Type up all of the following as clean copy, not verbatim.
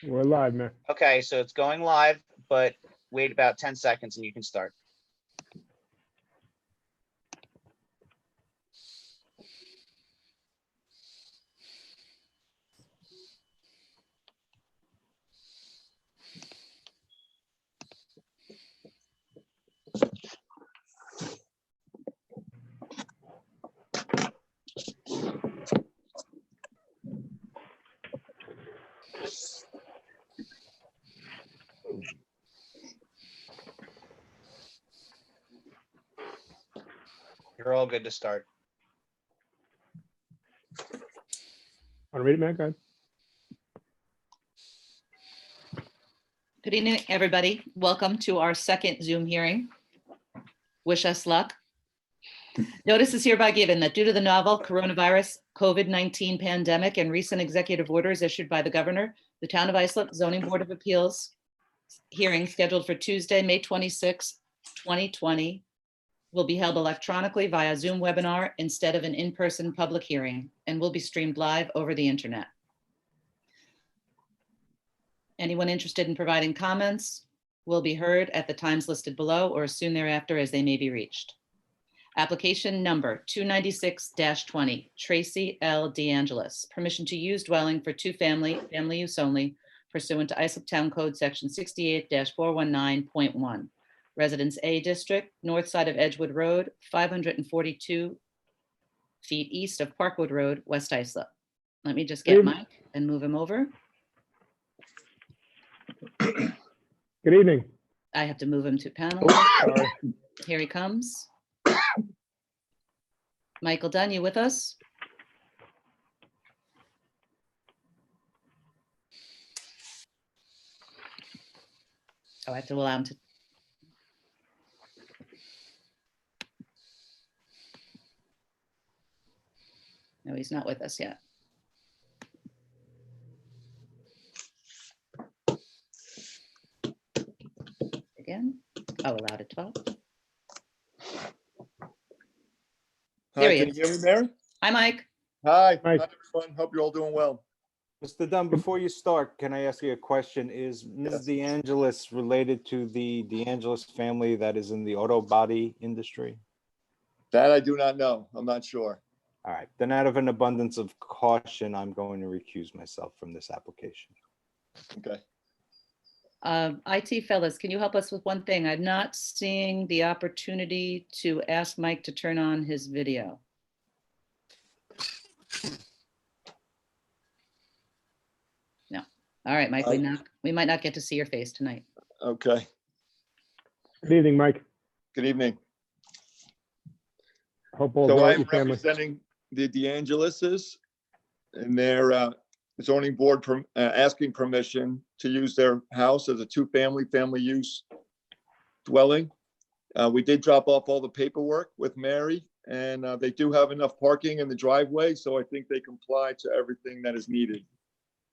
We're live, man. Okay, so it's going live, but wait about 10 seconds and you can start. You're all good to start. Want to read it, man? Go ahead. Good evening, everybody. Welcome to our second Zoom hearing. Wish us luck. Notice is hereby given that due to the novel coronavirus COVID-19 pandemic and recent executive orders issued by the governor, the Town of Islip Zoning Board of Appeals hearing scheduled for Tuesday, May 26, 2020, will be held electronically via Zoom webinar instead of an in-person public hearing and will be streamed live over the internet. Anyone interested in providing comments will be heard at the times listed below or soon thereafter as they may be reached. Application number 296-20, Tracy L. DeAngelis, permission to use dwelling for two-family, family use only, pursuant to Islip Town Code Section 68-419.1. Residence A District, north side of Edgewood Road, 542 feet east of Parkwood Road, West Islip. Let me just get Mike and move him over. Good evening. I have to move him to panel. Sorry. Here he comes. Michael Dunn, you with us? Oh, I have to allow him to. No, he's not with us yet. Again, oh, allowed to talk. There Hi, he can is. you hear me, Mary? Hi, Mike. Hi, Mike. hi, everyone. Hope you're all doing well. Mr. Dunn, before you start, can I ask you a question? Is Ms. DeAngelis related to the DeAngelis family that is in the auto body industry? That I do not know. I'm not sure. All right, then out of an abundance of caution, I'm going to recuse myself from this application. Okay. IT fellas, can you help us with one thing? I'm not seeing the opportunity to ask Mike to turn on his video. No. All right, Mike, we might not get to see your face tonight. Okay. Good evening, Mike. Good evening. Hope all So well with I'm your family. representing the DeAngelises and their zoning board asking permission to use their house as a two-family, family use dwelling. We did drop off all the paperwork with Mary, and they do have enough parking in the driveway, so I think they comply to everything that is needed.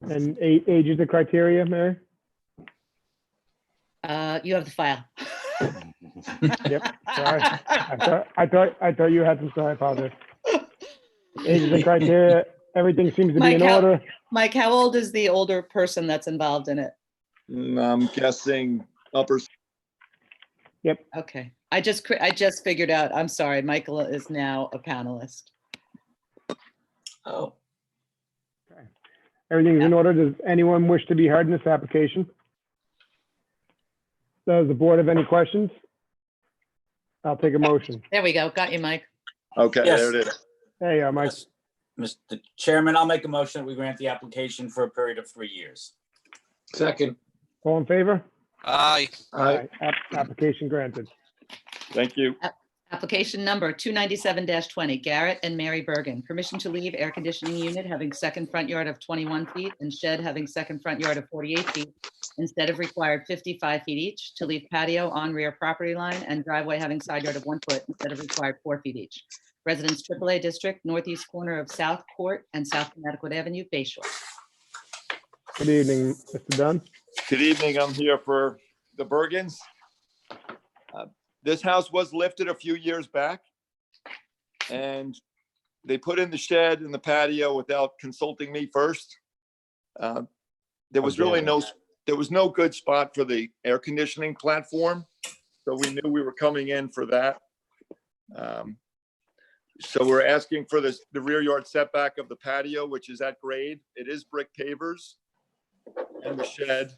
And age is the criteria, Mary? You have the file. Yep. Sorry. I thought you had some. Sorry, I apologize. Age is the criteria. Everything seems to be in order. Mike, how old is the older person that's involved in it? I'm guessing upper. Okay, I just figured out, I'm sorry, Michael is now a panelist. Oh. Everything's in order. Does anyone wish to be heard in this application? Does the board have any questions? I'll take a motion. There we go, got you, Mike. Okay, Yes. there it is. Hey, Mike. Yes. Mr. Chairman, I'll make a motion that we grant the application for a period of 3 years. Second. All in favor? Aye. Aye. Application granted. Thank you. Application number 297-20, Garrett and Mary Bergen. Permission to leave air conditioning unit having second front yard of 21 feet and shed having second front yard of 48 feet instead of required 55 feet each, to leave patio on rear property line and driveway having side yard of 1 foot instead of required 4 feet each. Residence AAA District, northeast corner of South Court and South Connecticut Avenue, Bay Shore. Good evening, Mr. Dunn. Good evening. I'm here for the Bergens. This house was lifted a few years back, and they put in the shed and the patio without consulting me first. there was really there was no good spot for the air conditioning platform. So we knew we were coming in for that. So we're asking for the rear yard setback of the patio, which is at grade. It is brick pavers and the shed.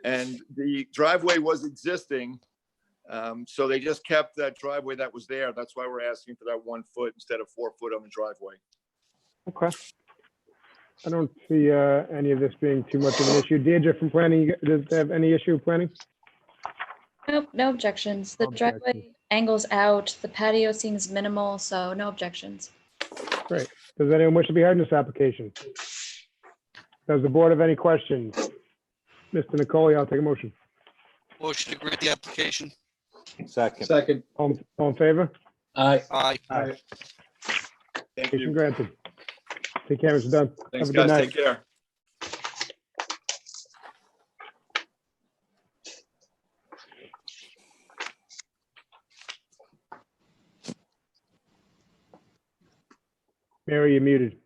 And the driveway was existing. So they just kept that driveway that was there. That's why we're asking for that 1 foot instead of 4 foot on the driveway. Okay. I don't see any of this being too much of an issue. Deirdre from planning, does it have any issue with planning? Nope, no objections. The No objections. driveway angles out, the patio seems minimal, so no objections. Great. Does anyone wish to be heard in this application? Does the board have any questions? Mr. Nicole, I'll take a motion. Motion to grant the application. Second. Second. All in favor? Aye. Thank Application you. granted. Take care, Mr. Dunn. Thanks, Have a good guys. night. Take care. Mary, you're muted.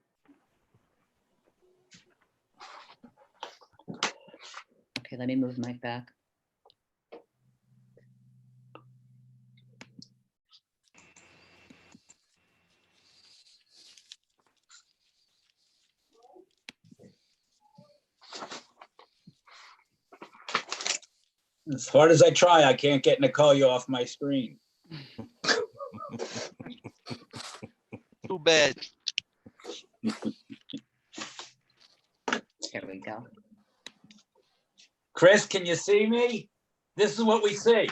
Okay, let me move the mic back. As hard as I try, I can't get Nicole you off my screen. Too bad. Here we go. Chris, can you see me? This is what we see.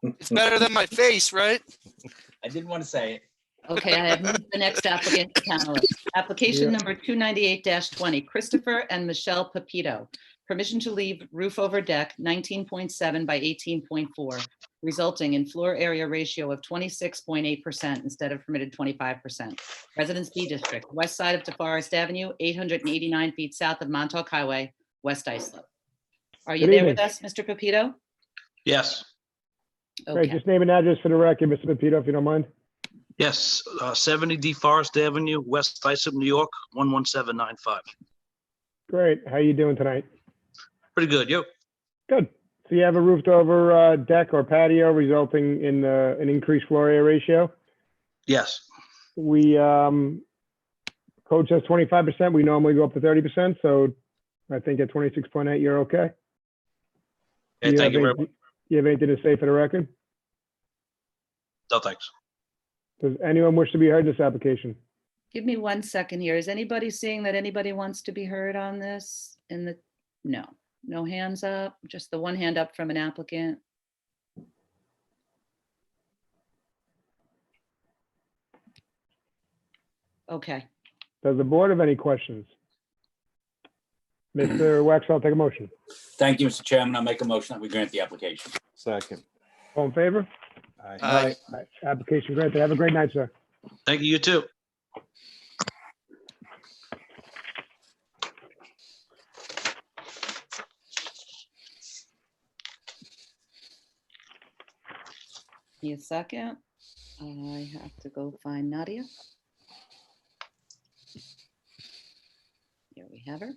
It's better than my face, right? I didn't want to say it. Okay, I have moved the next applicant to panelist. Application Yeah. number 298-20, Christopher and Michelle Pepito. Permission to leave roof over deck 19.7 by 18.4, resulting in floor area ratio of 26.8% instead of permitted 25%. Residence B District, west side of DeForest Avenue, 889 feet south of Montauk Highway, West Islip. Are you Good there with evening. us, Mr. Pepito? Yes, Great, Okay, just name and address for the record, Mr. Pepito, if you don't mind. yes, 70 DeForest Avenue, West Islip, New York, 11795. Great, how you doing tonight? Pretty good, yo. Good. So you have a roofed over deck or patio resulting in an increased floor area ratio. Yes, We, code says 25%. We normally go up to 30%. So I think at 26.8, you're okay. hey, Do thank you have very any- much. You have anything to say for the record? No, thanks. Does anyone wish to be heard in this application? give me 1 second here. Is anybody seeing that anybody wants to be heard on this? No hands up, just the one hand up from an applicant. Okay, Does the board have any questions? Mr. Wax, I'll take a motion. Thank you, Mr. Chairman. I'll make a motion that we grant the application. Second. All in favor? Aye. Aye. All right, application granted. Have a great night, sir. Thank you, you too. give me a second. I have to go find Nadia. Here we have her.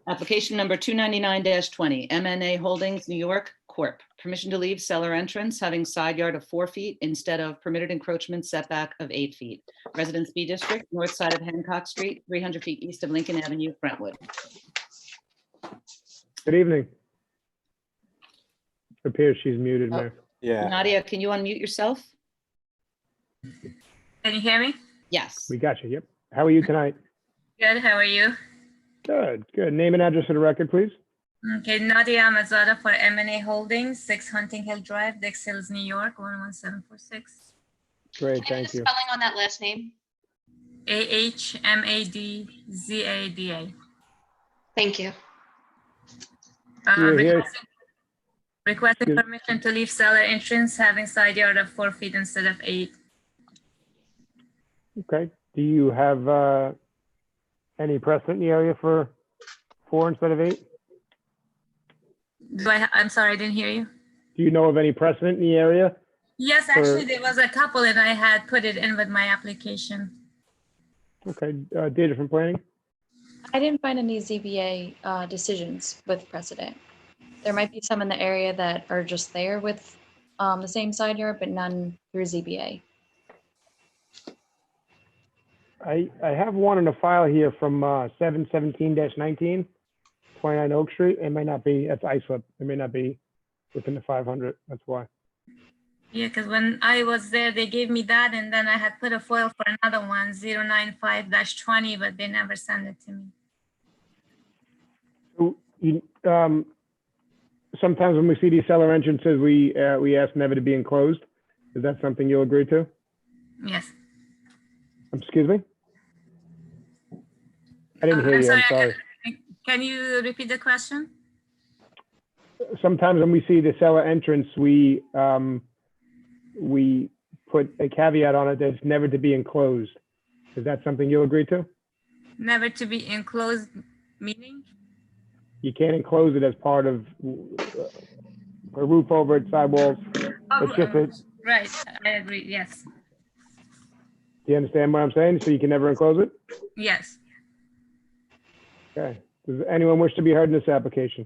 Application number 299-20, MNA Holdings, New York, Corp. Permission to leave cellar entrance having side yard of 4 feet instead of permitted encroachment setback of 8 feet. Residence B District, north side of Hancock Street, 300 feet east of Lincoln Avenue, Brentwood. Good evening. Appears she's muted, Oh. Mayor. Yeah. Nadia, can you unmute yourself? Can you hear me? Yes. We got you. Yep. How are you tonight? Good, how are you? Good, good. Name and address for the record, please. Okay, Nadia Amazada for M&A Holdings, 6 Hunting Hill Drive, Dix Hills, New York, 11746. Great, Can I thank get you. the spelling on that last name? AHMADZADA. Thank you. You're here. Requesting Good. permission to leave cellar entrance having side yard of 4 feet instead of 8. Okay. Do you have any precedent in the area for 4 instead of 8? I'm sorry, I didn't hear you. Do you know of any precedent in the area? Yes, actually, there was a couple and I had put it in with my application. Okay, Deirdre from planning? I didn't find any ZBA decisions with precedent. There might be some in the area that are just there with the same side yard, but none through ZBA. I have one in a file here from 717-19, 29 Oak Street. It may not be, that's iSlip. It may not be within the 500, that's why. Yeah, because when I was there, they gave me that, and then I had put a foil for another one, 095-20, but they never sent it to me. So you, sometimes when we see these seller entrances, we ask never to be enclosed. Is that something you'll agree to? Yes. Excuse me? I didn't hear you, I'm sorry. Can you repeat the question? Sometimes when we see the seller entrance, we put a caveat on it that it's never to be enclosed. Is that something you'll agree to? Never to be enclosed, meaning? You can't enclose it as part of a roof over it, sidewalls. It's just a, Right, I agree, yes. do you understand what I'm saying? So you can never enclose it? Yes. Okay. Does anyone wish to be heard in this application?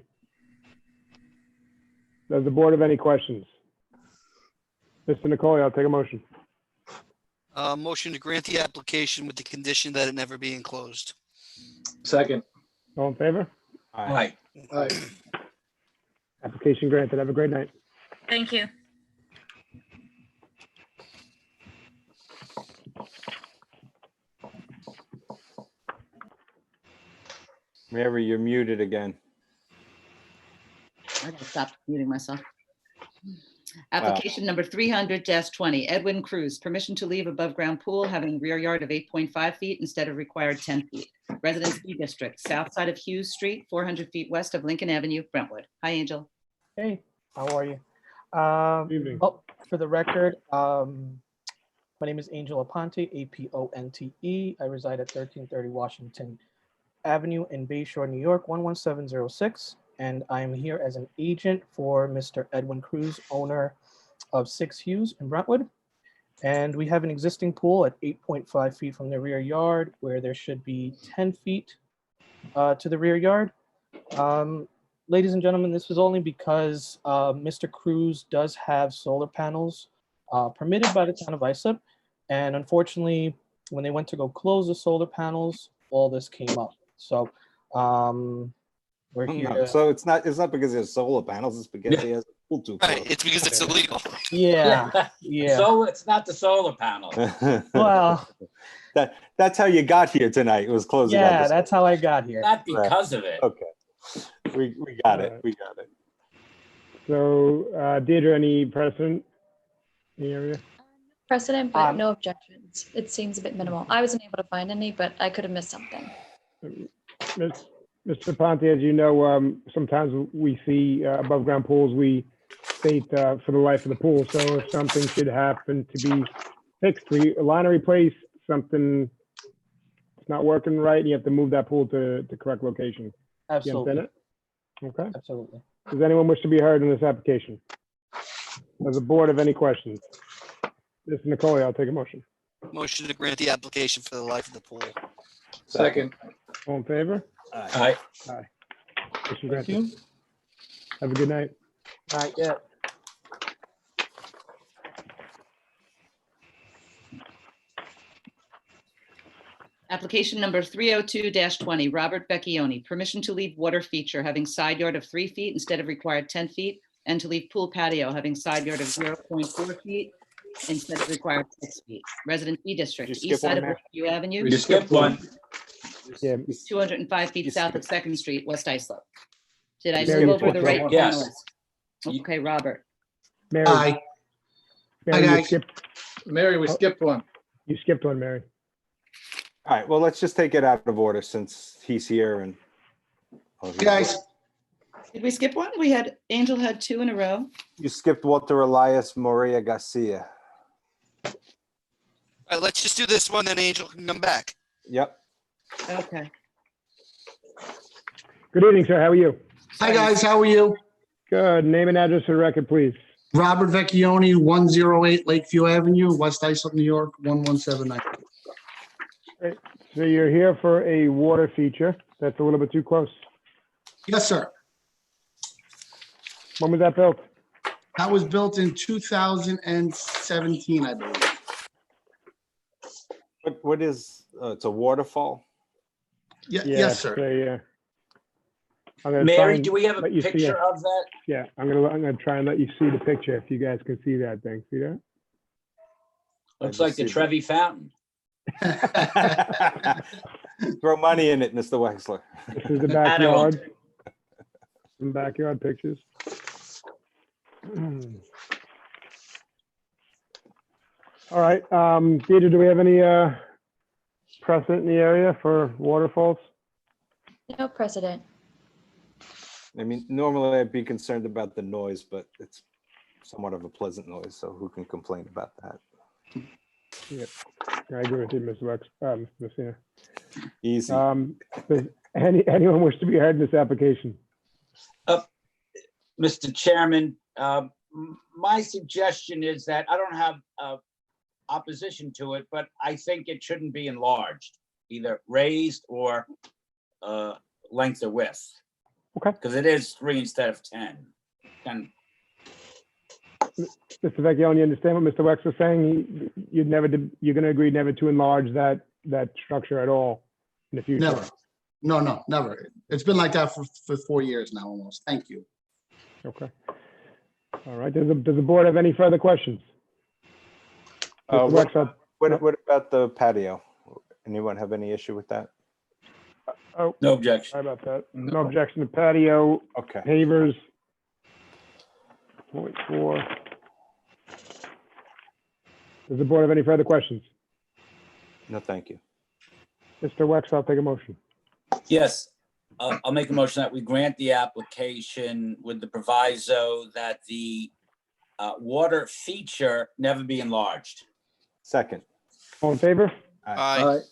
Does the board have any questions? Mr. Nicole, I'll take a motion. Motion to grant the application with the condition that it never be enclosed. Second. All in favor? Aye. Application granted. Have a great night. Thank you. Mary, you're muted again. I gotta stop muting myself. Application number 300-20, Edwin Cruz, permission to leave above ground pool having rear yard of 8.5 feet instead of required 10 feet. Residence B District, south side of Hughes Street, 400 feet west of Lincoln Avenue, Brentwood. Hi, Angel. Hey, how are you? Evening. Oh, for the record, my name is Angel Aponte, A-P-O-N-T-E. I reside at 1330 Washington Avenue in Bayshore, New York, 11706. And I am here as an agent for Mr. Edwin Cruz, owner of 6 Hughes in Brentwood. And we have an existing pool at 8.5 feet from the rear yard where there should be 10 feet to the rear yard. Ladies and gentlemen, this was only because Mr. Cruz does have solar panels permitted by the town of Islip. And unfortunately, when they went to go close the solar panels, all this came up. So we're here. No, so it's not because he has solar panels, it's because he has a pool too Right, close. it's because it's illegal. Yeah, yeah. So it's not the solar panel. Well, That's how you got here tonight, was closing out yeah, the- that's how I got here. Not because of it. Okay, we got it, we got it. So Deirdre, any precedent in the area? Precedent, but no objections. It seems a bit minimal. I wasn't able to find any, but I could have missed something. Mr. Ponte, as you know, sometimes we see above ground pools, we state for the life of the pool. So if something should happen to be fixed, a line or replace, something is not working right, and you have to move that pool to the correct location. Absolutely. You understand it? Okay. Absolutely. Does anyone wish to be heard in this application? Does the board have any questions? Mr. Nicole, I'll take a motion. Motion to grant the application for the life of the pool. Second. All in favor? Aye. Motion Thank granted. you. Have a good night. Not yet. Application number 302-20, Robert Becchione, permission to leave water feature having side yard of 3 feet instead of required 10 feet, and to leave pool patio having side yard of 0.4 feet instead of required 6 feet. Residence B District, Did you east skip side one, of Mayor? Woodview Avenue, You skipped one. Yeah, 205 feet You south of skipped- 2nd Street, West Islip. Did I You move skipped over one. the right Yes. panelist? Okay, Robert. Mary. Aye. Mary, Aye, you aye. skipped, Mary, we skipped one. you skipped one, Mary. All right, well, let's just take it out of order since he's here and. oh, he's- Guys, Did we skip one? Angel had 2 in a row. You skipped Walter Elias Morea Garcia. All right, let's just do this one, then Angel can come back. Yep. Okay. Good evening, sir. How are you? hi, guys, how are you? Good. Name and address for the record, please. Robert Vecchione, 108 Lakeview Avenue, West Islip, New York, 1179. So you're here for a water feature. That's a little bit too close. Yes, sir. When was that built? That was built in 2017, I believe. What is, it's a waterfall? Yes, sir. I'm gonna try Mary, and do we have a let you see picture it. of that? Yeah, I'm gonna try and let you see the picture if you guys can see that thing. See that? Looks like the Trevi Fountain. Throw money in it, Mr. Wexler. This is the I don't. backyard. Some backyard pictures. All right, Deidre, do we have any precedent in the area for waterfalls? No precedent. I mean, normally I'd be concerned about the noise, but it's somewhat of a pleasant noise, so who can complain about that? Yeah, I agree with you, Mr. Wex, Mr. Messina. Easy. Does anyone wish to be heard in this application? Mr. Chairman, my suggestion is that I don't have opposition to it, but I think it shouldn't be enlarged, either raised or length or width. Okay. Because it is 3 instead of 10. And Mr. Vecchione, you understand what Mr. Wex was saying? You're gonna agree never to enlarge that structure at all in the future? Never. No, never. It's been like that for 4 years now, almost. Thank you. Okay. All right, does the board have any further questions? Mr. What Wex, what about the patio? Anyone have any issue with that? oh, no objection. sorry about that. No objection to patio, Okay. pavers. 0.4. Does the board have any further questions? No, thank you. Mr. Wex, I'll take a motion. Yes, I'll make a motion that we grant the application with the proviso that the water feature never be enlarged. Second. All in favor? All Aye. right.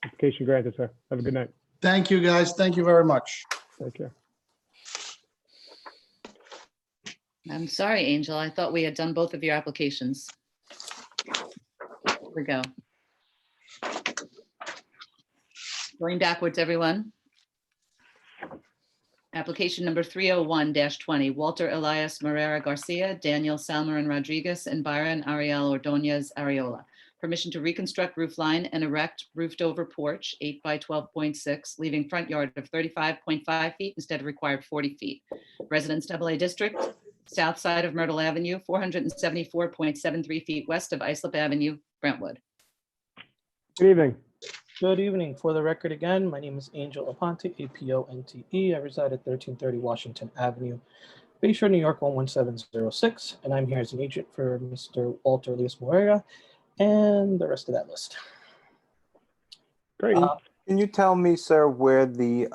Application granted, sir. Have a good night. Thank you, guys. Thank you very much. Take care. I'm sorry, Angel. I thought we had done both of your applications. Here we go. Going backwards, everyone. Application number 301-20, Walter Elias Marrera Garcia, Daniel Salmaran Rodriguez, and Byron Ariel Ordonez Ariola. Permission to reconstruct roof line and erect roofed over porch, 8 by 12.6, leaving front yard of 35.5 feet instead of required 40 feet. Residence AA District, south side of Myrtle Avenue, 474.73 feet west of Islip Avenue, Brentwood. Good evening. Good evening. For the record again, my name is Angel Aponte, APONTE. I reside at 1330 Washington Avenue, Bayshore, New York 11706, and I'm here as an agent for Mr. Walter Elias Moreira and the rest of that list. Great. Can you tell me, sir, where the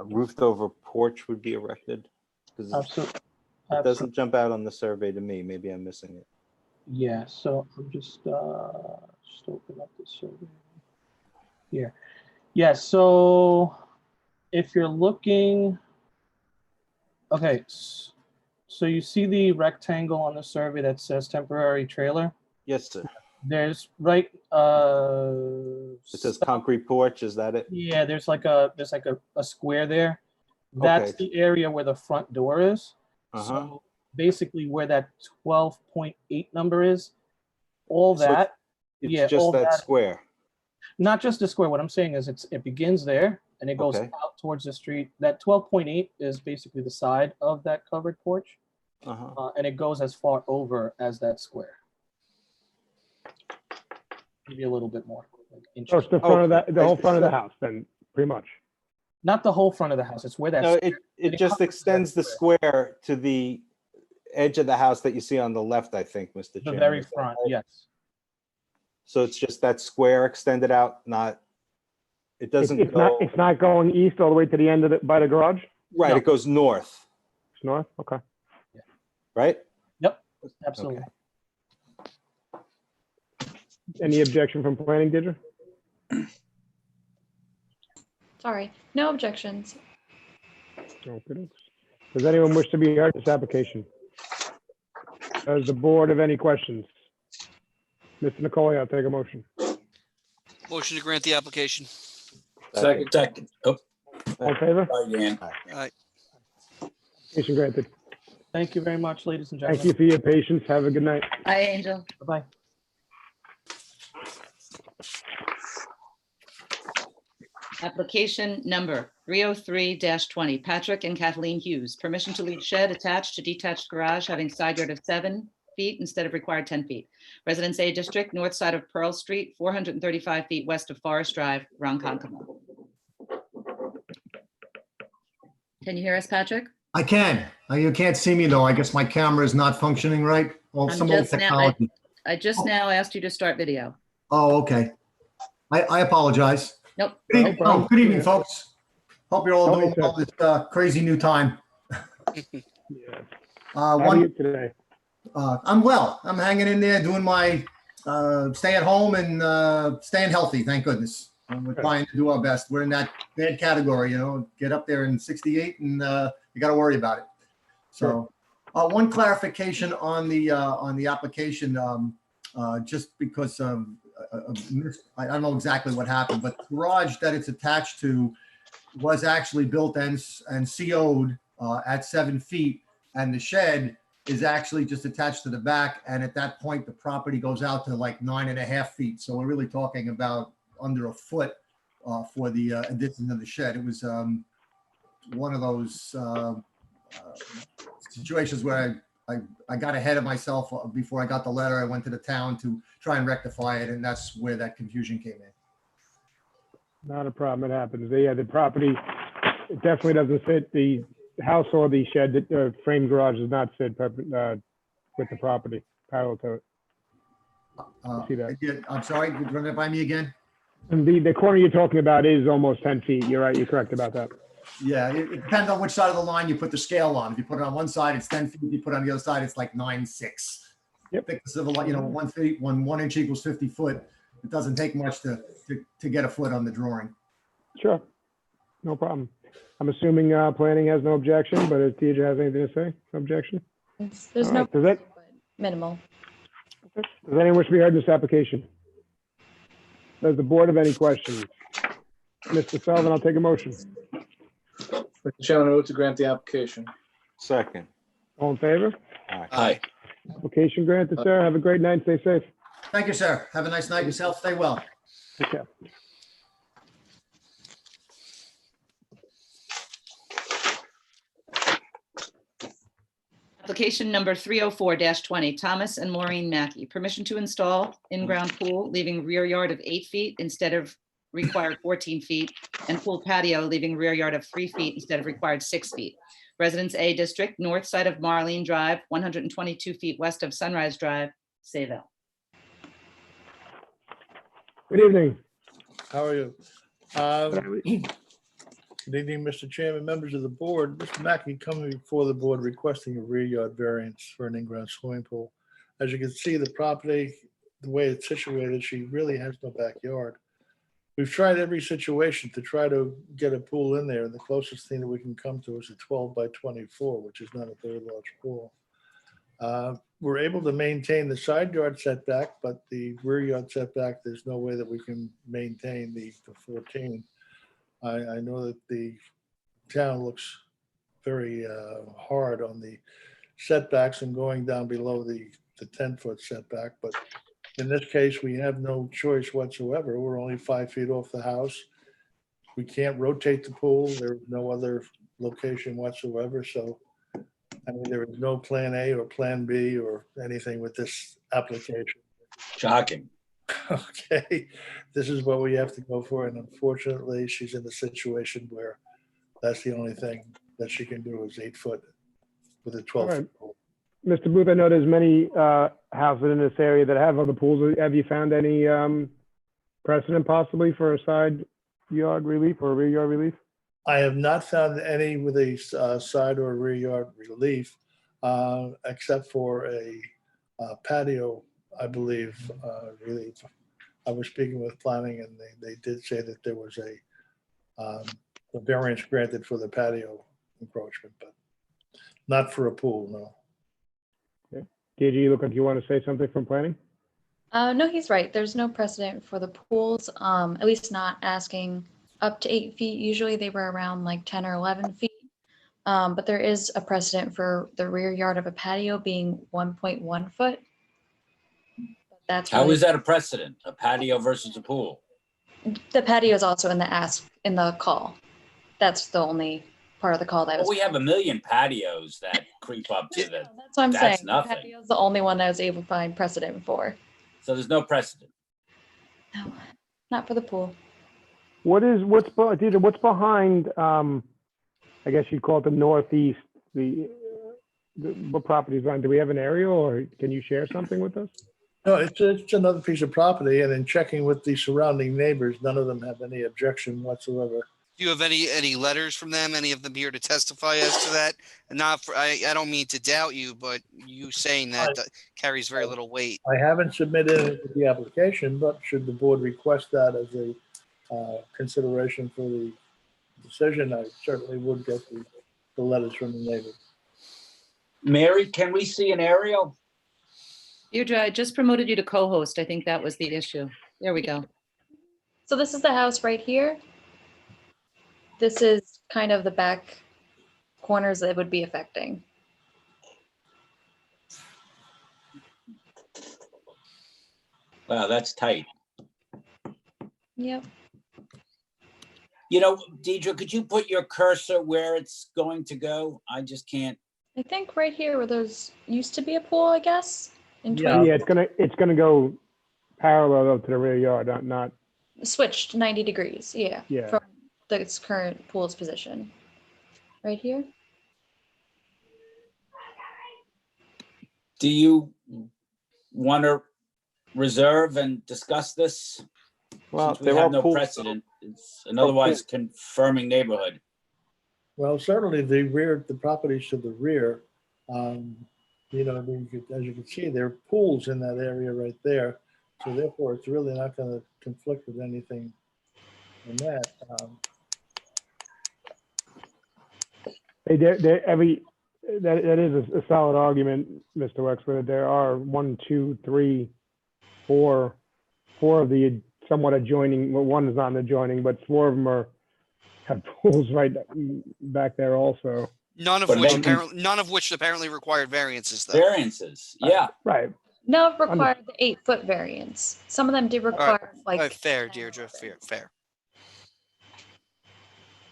roofed over porch would be erected? Because Absolutely. it doesn't jump out on the survey to me. Maybe I'm missing it. Yeah, so I'm just open up this survey here. Yeah, so if you're looking, okay, so you see the rectangle on the survey that says temporary trailer? Yes, sir. There's right, It says concrete porch. Is that it? yeah, there's like a square there. That's Okay. the area where the front door is. Uh-huh. So basically where that 12.8 number is, all So that, It's yeah, just all that that- square. not just the square. What I'm saying is it begins there and it goes Okay. out towards the street. That 12.8 is basically the side of that covered porch, Uh-huh. and it goes as far over as that square. Maybe a little bit more. Like So inches. it's the front of Okay. the whole front of the house, then, pretty much. Not the whole front of the house. It's where that. No, square- it it just covers that extends the square to the edge of the house that you see on the left, I think, Mr. the Chairman. very Is that front. right? Yes. So it's just that square extended out, not, it doesn't go, It's not going east all the way to the end of by the garage? right, no. it goes north, It's north? Okay. right? Yep. Absolutely. Okay. Any objection from planning, Deidre? Sorry, no objections. Okay. Does anyone wish to be heard in this application? Does the board have any questions? Mr. Nicole, I'll take a motion. Motion to grant the application. Second. Oh, All in favor? sorry, Dan. Aye. Application granted. Thank you very much, ladies and Thank you gentlemen. for your patience. Have a good night. Hi, Angel. Bye-bye. Application number 303-20, Patrick and Kathleen Hughes. Permission to leave shed attached to detached garage having side yard of 7 feet instead of required 10 feet. Residence A District, north side of Pearl Street, 435 feet west of Forest Drive, Ronkonkoma. Can you hear us, Patrick? I can. You can't see me though. I guess my camera is not functioning right. Well, I'm some old just now- technology. I just now asked you to start video. Oh, okay. I apologize. Nope. Good evening, problem. good evening, folks. Hope you're all Tell me, doing well this crazy new time. Yeah. How are you today? I'm well. I'm hanging in there, doing my stay at home and staying healthy. Thank goodness. We're trying to do our best. We're in that bad category, you know. Get up there in 68, and you got to worry about it. So, one clarification on the application, just because I don't know exactly what happened, but the garage that it's attached to was actually built and CO'd at 7 feet, and the shed is actually just attached to the back. And at that point, the property goes out to like 9.5 feet. So we're really talking about under a foot for the addition of the shed. It was one of those situations where I got ahead of myself before I got the letter. I went to the town to try and rectify it, and that's where that confusion came in. Not a problem. It happens. Yeah, the property, it definitely doesn't fit. The house or the shed, the frame garage does not fit with the property, parallel to it. See that? I'm sorry, run it by me again? And the corner you're talking about is almost 10 feet. You're right. You're correct about that. Yeah, it depends on which side of the line you put the scale on. If you put it on one side, it's 10 feet. If you put it on the other side, it's like 9.6. Yep. Thickness of a, 1 feet, when 1 inch equals 50 foot, it doesn't take much to get a foot on the drawing. Sure. No problem. I'm assuming planning has no objection, but if Deidre has anything to say, no objection? There's All no right. Does minimal. anyone wish to be heard in this application? Does the board have any questions? Mr. Sullivan, I'll take a motion. Mr. Chairman, I move to grant the application. Second. All in favor? Aye. Application granted, sir. Have a great night. Stay safe. Thank you, sir. Have a nice night yourself. Stay well. Take care. Application number 304-20, Thomas and Maureen Mackey. Permission to install in-ground pool, leaving rear yard of 8 feet instead of required 14 feet, and pool patio, leaving rear yard of 3 feet instead of required 6 feet. Residence A District, north side of Marlene Drive, 122 feet west of Sunrise Drive, Sayville. Good evening. How are you? Good evening, Mr. Chairman, members of the board. Mr. Mackey coming before the board requesting a rear yard variance for an in-ground swimming pool. As you can see, the property, the way it's situated, she really has no backyard. We've tried every situation to try to get a pool in there, and the closest thing that we can come to is a 12 by 24, which is not a very large pool. We're able to maintain the side yard setback, but the rear yard setback, there's no way that we can maintain the 14. I know that the town looks very hard on the setbacks and going down below the 10-foot setback, but in this case, we have no choice whatsoever. We're only 5 feet off the house. We can't rotate the pool. There's no other location whatsoever. So, I mean, there is no plan A or plan B or anything with this application. Shocking. Okay, this is what we have to go for. And unfortunately, she's in a situation where that's the only thing that she can do is 8 foot with a 12-foot pool. Mr. Booth, I know there's many houses in this area that have other pools. Have you found any precedent possibly for a side yard relief or a rear yard relief? I have not found any with a side or rear yard relief, except for a patio, I believe, relief. I was speaking with planning and they did say that there was a variance granted for the patio encroachment, but not for a pool, no. Okay. Did you look like you want to say something from planning? No, he's right. There's no precedent for the pools, at least not asking up to 8 feet. Usually they were around like 10 or 11 feet. But there is a precedent for the rear yard of a patio being 1.1 foot. That's How really, is that a precedent? A patio versus a pool? the patio is also in the call. That's the only part of the call that Well, was. we have a million patios that creep up to the, That's what I'm that's saying. nothing. The patio is the only one I was able to find precedent for. so there's no precedent. No, not for the pool. What's behind, I guess you'd call it the northeast, what properties on, do we have an aerial or can you share something with us? No, it's another piece of property, and in checking with the surrounding neighbors, none of them have any objection whatsoever. Do you have any letters from them? Any of them here to testify as to that? And not for, I don't mean to doubt you, but you saying that carries very little weight. I haven't submitted it to the application, but should the board request that as a consideration for the decision, I certainly would get the letters from the neighbors. Mary, can we see an aerial? Deirdre, I just promoted you to co-host. I think that was the issue. There we go. So this is the house right here. This is kind of the back corners that it would be affecting. Wow, that's tight. Yep. You know, Deidre, could you put your cursor where it's going to go? I just can't. I think right here where there's used to be a pool, I guess. In Yeah, it's gonna go parallel to the rear yard, not. switched 90 degrees. Yeah. Yeah. From its current pool's position. Right here. Do you want to reserve and discuss this? Well, Since we they're have all no pools. precedent, it's an otherwise confirming neighborhood. Well, certainly the properties to the rear, you know, as you can see, there are pools in that area right there. So therefore, it's really not going to conflict with anything in that. That is a solid argument, Mr. Wexler. There are 1, 2, 3, 4 of the somewhat adjoining, well, one is not adjoining, but 4 of them have pools right back there also. None of which apparently required variances though. Variances, yeah. Right. No, it required the 8-foot variance. Some of them did require Fair, Deirdre, fair.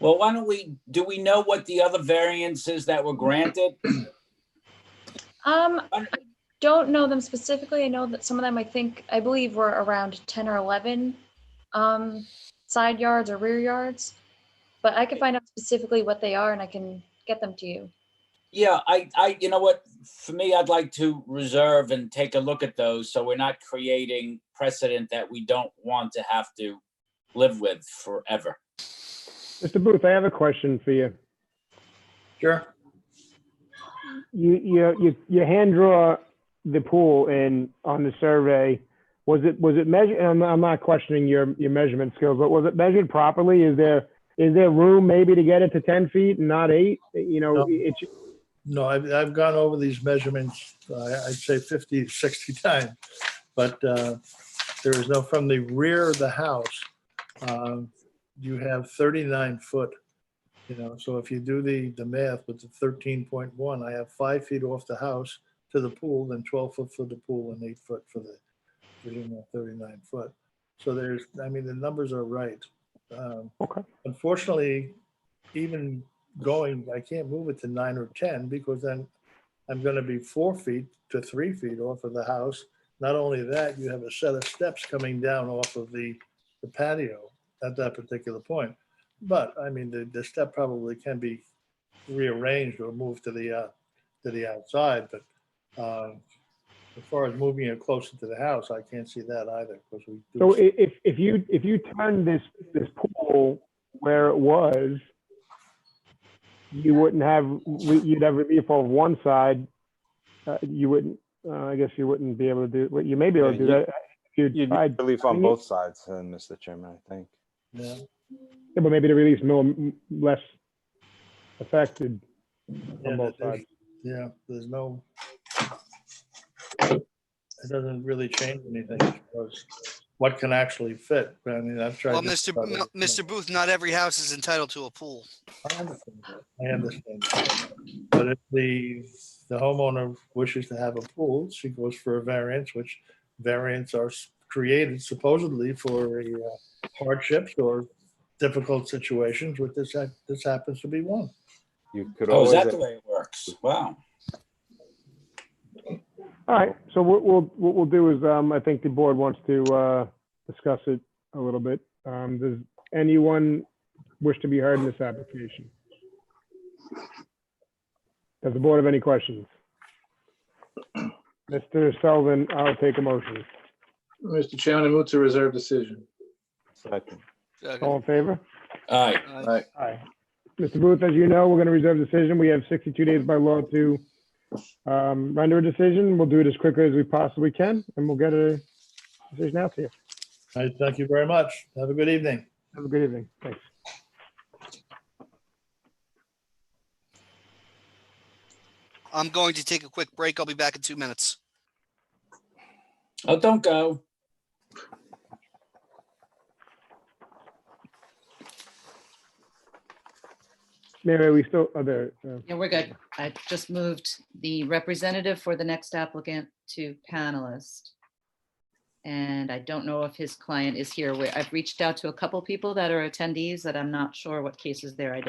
Well, why don't do we know what the other variances that were granted? I don't know them specifically. I know that some of them, I believe were around 10 or 11 side yards or rear yards. But I can find out specifically what they are and I can get them to you. Yeah, you know what, for me, I'd like to reserve and take a look at those so we're not creating precedent that we don't want to have to live with forever. Mr. Booth, I have a question for you. Sure. You hand draw the pool in on the survey. Was it measured? And I'm not questioning your measurement skills, but was it measured properly? Is there room maybe to get it to 10 feet and not 8? You know, No, I've gone over these measurements, I'd say 50, 60 times, but there is no, from the rear of the house, you have 39 foot, you know, so if you do the math with the 13.1, I have 5 feet off the house to the pool, then 12 foot for the pool and 8 foot for the 39 foot. So the numbers are right. Okay. Unfortunately, even I can't move it to 9 or 10 because then I'm going to be 4 feet to 3 feet off of the house. Not only that, you have a set of steps coming down off of the patio at that particular point. But I mean, the step probably can be rearranged or moved to the outside. But as far as moving it closer to the house, I can't see that either because we do. So if you turn this pool where it was, you'd have relief of one side. You wouldn't. I guess you wouldn't be able to do. You may be able to do that. You'd need relief on both sides, Mr. Chairman, I think. Yeah. Yeah, but maybe the relief's less affected on both sides. Yeah, there's no. it doesn't really change anything as far as what can actually fit. I mean, I've tried. Well, this Mr. before. Mr. Booth, not every house is entitled to a pool. I understand that. I understand that. But if the homeowner wishes to have a pool, she goes for a variance, which variants are created supposedly for hardships or difficult situations, with this happens to be one. You could Oh, is always. that the way it works? Wow. All right, so what we'll do is, I think the board wants to discuss it a little bit. Does anyone wish to be heard in this application? Does the board have any questions? Mr. Sullivan, I'll take a motion. Mr. Chairman, I move to reserve decision. Second. All in favor? Aye. Aye. Aye. Mr. Booth, as you know, we're going to reserve decision. We have 62 days by law to render a decision. We'll do it as quickly as we possibly can, and we'll get a decision out to you. All right, thank you very much. Have a good evening. Have a good evening. Thanks. I'm going to take a quick break. I'll be back in 2 minutes. Oh, don't go. Mary, we still are there. Yeah, we're good. I just moved the representative for the next applicant to panelist. And I don't know if his client is here. I've reached out to a couple people that are attendees that I'm not sure what cases they're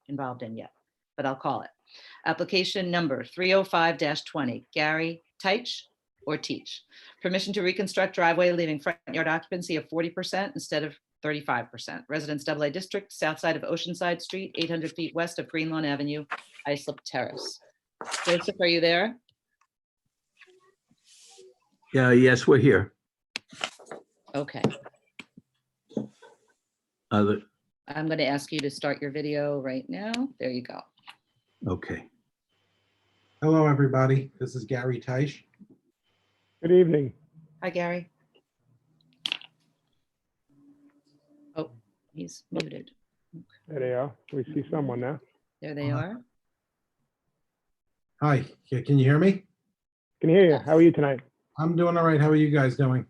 involved in yet, but I'll call it. Application number 305-20, Gary Teich or Teach. Permission to reconstruct driveway leaving front yard occupancy of 40% instead of 35%. Residence AA District, south side of Oceanside Street, 800 feet west of Greenlawn Avenue, Islip Terrace. Joseph, are you there? Yeah, yes, we're here. Okay. The- I'm going to ask you to start your video right now. There you go. Okay. Hello, everybody. This is Gary Teich. Good evening. Hi, Gary. Oh, he's muted. There they are. We see someone now. There they are. Hi, can you hear me? Can hear you. How are you tonight? I'm doing all right. How are you guys doing?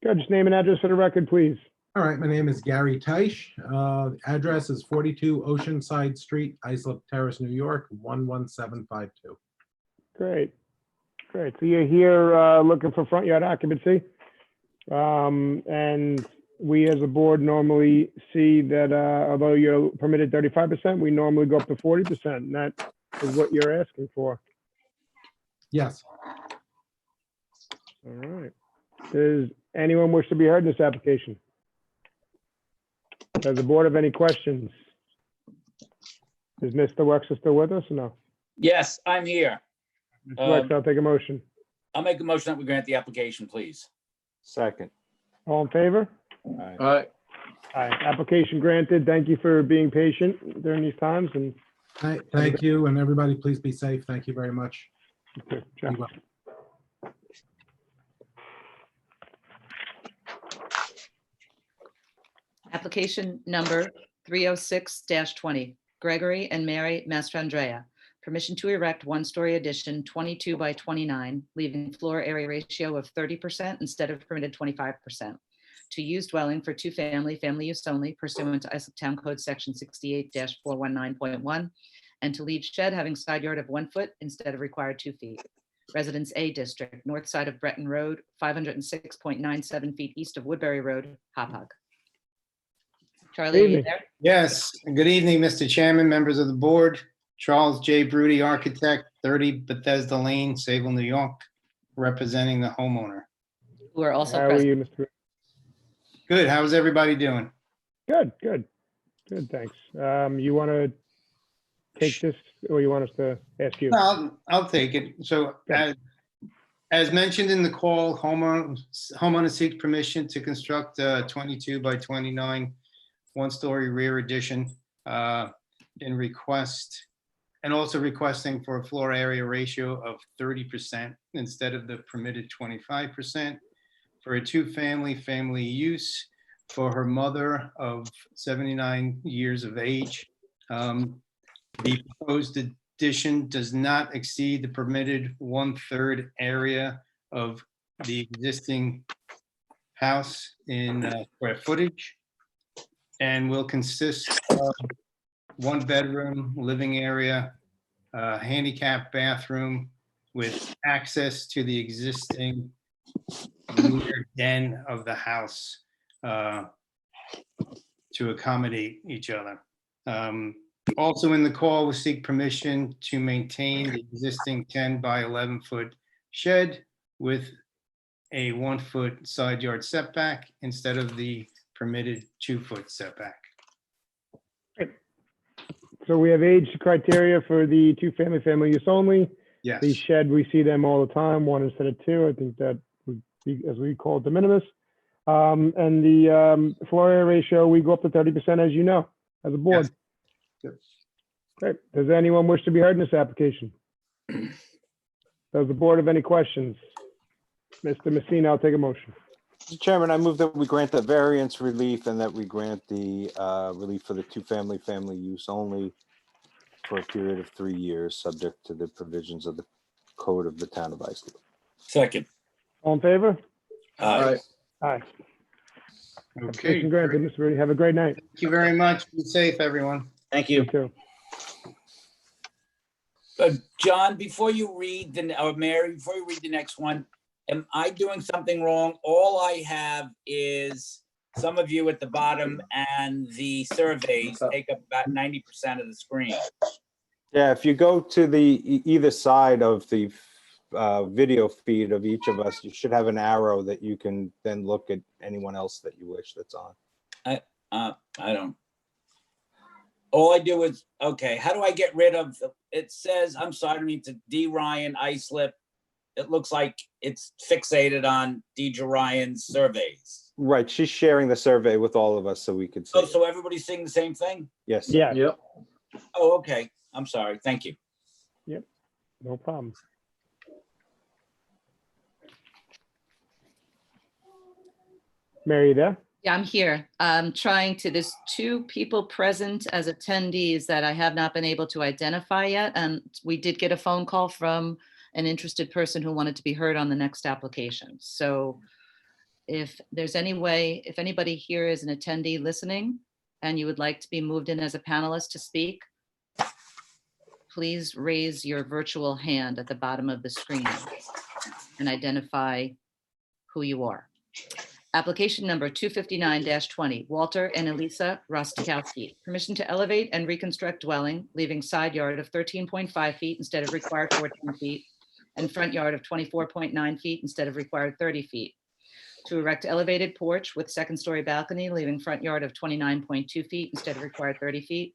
Good. Just name and address for the record, please. All right, my name is Gary Teich. Address is 42 Oceanside Street, Islip Terrace, New York, 11752. Great. Great. So you're here looking for front yard occupancy. And we as a board normally see that although you're permitted 35%, we normally go up to 40%. And that is what you're asking for. Yes. All right. Does anyone wish to be heard in this application? Does the board have any questions? Is Mr. Wexler still with us or no? Yes, I'm here. Mr. Wexler, I'll take a motion. I'll make a motion that we grant the application, please. Second. All in favor? Aye. Aye. Aye. Application granted. Thank you for being patient during these times and Thank you, and everybody, please be safe. Thank you very much. okay, Jeff. Be well. Application number 306-20, Gregory and Mary Mastrandrea. Permission to erect one-story addition 22 by 29, leaving floor area ratio of 30% instead of permitted 25%. To use dwelling for two-family, family use only pursuant to Islip Town Code Section 68-419.1, and to leave shed having side yard of 1 foot instead of required 2 feet. Residence A District, north side of Breton Road, 506.97 feet east of Woodbury Road, Hopog. Charlie, are you Evening. there? Yes, good evening, Mr. Chairman, members of the board. Charles J. Brudy, architect, 30 Bethesda Lane, Sable, New York, representing the homeowner. Who are also How are present. you, Mr. Good, how's everybody doing? Good, good, good, thanks. You want to take this or you want us to ask you? I'll take it. So as mentioned in the call, homeowner seeks permission to construct a 22 by 29 one-story rear addition and also requesting for a floor area ratio of 30% instead of the permitted 25% for a two-family family use for her mother of 79 years of age. The proposed addition does not exceed the permitted 1/3 area of the existing house in square footage and will consist of 1 bedroom, living area, handicap bathroom with access to the existing rear den of the house to accommodate each other. Also in the call, we seek permission to maintain the existing 10 by 11 foot shed with a 1 foot side yard setback instead of the permitted 2 foot setback. So we have age criteria for the family use only. Yes. The shed, we see them all the time, 1 instead of 2. I think that would be, as we call it, de minimis. And the floor area ratio, we go up to 30%, as you know, as a board. Yes. Great. Does anyone wish to be heard in this application? Does the board have any questions? Mr. Messina, I'll take a motion. Mr. Chairman, I move that we grant the variance relief and that we grant the relief for the family use only for a period of 3 years, subject to the provisions of the code of the town of Islip. Second. All in favor? Aye. Aye. Okay. Application granted, Mr. Rudy. Have a great night. Thank you very much. Be safe, everyone. Thank You you. too. John, before you read or Mary, before you read the next one, am I doing something wrong? All I have is some of you at the bottom and the surveys take up about 90% of the screen. Yeah, if you go to the either side of the video feed of each of us, you should have an arrow that you can then look at anyone else that you wish that's on. I don't. All I do is, okay, how do I get rid of, it says, I'm sorry, to D. Ryan Islip. It looks like it's fixated on DJ Ryan's surveys. Right, she's sharing the survey with all of us so we could see. Oh, it. so everybody's seeing the same thing? Yes. Yeah. Yep. Oh, okay. I'm sorry. Thank you. Yep. No problem. Mary, you there? Yeah, I'm here. I'm trying to, there's 2 people present as attendees that I have not been able to identify yet. And we did get a phone call from an interested person who wanted to be heard on the next application. So if there's any way, if anybody here is an attendee listening and you would like to be moved in as a panelist to speak, please raise your virtual hand at the bottom of the screen and identify who you are. Application number 259-20, Walter and Elisa Rostakowski. Permission to elevate and reconstruct dwelling, leaving side yard of 13.5 feet instead of required 14 feet, and front yard of 24.9 feet instead of required 30 feet. To erect elevated porch with 2nd-story balcony, leaving front yard of 29.2 feet instead of required 30 feet.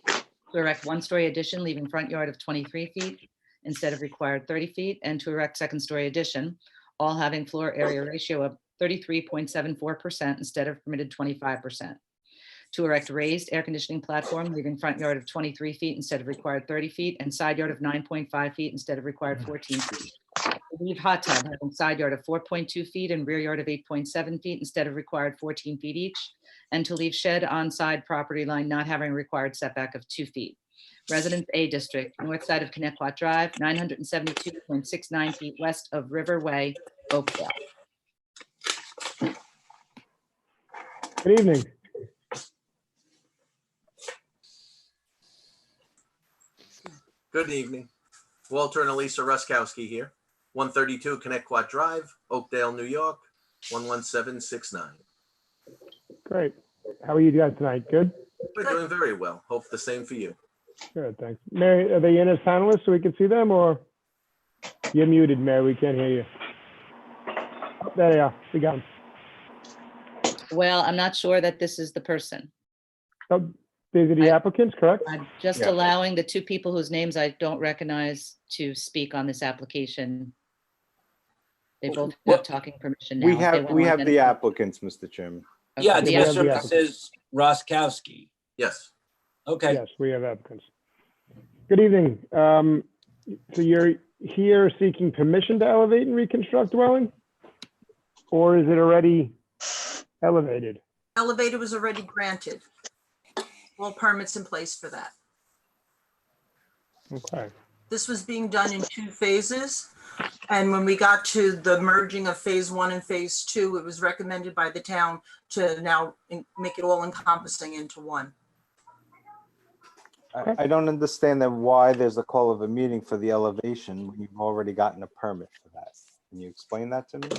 To erect 1-story addition, leaving front yard of 23 feet instead of required 30 feet, and to erect 2nd-story addition, all having floor area ratio of 33.74% instead of permitted 25%. To erect raised air conditioning platform, leaving front yard of 23 feet instead of required 30 feet, and side yard of 9.5 feet instead of required 14 feet. To leave hot tub, having side yard of 4.2 feet and rear yard of 8.7 feet instead of required 14 feet each, and to leave shed on side property line not having required setback of 2 feet. Residence A District, north side of Connecticut Drive, 972.69 feet west of River Way, Oakdale. Good evening. Good evening. Walter and Elisa Ruskowski here. 132 Connecticut Drive, Oakdale, New York, 11769. Great. How are you guys tonight? Good? We're doing very well. Hope the same for you. Good, thanks. Mary, are they in as panelists so we can see them, or? You're muted, Mary. We can't hear you. Oh, there they are. We got them. Well, I'm not sure that this is the person. Oh, these are the applicants, correct? I'm just Yeah. allowing the 2 people whose names I don't recognize to speak on this application. They both have talking permission now. We If they have wanna the identify- applicants, Mr. Chairman. Yeah, Okay. the answer to this is Roskowski. Yes. Okay. Yes, we have applicants. Good evening. So you're here seeking permission to elevate and reconstruct dwelling? Or is it already elevated? Elevator was already granted. All permits in place for that. Okay. This was being done in 2 phases. And when we got to the merging of phase 1 and phase 2, it was recommended by the town to now make it all encompassing into one. I don't understand then why there's a call of a meeting for the elevation when you've already gotten a permit for that. Can you explain that to me?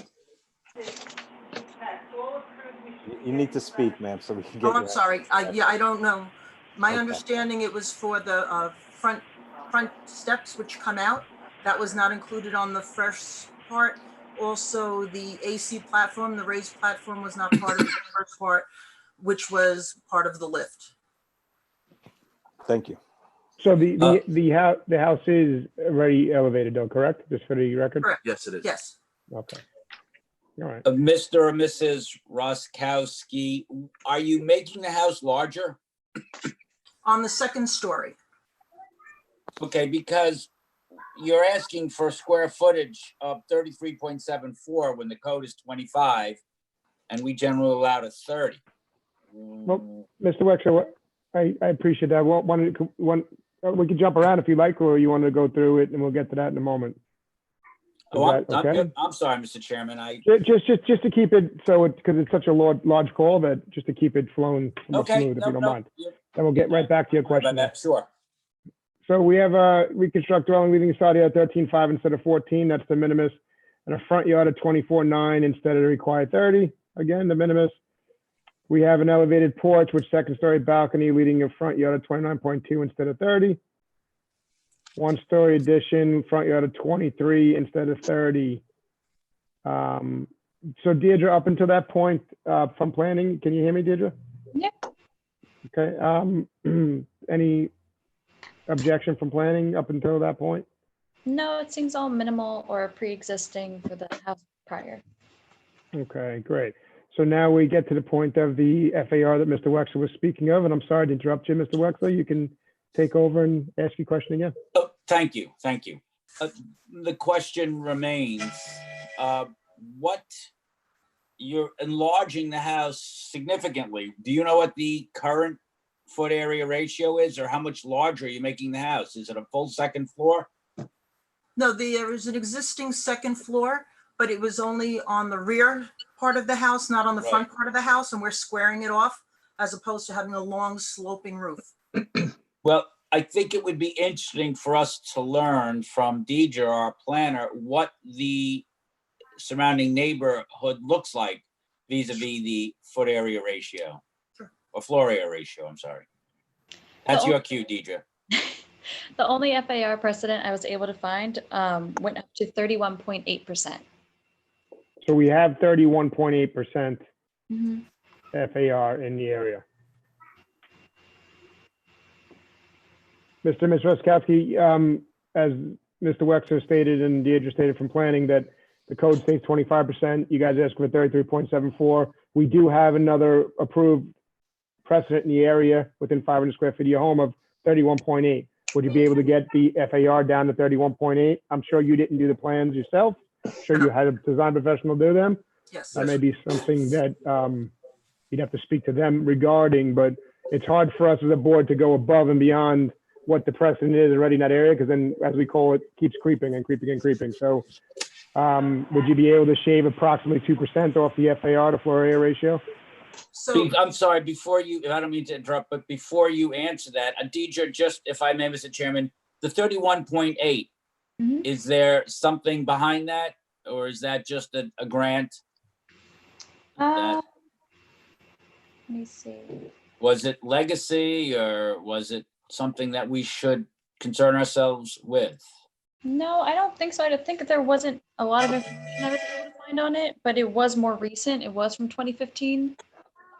You need to speak, ma'am, so we can get. Oh, I'm sorry. Yeah, I don't know. My Okay. understanding, it was for the front steps which come out. That was not included on the first part. Also, the AC platform, the raised platform was not part of the first part, which was part of the lift. Thank you. So the house is already elevated though, correct? Just for the record? Correct. Yes, it is. Yes. Okay. All right. Mr. or Mrs. Roskowski, are you making the house larger? On the second story. Okay, because you're asking for square footage of 33.74 when the code is 25, and we generally allow to 30. Well, Mr. Wexler, I appreciate that. We could jump around if you like, or you want to go through it and we'll get to that in a moment. Is that I'm sorry, Mr. Chairman. Just to keep it so because it's such a large call that just to keep it flowing smooth, if you don't mind. Then we'll get right back to your question. Sure. So we have a reconstruct dwelling leaving starting at 13.5 instead of 14. That's the minimus. And a front yard of 24.9 instead of the required 30. Again, the minimus. We have an elevated porch with second story balcony leading a front yard of 29.2 instead of 30. One story addition, front yard of 23 instead of 30. So Deirdre, up until that point from planning, can you hear me, Deirdre? Yeah. Okay. Any objection from planning up until that point? No, it seems all minimal or pre-existing for the house prior. Okay, great. So now we get to the point of the FAR that Mr. Wexler was speaking of, and I'm sorry to interrupt you, Mr. Wexler. You can take over and ask your question again. Oh, thank you. The question remains, you're enlarging the house significantly. Do you know what the current foot area ratio is, or how much larger are you making the house? Is it a full second floor? No, there is an existing second floor, but it was only on the rear part of the house, not on the front part of the house, and we're squaring it off as opposed to having a long sloping roof. Well, I think it would be interesting for us to learn from Deidre, our planner, what the surrounding neighborhood looks like vis-a-vis the foot area ratio. Sure. Or floor area ratio, I'm sorry. That's your cue, Deidre. The only FAR precedent I was able to find went up to 31.8%. So we have 31.8% Mm-hmm. FAR in the area. Mr. and Ms. Roskowski, as Mr. Wexler stated and Deirdre stated from planning that the code states 25%. You guys asked for 33.74. We do have another approved precedent in the area within 500 square feet of your home of 31.8. Would you be able to get the FAR down to 31.8? I'm sure you didn't do the plans yourself. I'm sure you had a design professional do them. Yes. That may be something that you'd have to speak to them regarding, but it's hard for us as a board to go above and beyond what the precedent is already in that area, because then, as we call it, keeps creeping and creeping and creeping. So would you be able to shave approximately 2% off the FAR to floor area ratio? So I'm sorry, I don't mean to interrupt, but before you answer that, Deidre, just if I may, Mr. Chairman, the 31.8, is there something behind that, or is that just a grant? Let me see. Was it legacy, or was it something that we should concern ourselves with? No, I don't think so. I think that there wasn't a lot of information I was able to find on it, but it was more recent. It was from 2015.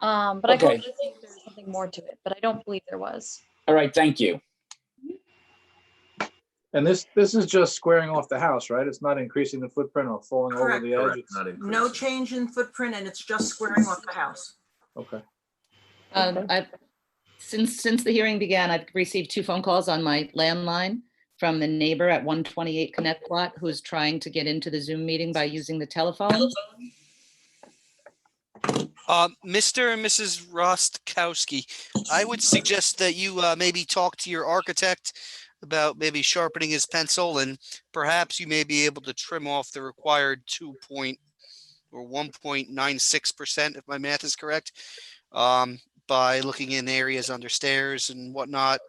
But I Okay. hope to see if there's something more to it, but I don't believe there was. All right, thank you. And this is just squaring off the house, right? It's not increasing the footprint or falling over Correct. the edge. It's no change in footprint, and it's just squaring off the house. Okay. Since the hearing began, I've received 2 phone calls on my landline from the neighbor at 128 Connecticut who's trying to get into the Zoom meeting by using the telephone. Mr. and Mrs. Roskowski, I would suggest that you maybe talk to your architect about maybe sharpening his pencil, and perhaps you may be able to trim off the required 1.96%, if my math is correct, by looking in areas under stairs and whatnot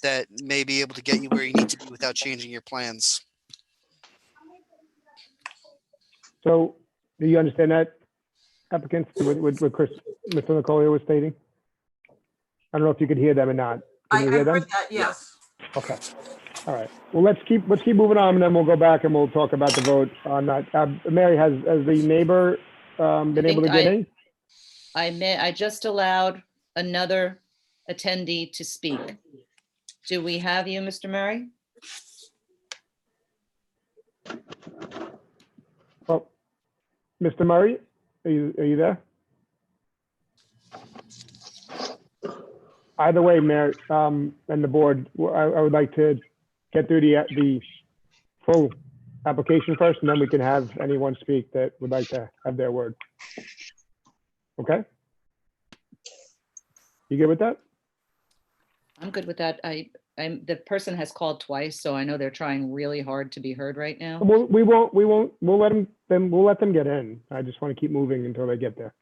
that may be able to get you where you need to be without changing your plans. So do you understand that, applicants, what Chris, Mr. Nicolia was stating? I don't know if you could hear them or not. Can I you hear them? heard that, yes. Okay. All right. Well, let's keep moving on, and then we'll go back and we'll talk about the vote on that. Mary, has the neighbor been able to get in? I just allowed another attendee to speak. Do we have you, Mr. Murray? Well, Mr. Murray, are you there? Either way, Mayor, and the board, I would like to get through the full application first, and then we can have anyone speak that would like to have their word. Okay? You good with that? I'm good with that. The person has called twice, so I know they're trying really hard to be heard right now. We'll let them get in. I just want to keep moving until they get there.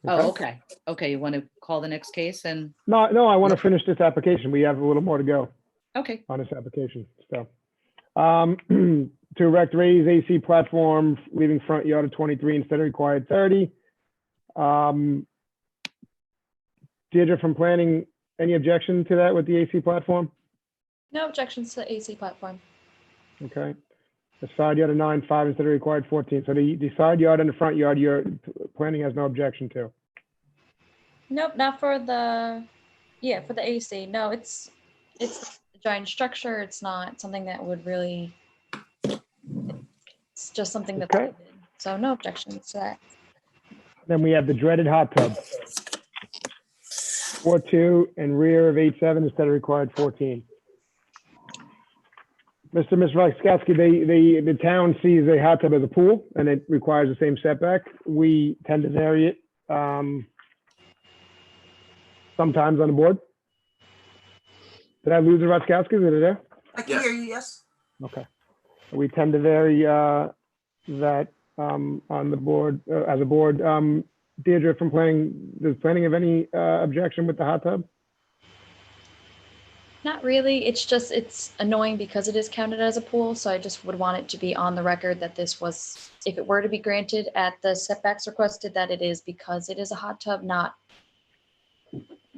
Oh, okay. Okay, you want to call the next case and, No, I want to finish this application. We have a little more to go okay. on this application, so. To erect raised AC platform, leaving front yard of 23 instead of required 30. Deirdre from planning, any objection to that with the AC platform? No objections to the AC platform. Okay. The side yard of 9.5 instead of required 14. So the side yard and the front yard, your planning has no objection to. Nope, not for the, for the AC. No, it's a giant structure. It's not something that would really, it's just something that's Okay. needed. So no objections to that. Then we have the dreaded hot tub. 4.2 and rear of 8.7 instead of required 14. Mr. and Ms. Roskowski, the town sees a hot tub as a pool and it requires the same setback. We tend to vary it sometimes on the board. Did I lose the Roskowskis? Are they there? I can hear you, yes. Okay. We tend to vary that on the board, as a board. Deirdre from planning, does planning have any objection with the hot tub? Not really. It's just, it's annoying because it is counted as a pool. So I just would want it to be on the record that this was, if it were to be granted at the setbacks requested, that it is because it is a hot tub, not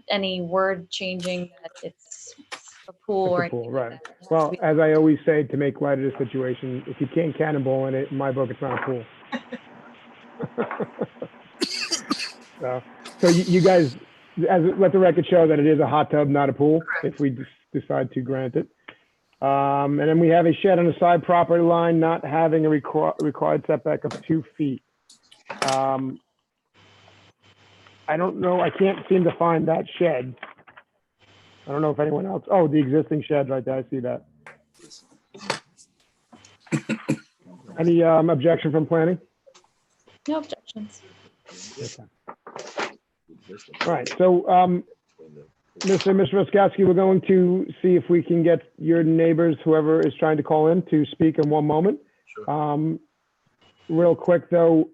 any word changing that it's a pool or It's a pool, anything right. like that. It has Well, to be- as I always say, to make light of the situation, if you can't cannonball in it, in my book, it's not a pool. So you guys, let the record show that it is a hot tub, not a pool, if we decide to grant it. And then we have a shed on the side property line, not having a required setback of 2 feet. I don't know, I can't seem to find that shed. I don't know if anyone else, oh, the existing shed right there, I see that. Any objection from planning? No objections. Okay. All right, so Mr. and Ms. Roskowski, we're going to see if we can get your neighbors, whoever is trying to call in, to speak in one moment. Real quick, though,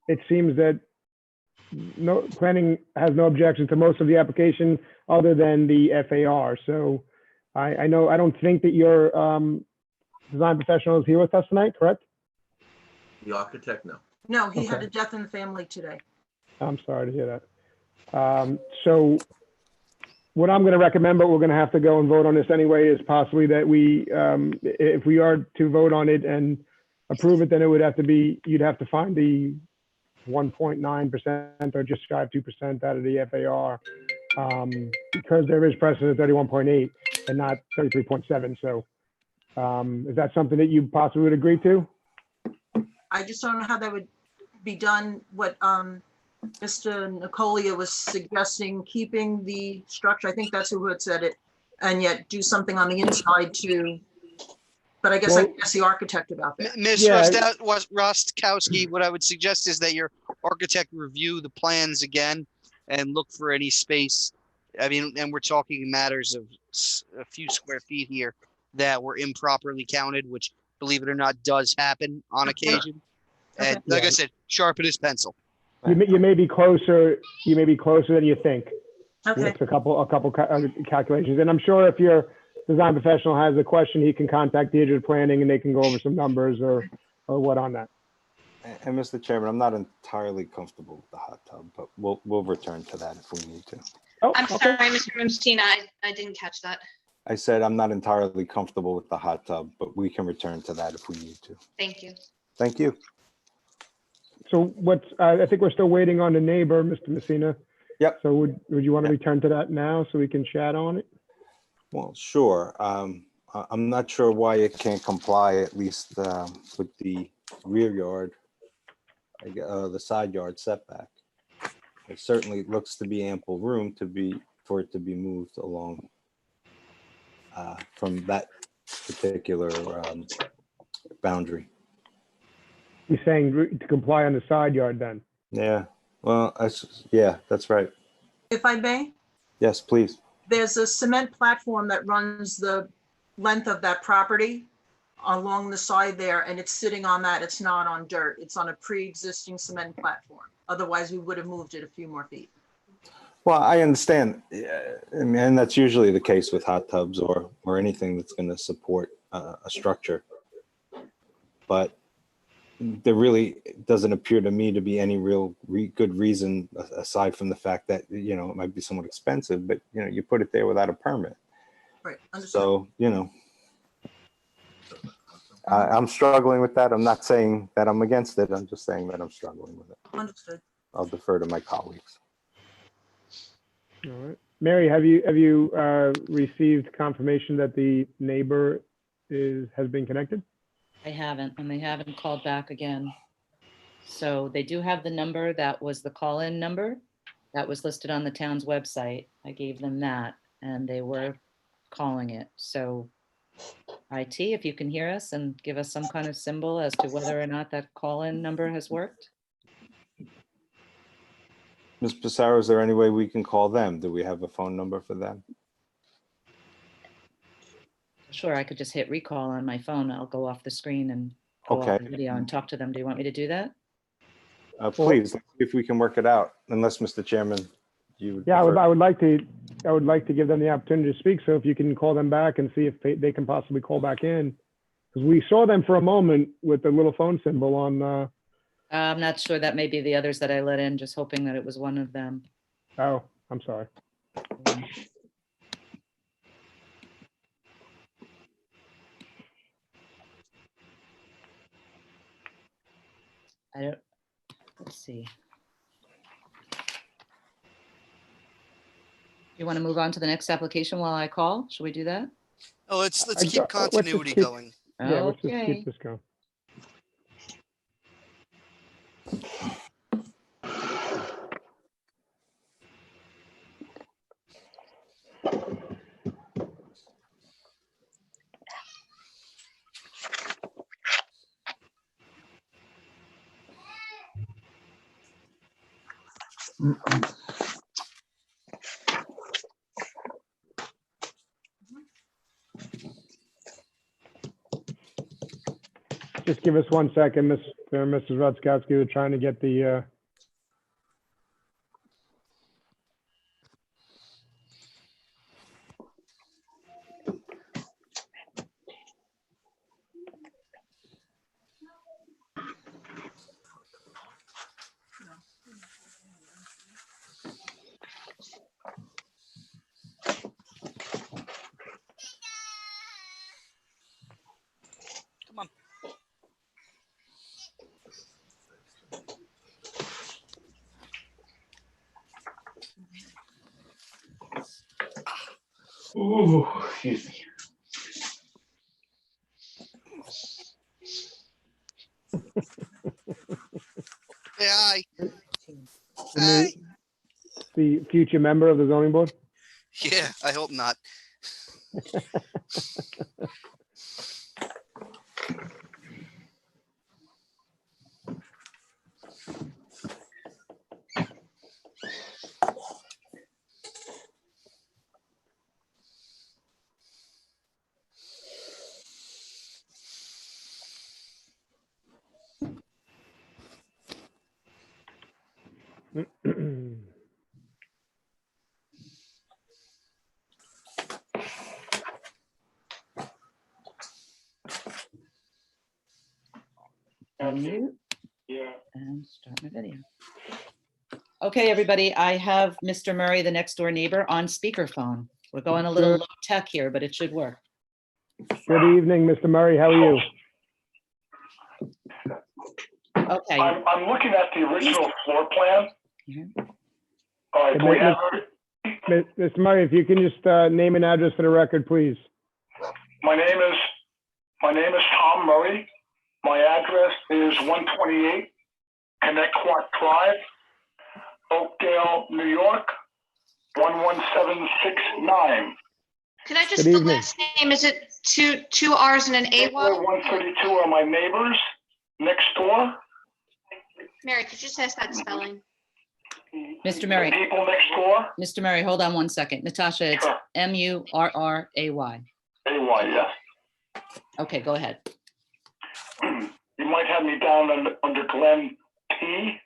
it seems that no planning has no objection to most of the application other than the FAR. So I know, I don't think that your design professional is here with us tonight, correct? The architect, no. No, he had Okay. a death in the family today. I'm sorry to hear that. So what I'm going to recommend, but we're going to have to go and vote on this anyway, is possibly that we, if we are to vote on it and approve it, then it would have to be, you'd have to find the 1.9% or just shy of 2% out of the FAR, because there is precedent 31.8 and not 33.7. So is that something that you possibly would agree to? I just don't know how that would be done. What Mr. Nicolia was suggesting, keeping the structure, I think that's who had said it, and yet do something on the inside too. But I guess I can ask the architect about that. Ms. Rostkowski, what I would suggest is that your architect review the plans again and look for any space I mean, and we're talking matters of a few square feet here that were improperly counted, which, believe it or not, does happen on occasion. And like I said, sharpen his pencil. You may be closer, than you think. Okay. With a couple calculations. And I'm sure if your design professional has a question, he can contact Deirdre Planning and they can go over some numbers or what on that. And Mr. Chairman, I'm not entirely comfortable with the hot tub, but we'll return to that if we need to. Oh, I'm sorry, Mr. Messina, I didn't catch that. I said I'm not entirely comfortable with the hot tub, but we can return to that if we need to. Thank you. Thank you. So I think we're still waiting on the neighbor, Mr. Messina. Yep. So would you want to return to that now so we can chat on it? Well, sure. I'm not sure why it can't comply, at least with the rear yard, the side yard setback. It certainly looks to be ample room for it to be moved along from that particular boundary. He's saying to comply on the side yard then. Yeah. Well, yeah, that's right. If I may, Yes, please. there's a cement platform that runs the length of that property along the side there, and it's sitting on that. It's not on dirt. It's on a pre-existing cement platform. Otherwise, we would have moved it a few more feet. Well, I understand. And that's usually the case with hot tubs or anything that's going to support a structure. But there really doesn't appear to me to be any real good reason, aside from the fact that, it might be somewhat expensive, but, you put it there without a permit. Right, understood. So, I'm struggling with that. I'm not saying that I'm against it. I'm just saying that I'm struggling with it. Understood. I'll defer to my colleagues. All right. Mary, have you received confirmation that the neighbor has been connected? I haven't, and they haven't called back again. So they do have the number that was the call-in number that was listed on the town's website. I gave them that and they were calling it. So IT, if you can hear us and give us some kind of symbol as to whether or not that call-in number has worked. Ms. Pissarro, is there any way we can call them? Do we have a phone number for them? Sure, I could just hit recall on my phone. I'll go off the screen and go off Okay. the video and talk to them. Do you want me to do that? Please, let's see if we can work it out, unless, Mr. Chairman, you. Yeah, I would like to give them the opportunity to speak. So if you can call them back and see if they can possibly call back in. Because we saw them for a moment with the little phone symbol on. I'm not sure. That may be the others that I let in, just hoping that it was one of them. Oh, I'm sorry. Let's see. You want to move on to the next application while I call? Should we do that? Oh, let's let's keep just continuity keep- going. Yeah, let's just Okay. keep this going. Just give us 1 second, Mr. and Mrs. Rutkowski. We're trying to get the. Come on. Ooh, excuse me. Hey, hi. The future member of the zoning board? Yeah, I hope not. Unmute. And start my video. Okay, everybody, I have Mr. Murray, the next door neighbor, on speakerphone. We're going a little low tech here, but it should work. Good evening, Mr. Murray. How are you? Okay. I'm looking at the original floor plan. All right, Hey, do we have, Mr. Murray, if you can just name and address for the record, please. my name is Tom Murray. My address is 128 Connecticut Drive, Oakdale, New York, 11769. Could I just, Good the evening. last name, is it two R's and an A? 132 are my neighbors next door. Mary, could you just ask that spelling? Mr. Murray. The people next door. Mr. Murray, hold on one second. Natasha, it's Sure. Murray. AY, yes. Okay, go ahead. You might have me down under Glenn T.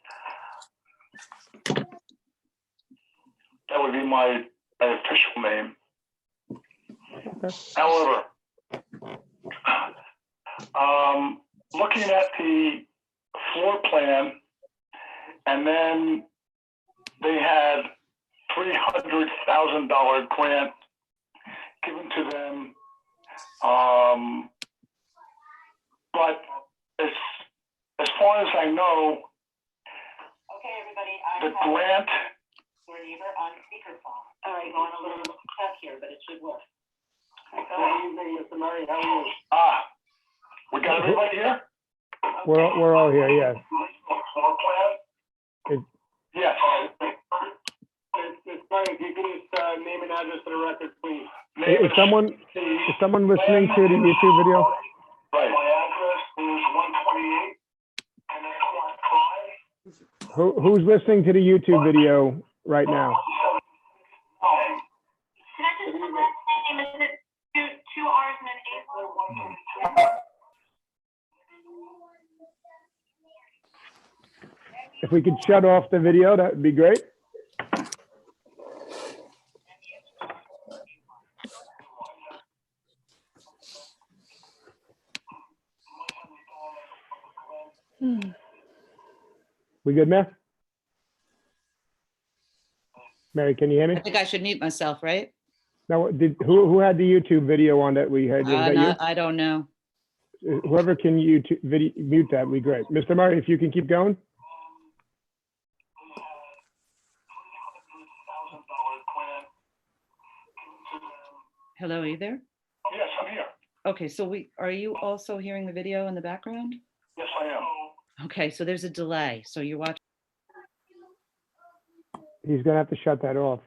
That would be my official name. However, looking at the floor plan, and then they had $300,000 grant given to them. But as far as I know, the grant. On speakerphone. All right, going a little tech here, but it should work. Good evening, Mr. Murray. How are you? We got everybody here? We're all here, yes. Floor plan? Yes. Mr. Murray, if you could just name and address for the record, please. Name Is someone listening to the YouTube video? Right. My address is 128 Connecticut Drive. Who's listening to the YouTube video right now? Can I just, the last name, is it two R's and an A? If we could shut off the video, that would be great. We good, Mayor? Mary, can you hear me? I think I should mute myself, right? Now, who had the YouTube video on that we had? Was that you? I don't know. Whoever can mute that would be great. Mr. Murray, if you can keep going. Hello, are you there? Yes, I'm here. Okay, so are you also hearing the video in the background? Yes, I am. Okay, so there's a delay. So you're watching. He's gonna have to shut that off.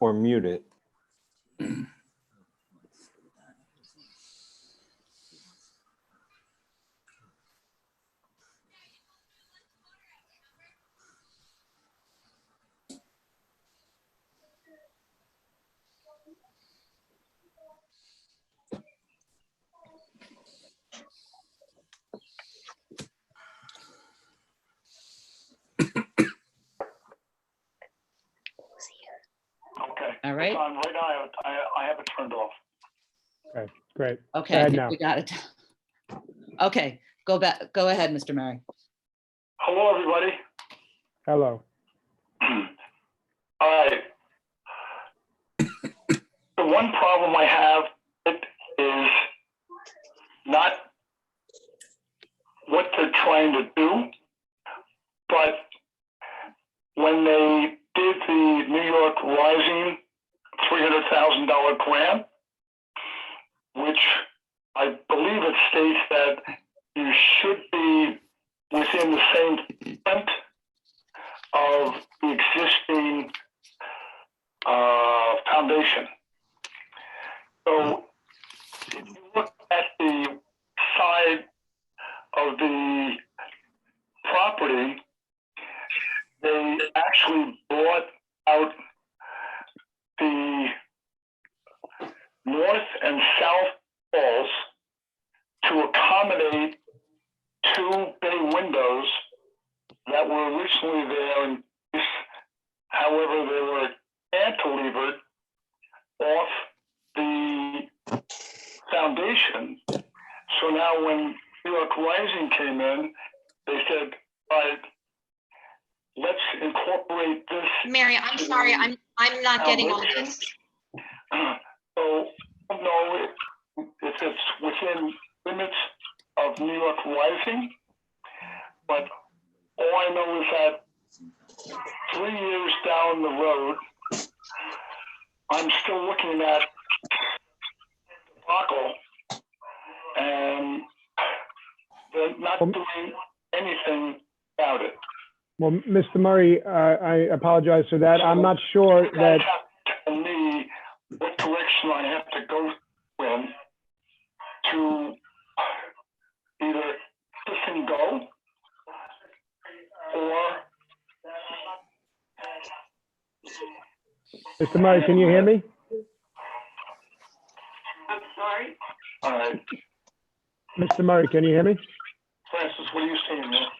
Or mute it. Okay. All right. It's on right now. I have it turned off. Okay, great. Okay, Go I ahead think now. we got it. Okay, go back. Go ahead, Mr. Murray. Hello, everybody. Hello. All right. The one problem I have is not what they're trying to do, but when they did the New York Rising $300,000 grant, which I believe it states that you should be within the same footprint of the existing foundation. So if you look at the side of the property, they actually brought out the north and south walls to accommodate two bay windows that were originally there in place. However, they were cantilevered off the foundation. So now when New York Rising came in, they said, all right, let's incorporate this. Mary, I'm sorry, I'm not getting all this. So, I don't know if it's within limits of New York Rising, but all I know is that 3 years down the road, I'm still looking at debacle, and they're not doing anything about it. Well, Mr. Murray, I apologize for that. I'm not sure You that, guys have to tell me what direction I have to go in to either let and go or Mr. Murray, can you hear me? I'm sorry. All right, Mr. Murray, can you hear me? Francis, what are you saying there?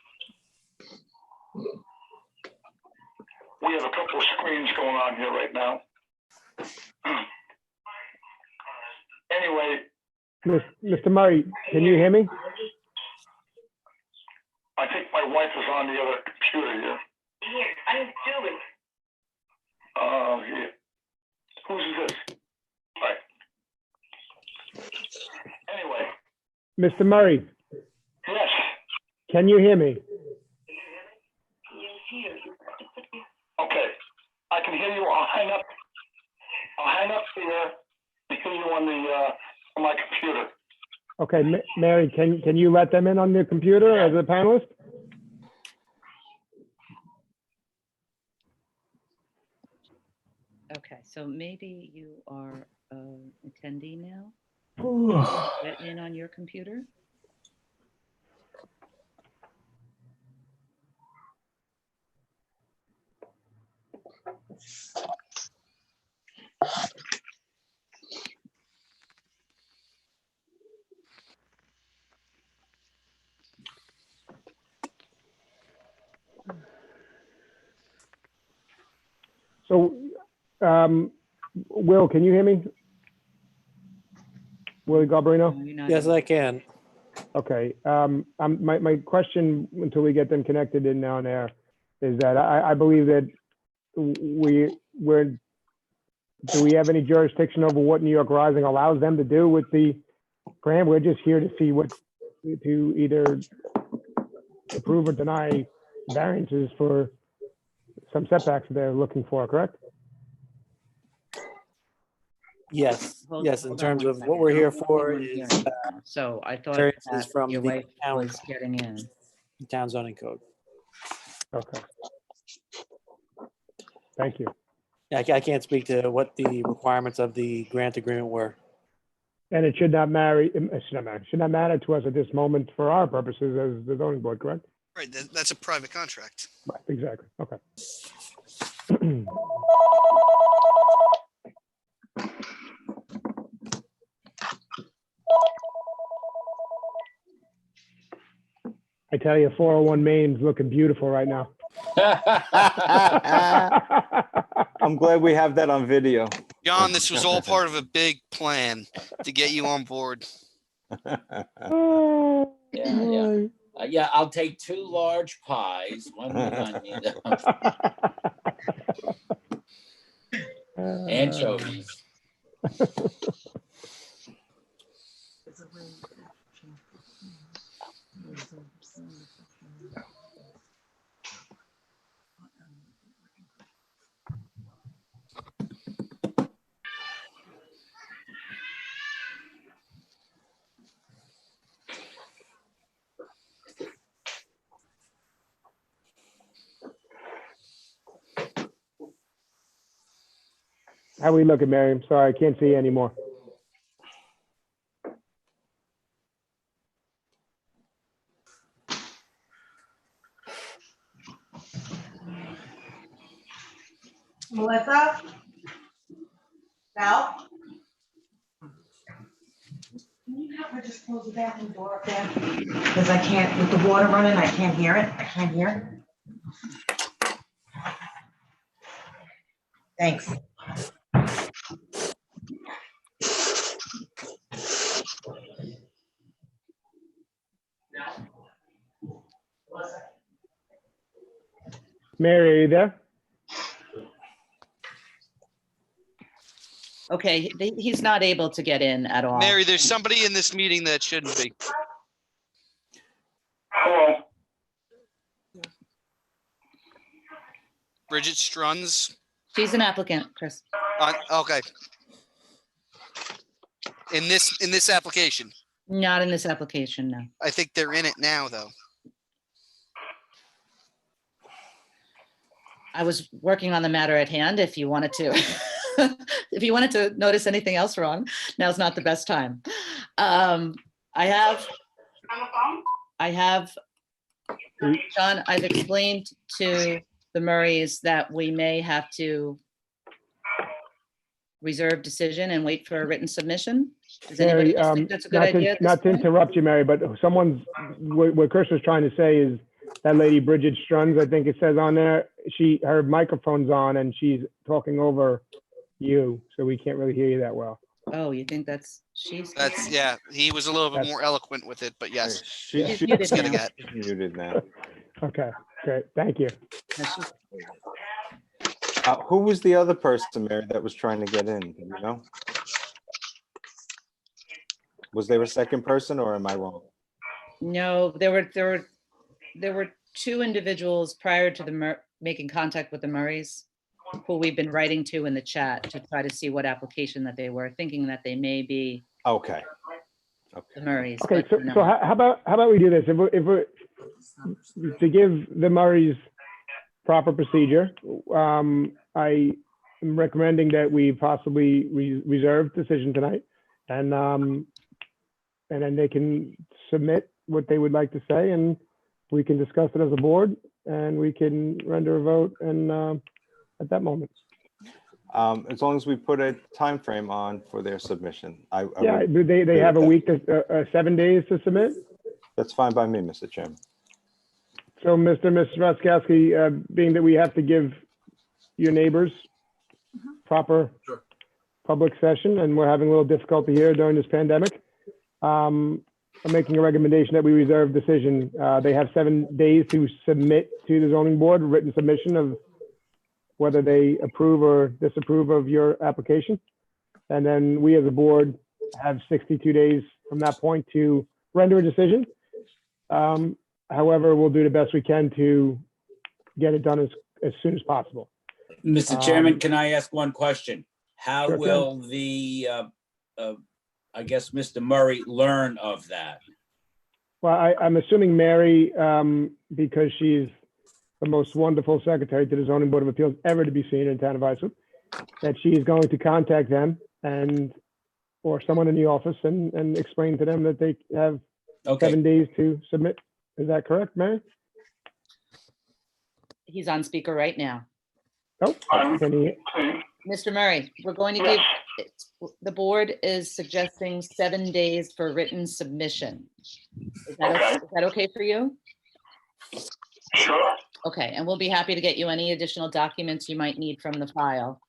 We have a couple of screens going on here right now. Anyway, Mr. Murray, can you hear me? I think my wife is on the other computer here. Here, I'm Julie. Yeah. Who's this? All right. Anyway, Mr. Murray, yes, can you hear me? okay. I can hear you. I'll hang up here and hear you on my computer. Okay, Mary, can you let them in on the computer as a panelist? Okay, so maybe you are attendee now? Get in on your computer? So, Will, can you hear me? Willie Garbarino? Yes, I can. Okay, my question, until we get them connected in down there, is that I believe that do we have any jurisdiction over what New York Rising allows them to do with the grant? We're just here to see to either approve or deny variances for some setbacks that they're looking for, correct? Yes, Hold- yes, in hold on terms one of second. what we're here I'm for on is hearing now. So I thought variances that from your the wife town- was getting in. town zoning code. Okay. Thank you. Yeah, I can't speak to what the requirements of the grant agreement were. And it should not matter to us at this moment for our purposes as the zoning board, correct? Right, that's a private contract. Right, exactly. Okay. I tell you, 401 Main's looking beautiful right now. I'm glad we have that on video. John, this was all part of a big plan to get you on board. Yeah, I'll take 2 large pies, 1 with onion. Anchovies. How we looking, Mary? I'm sorry, I can't see you anymore. Melissa? Val? Can you have I just close the bathroom door up there because I can't, with the water running, I can't hear it. I can't hear it. Thanks. Mary, are you there? Okay, he's not able to get in at all. Mary, there's somebody in this meeting that shouldn't be. Hello. Bridget Struns. She's an applicant, Chris. Okay. In this application, Not in this application, no. I think they're in it now, though. I was working on the matter at hand. If you wanted to, if you wanted to notice anything else wrong, now's not the best time. I have, John, I've explained to the Murrays that we may have to reserve decision and wait for a written submission. Does anybody Mary, else think that's a good idea? at this not to point? interrupt you, Mary, but what Chris was trying to say is that lady Bridget Struns, I think it says on there, her microphone's on and she's talking over you, so we can't really hear you that well. Oh, you think she's? Yeah, he was a little bit more eloquent with it, but yes. She's muted getting now. at. muted now. Okay, great, thank you. Who was the other person, Mary, that was trying to get in? Do you know? Was there a second person or am I wrong? No, there were two individuals prior to the making contact with the Murrays who we've been writing to in the chat to try to see what application that they were, thinking that they may be Okay. the Murrays. Okay, but so no. how about we do this? If we're to give the Murrays proper procedure, I am recommending that we possibly reserve decision tonight, and then they can submit what they would like to say, and we can discuss it as a board, and we can render a vote and at that moment. As long as we put a time frame on for their submission. Yeah, do they have a week, 7 days to submit? That's fine by me, Mr. Chairman. So, Mr. and Mrs. Roskowski, being that we have to give your neighbors proper public session, and we're having a little difficulty here during this pandemic, I'm making a recommendation that we reserve decision. They have 7 days to submit to the zoning board, written submission of whether they approve or disapprove of your application. And then we as a board have 62 days from that point to render a decision. However, we'll do the best we can to get it done as soon as possible. Mr. Chairman, can I ask one question? How Sure can. will I guess, Mr. Murray learn of that? Well, I'm assuming Mary, because she's the most wonderful secretary to the zoning board of appeals ever to be seen in town of Islip, that she's going to contact them or someone in the office and explain to them that they have 7 days to submit. Is that correct, Mary? He's on speaker right now. Oh, can he? Mr. Murray, we're going to give, the board is suggesting 7 days for written submission. Is that okay for you? Sure. Okay, and we'll be happy to get you any additional documents you might need from the file.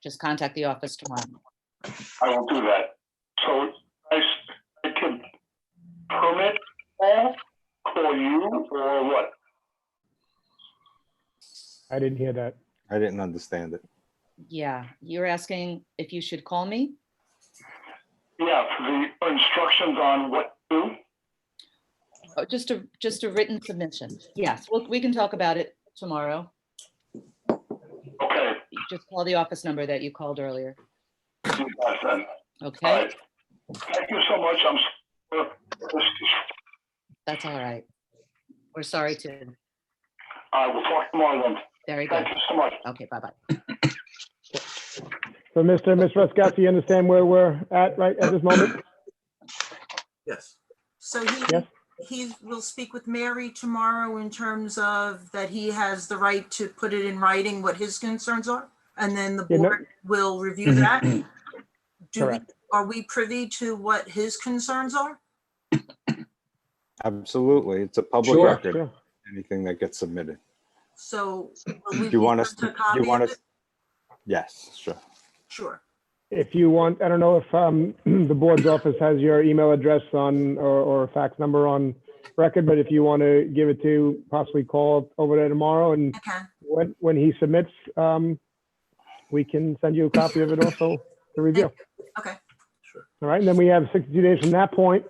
Just contact the office tomorrow. I will do that. So I could permit all for you or what? I didn't hear that. I didn't understand it. Yeah, you're asking if you should call me? Yeah, for the instructions on what to do. Oh, just a written submission. Yes, we can talk about it tomorrow. Okay. Just call the office number that you called earlier. Do that then. Okay. All right. Thank you so much. I'm sorry. That's all right. We're sorry to. I will talk tomorrow then. Very good. Thank you so much. Okay, bye-bye. So, Mr. and Ms. Roskowski, you understand where we're at right at this moment? Yes. So Yes. he will speak with Mary tomorrow in terms of that he has the right to put it in writing what his concerns are, and then the Yeah, no- board will review that. Correct. Are we privy to what his concerns are? Absolutely. It's a public Sure. record, Sure. anything that gets submitted. So will Do we you be want us, sent to? a Do copy you want of us? it? Yes, sure. Sure. If you want, I don't know if the board's office has your email address on or fax number on record, but if you want to give it to, possibly call over there tomorrow, and Okay. when he submits, we can send you a copy of it also to review. Okay. All right, and then we have 62 days from that point.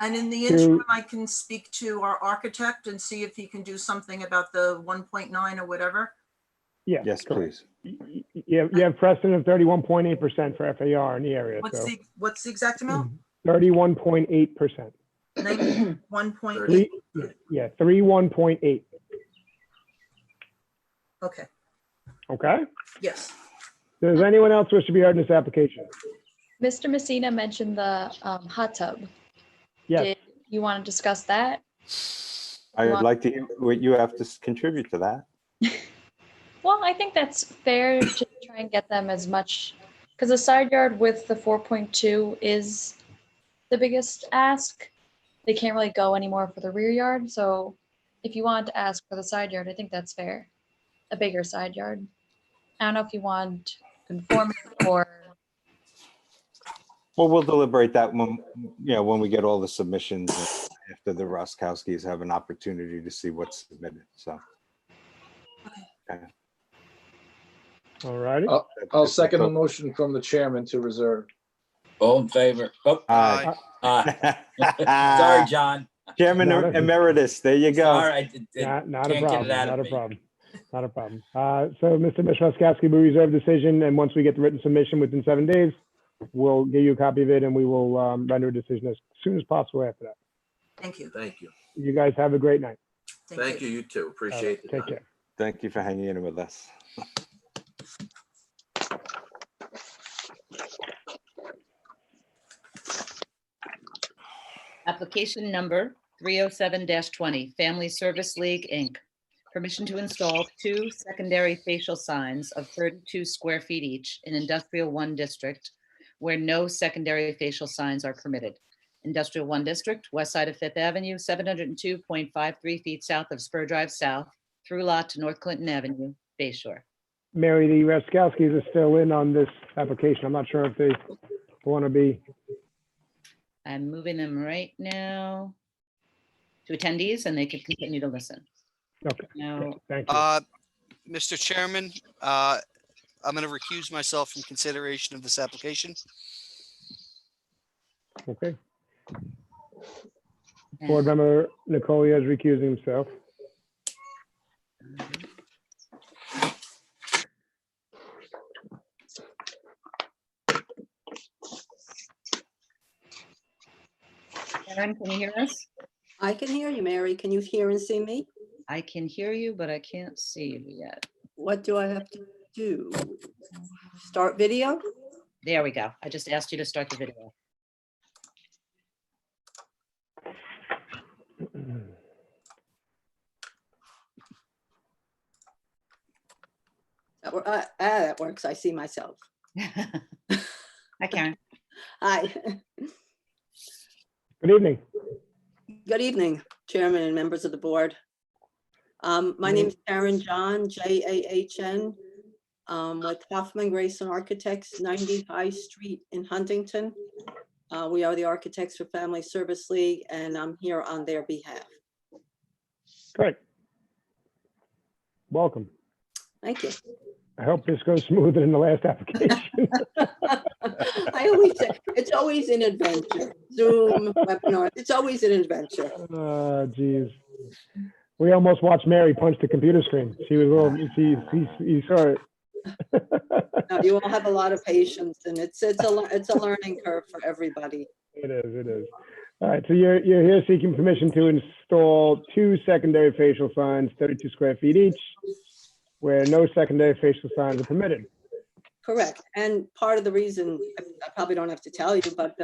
And in the To- interim, I can speak to our architect and see if he can do something about the 1.9 or whatever. Yeah. Yes, correct. please. You have precedent of 31.8% for FAR in the area, so What's the exact amount? 31.8%. 1.8. Yeah, 31.8. Okay. Okay. Yes. Does anyone else wish to be heard in this application? Mr. Messina mentioned the hot tub. Yes. Did you want to discuss that? I would like to hear what you have to contribute to that. Well, I think that's fair to try and get them as much, because the side yard with the 4.2 is the biggest ask. They can't really go anymore for the rear yard, so if you want to ask for the side yard, I think that's fair. A bigger side yard. I don't know if you want conforming or, Well, we'll deliberate that when, when we get all the submissions after the Roskowskis have an opportunity to see what's submitted, so. Okay. All righty. I'll second the motion from the chairman to reserve. All in favor? Oh, Aye. sorry, John. Chairman No, that's- Emeritus, there you go. Sorry, Not a can't get problem, it out not of a me. problem. Not a problem. So Mr. Mischkowski, we reserve decision, and once we get the written submission within 7 days, we'll give you a copy of it, and we will render a decision as soon as possible after that. Thank you. Thank you. You guys have a great night. Thank you, you too. Appreciate the Take time. care. Thank you for hanging in with us. Application number 307-20, Family Service League, Inc. Permission to install 2 secondary facial signs of 32 square feet each in Industrial 1 District where no secondary facial signs are permitted. Industrial 1 District, west side of Fifth Avenue, 702.53 feet south of Spur Drive South, through lot to North Clinton Avenue, Bay Shore. Mary, the Raskowskis are still in on this application. I'm not sure if they want to be. I'm moving them right now to attendees and they can continue to listen. Okay. Now, Thank you. Mr. Chairman, I'm going to recuse myself from consideration of this application. Okay. Board member Nicoli is recusing himself. Karen, can you hear us? I can hear you, Mary. Can you hear and see me? I can hear you, but I can't see you yet. What do I have to do? Start video? There we go. I just asked you to start the video. That works. I see myself. Hi, Karen. Hi. Good evening. Good evening, Chairman and members of the board. My name is Karen John, Jahn, with Hoffman Grayson Architects, 90 High Street in Huntington. We are the Architects for Family Service League, and I'm here on their behalf. Great. Welcome. Thank you. I hope this goes smoother than the last application. I always say, it's always an adventure. Zoom, webinar, it's always an adventure. Geez. We almost watched Mary punch the computer screen. She was a little, you saw it. No, you all have a lot of patience, and it's a learning curve for everybody. It is. All right, so you're here seeking permission to install 2 secondary facial signs, 32 square feet each, where no secondary facial signs are permitted. Correct. And part of the reason, I probably don't have to tell you, but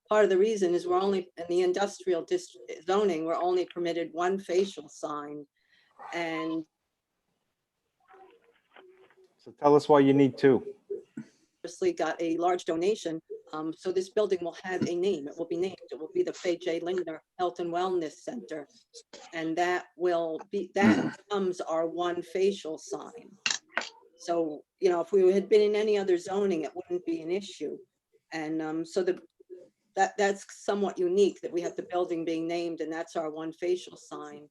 part of the reason is we're only, in the industrial district zoning, we're only permitted 1 facial sign. And So tell us why you need 2. League got a large donation. So this building will have a name. It will be named. It will be the Fay J. Lindner Health and Wellness Center. And that becomes our one facial sign. So, you know, if we had been in any other zoning, it wouldn't be an issue. And so that's somewhat unique that we have the building being named, and that's our one facial sign.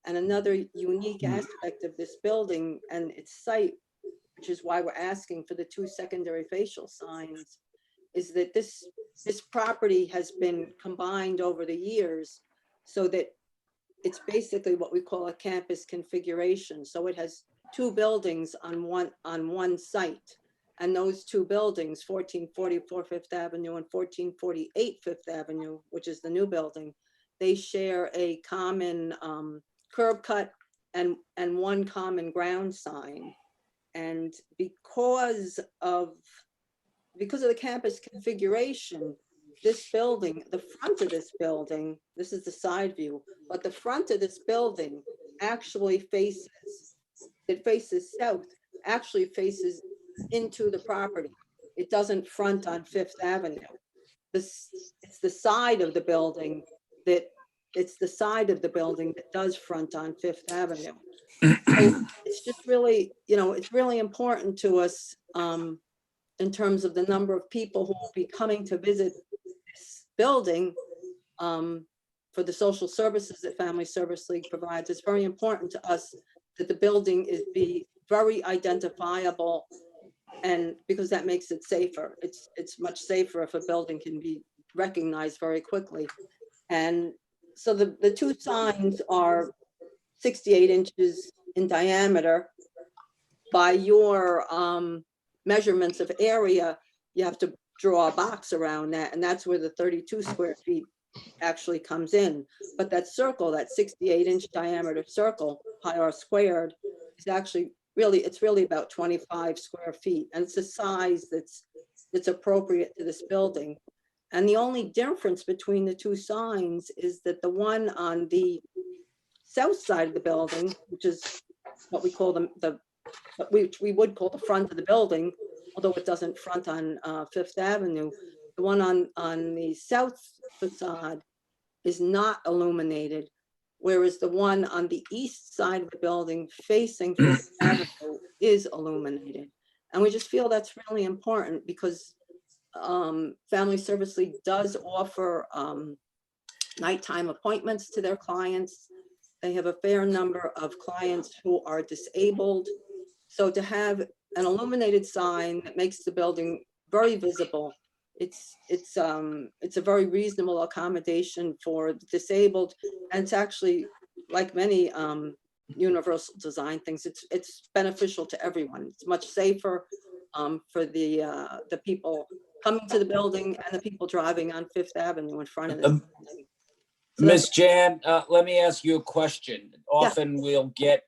And another unique aspect of this building and its site, which is why we're asking for the 2 secondary facial signs, is that this property has been combined over the years so that it's basically what we call a campus configuration. So it has 2 buildings on one site. And those 2 buildings, 1444 Fifth Avenue and 1448 Fifth Avenue, which is the new building, they share a common curb cut and one common ground sign. And because of the campus configuration, this building, the front of this building, this is the side view, but the front of this building actually faces south, actually faces into the property. It doesn't front on Fifth Avenue. It's the side of the building that does front on Fifth Avenue. So it's just really, you know, it's really important to us in terms of the number of people who will be coming to visit this building for the social services that Family Service League provides. It's very important to us that the building be very identifiable, and because that makes it safer. It's much safer if a building can be recognized very quickly. And so the 2 signs are 68 inches in diameter. By your measurements of area, you have to draw a box around that, and that's where the 32 square feet actually comes in. But that circle, that 68-inch diameter circle, pi r squared, is actually it's really about 25 square feet, and it's a size that's appropriate to this building. And the only difference between the 2 signs is that the one on the south side of the building, which is what we call which we would call the front of the building, although it doesn't front on Fifth Avenue, the one on the south facade is not illuminated, whereas the one on the east side of the building facing Fifth Avenue is illuminated. And we just feel that's really important because Family Service League does offer nighttime appointments to their clients. They have a fair number of clients who are disabled. So to have an illuminated sign that makes the building very visible, it's a very reasonable accommodation for the disabled, and it's actually, like many universal design things, it's beneficial to everyone. It's much safer for the people coming to the building and the people driving on Fifth Avenue in front of it. Ms. Jan, let me ask you a question. Often we'll get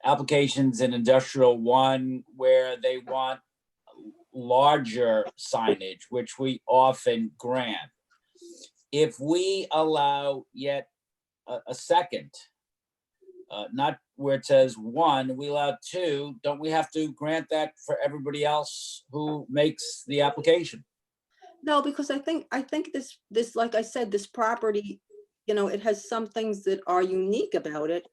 applications in Industrial 1 where they want larger signage, which we often grant. If we allow yet a second, not where it says 1, we allow 2, don't we have to grant that for everybody else who makes the application? No, because I think this, like I said, this property, you know, it has some things that are unique about it.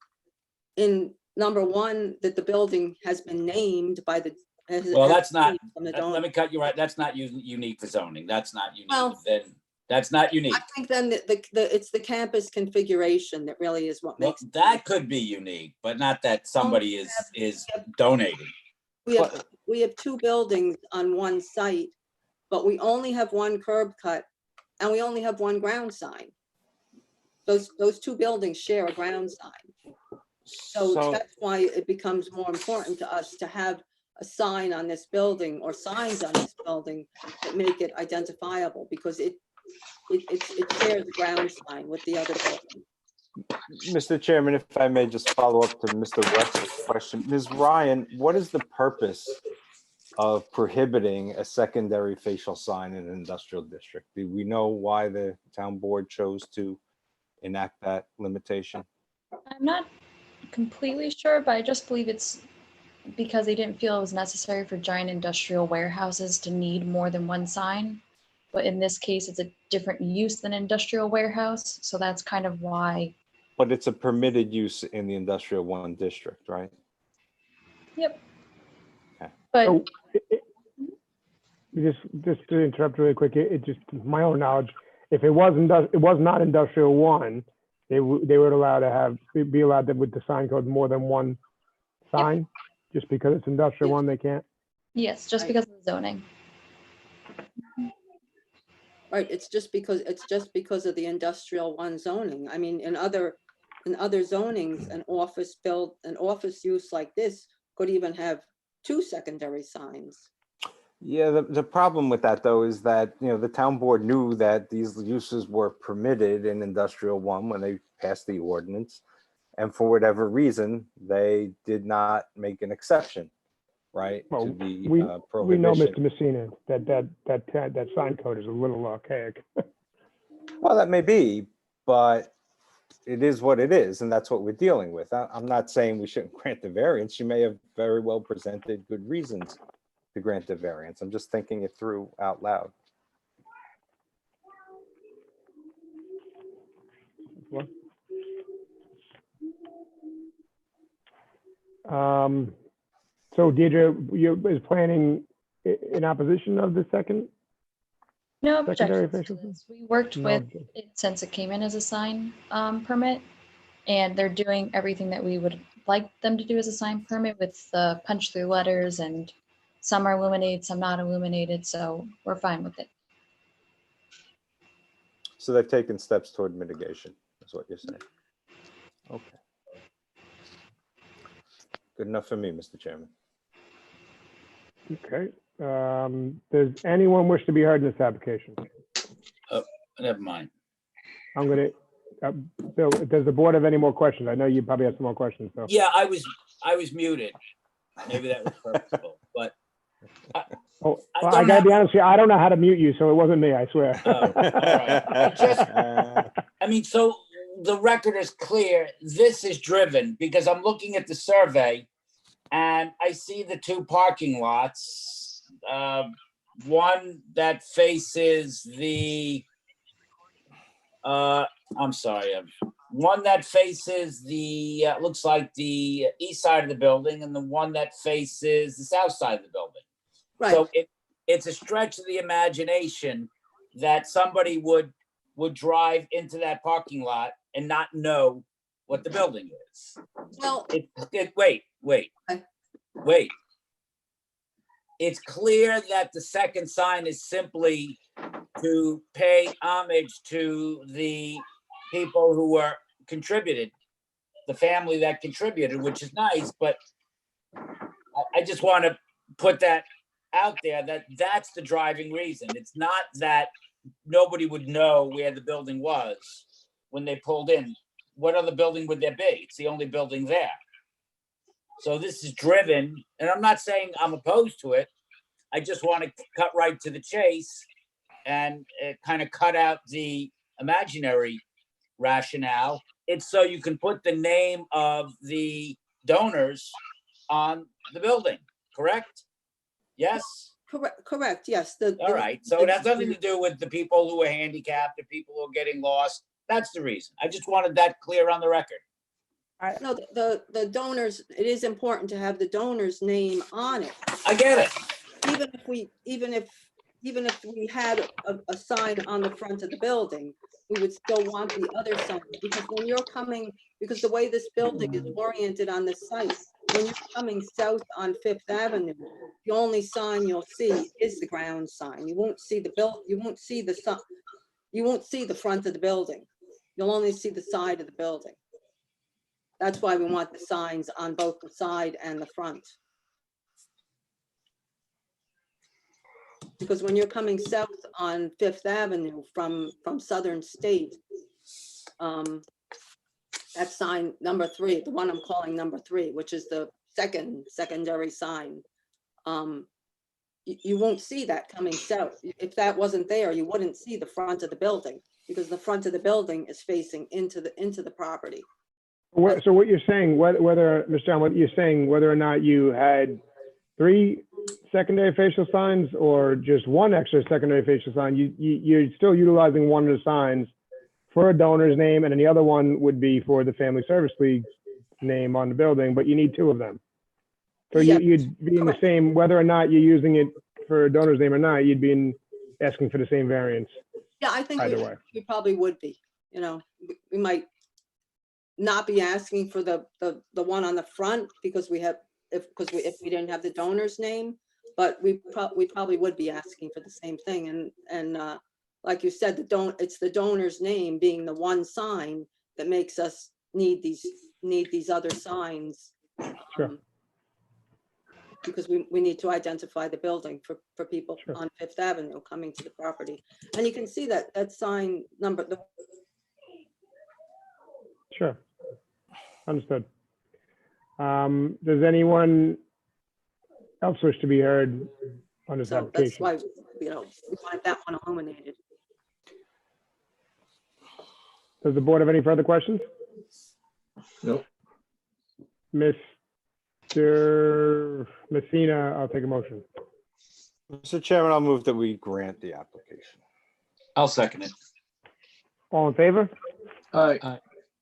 In number 1, that the building has been named by the. Well, that's not, let me cut you right. That's not unique for zoning. That's not unique. Well, then that's not unique. I think then it's the campus configuration that really is what makes. That could be unique, but not that somebody is donating. We have 2 buildings on one site, but we only have 1 curb cut and we only have 1 ground sign. Those 2 buildings share a ground sign. So that's why it becomes more important to us to have a sign on this building or signs on this building that make it identifiable, because it shares the ground sign with the other building. Mr. Chairman, if I may just follow up to Mr. Wexler's question. Ms. Ryan, what is the purpose of prohibiting a secondary facial sign in an industrial district? Do we know why the town board chose to enact that limitation? I'm not completely sure, but I just believe it's because they didn't feel it was necessary for giant industrial warehouses to need more than one sign. But in this case, it's a different use than industrial warehouse. So that's kind of why. But it's a permitted use in the industrial one district, right? Yep. Okay. But So, just to interrupt really quick, it just, my own knowledge, if it was not industrial one, they would allow to have, be allowed to, with the sign code, more than one sign? Just because it's industrial one, they can't? yes, just because of the zoning. Right, it's just because of the industrial one zoning. I mean, in other zonings, an office use like this could even have 2 secondary signs. Yeah, the problem with that though is that, you know, the town board knew that these uses were permitted in industrial one when they passed the ordinance. And for whatever reason, they did not make an exception, right? Well, To the we know, prohibition. Mr. Messina, that sign code is a little archaic. Well, that may be, but it is what it is, and that's what we're dealing with. I'm not saying we shouldn't grant the variance. She may have very well presented good reasons to grant the variance. I'm just thinking it through out loud. So Deirdre, you is planning in opposition of the second? No Secondary objections to official? this. We worked No with objection. it since it came in as a sign permit. And they're doing everything that we would like them to do as a sign permit with the punch through letters, and some are illuminated, some not illuminated. So we're fine with it. So they've taken steps toward mitigation, is what you're saying. Okay. Good enough for me, Mr. Chairman. Okay. Does anyone wish to be heard in this application? Never mind. I'm gonna, Bill, does the board have any more questions? I know you probably have some more questions, so. Yeah, I was muted. Maybe that was purposeful, but Oh, well, I gotta be honest with you, I don't know how to mute you, so it wasn't me, I swear. I mean, so the record is clear. This is driven because I'm looking at the survey and I see the 2 parking lots. One that faces the, I'm sorry, one that faces the, looks like the east side of the building, and the one that faces the south side of the building. Right. So it's a stretch of the imagination that somebody would drive into that parking lot and not know what the building is. Well, Wait. It's clear that the second sign is simply to pay homage to the people who were contributed, the family that contributed, which is nice, but I just want to put that out there that that's the driving reason. It's not that nobody would know where the building was when they pulled in. What other building would there be? It's the only building there. So this is driven, and I'm not saying I'm opposed to it. I just want to cut right to the chase and kind of cut out the imaginary rationale. It's so you can put the name of the donors on the building, correct? Yes? Correct, yes. All right, so it has nothing to do with the people who are handicapped, the people who are getting lost. That's the reason. I just wanted that clear on the record. No, the donors, it is important to have the donor's name on it. I get it. Even if we had a sign on the front of the building, we would still want the other sign, because when you're coming, because the way this building is oriented on the site, when you're coming south on Fifth Avenue, the only sign you'll see is the ground sign. You won't see the you won't see the front of the building. You'll only see the side of the building. That's why we want the signs on both the side and the front. Because when you're coming south on Fifth Avenue from Southern State, that sign number 3, the one I'm calling number 3, which is the secondary sign, you won't see that coming south. If that wasn't there, you wouldn't see the front of the building, because the front of the building is facing into the property. So what you're saying, whether, Mr. John, what you're saying, whether or not you had 3 secondary facial signs or just 1 extra secondary facial sign, you're still utilizing one of the signs for a donor's name, and then the other one would be for the Family Service League name on the building, but you need 2 of them. So Yeah, you'd be in the same, whether or not you're using it for a donor's name or not, you'd be asking for the same variance. Yeah, I think Either way. we probably would be, you know, we might not be asking for the one on the front because if we didn't have the donor's name, but we probably would be asking for the same thing. And like you said, it's the donor's name being the one sign that makes us need these other signs. Sure. Because we need to identify the building for people Sure. on Fifth Avenue coming to the property. And you can see that sign number, Sure. Understood. Does anyone else wish to be heard on this so that's application? why, you know, we want that one illuminated. Does the board have any further questions? Nope. Mr. Messina, I'll take a motion. Mr. Chairman, I'll move that we grant the application. I'll second it. All in favor? Aye.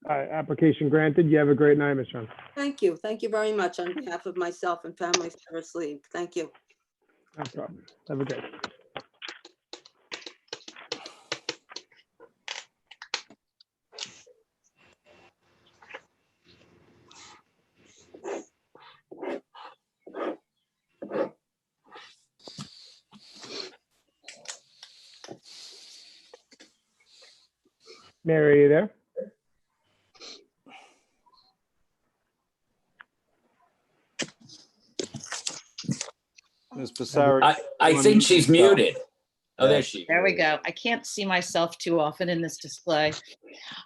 Application granted. You have a great night, Ms. John. Thank you. Thank you very much on behalf of myself and Family Service League. Thank you. No problem. Have a good. Mary, are you there? Ms. Passari. I think she's muted. Oh, there she. There we go. I can't see myself too often in this display.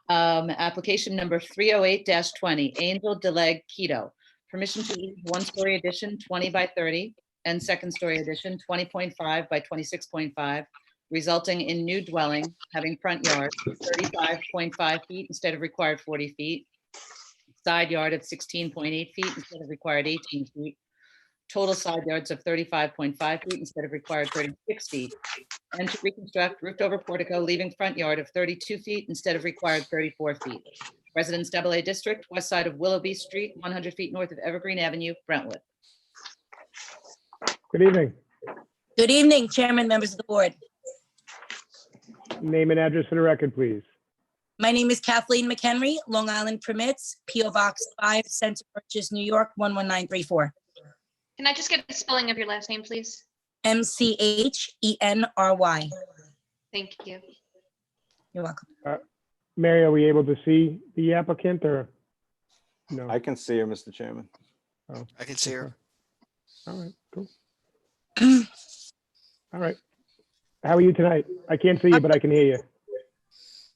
Application number 308-20, Angel Deleg Keto. Permission to use 1-story addition 20 by 30 and 2nd-story addition 20.5 by 26.5, resulting in new dwelling having front yard 35.5 feet instead of required 40 feet, side yard of 16.8 feet instead of required 18 feet, total side yards of 35.5 feet instead of required 36 feet, and to reconstruct roofed over portico, leaving front yard of 32 feet instead of required 34 feet. Residence AA District, west side of Willoughby Street, 100 feet north of Evergreen Avenue, Brentwood. Good evening. Good evening, Chairman, members of the board. Name and address for the record, please. My name is Kathleen McHenry, Long Island Permits, P.O. Box 5, Center Purchase, New York, 11934. Can I just get the spelling of your last name, please? MCHENRY. Thank you. You're welcome. Mary, are we able to see the applicant or no? I can see her, Mr. Chairman. Oh, I can see her. all right, cool. All right. How are you tonight? I can't see you, but I can hear you.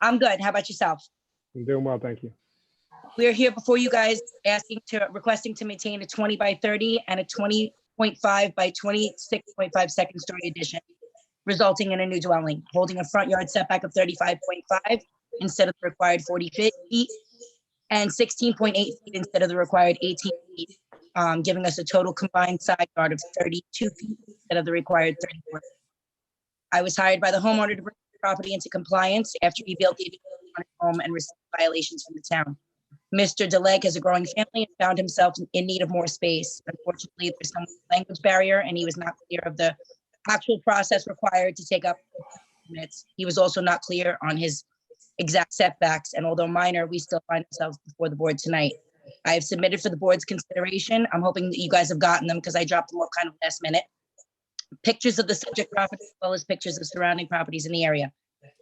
I'm good. How about yourself? I'm doing well, thank you. We're here before you guys requesting to maintain a 20 by 30 and a 20.5 by 26.5 2nd-story addition, resulting in a new dwelling, holding a front yard setback of 35.5 instead of the required 40 feet and 16.8 feet instead of the required 18 feet, giving us a total combined side yard of 32 feet instead of the required 34. I was hired by the homeowner to bring the property into compliance after he built the addition on his home and received violations from the town. Mr. Deleg has a growing family and found himself in need of more space. Unfortunately, there's some language barrier and he was not clear of the actual process required to take up permits. He was also not clear on his exact setbacks, and although minor, we still find ourselves before the board tonight. I have submitted for the board's consideration. I'm hoping that you guys have gotten them because I dropped them all kind of last minute. Pictures of the subject property as well as pictures of surrounding properties in the area.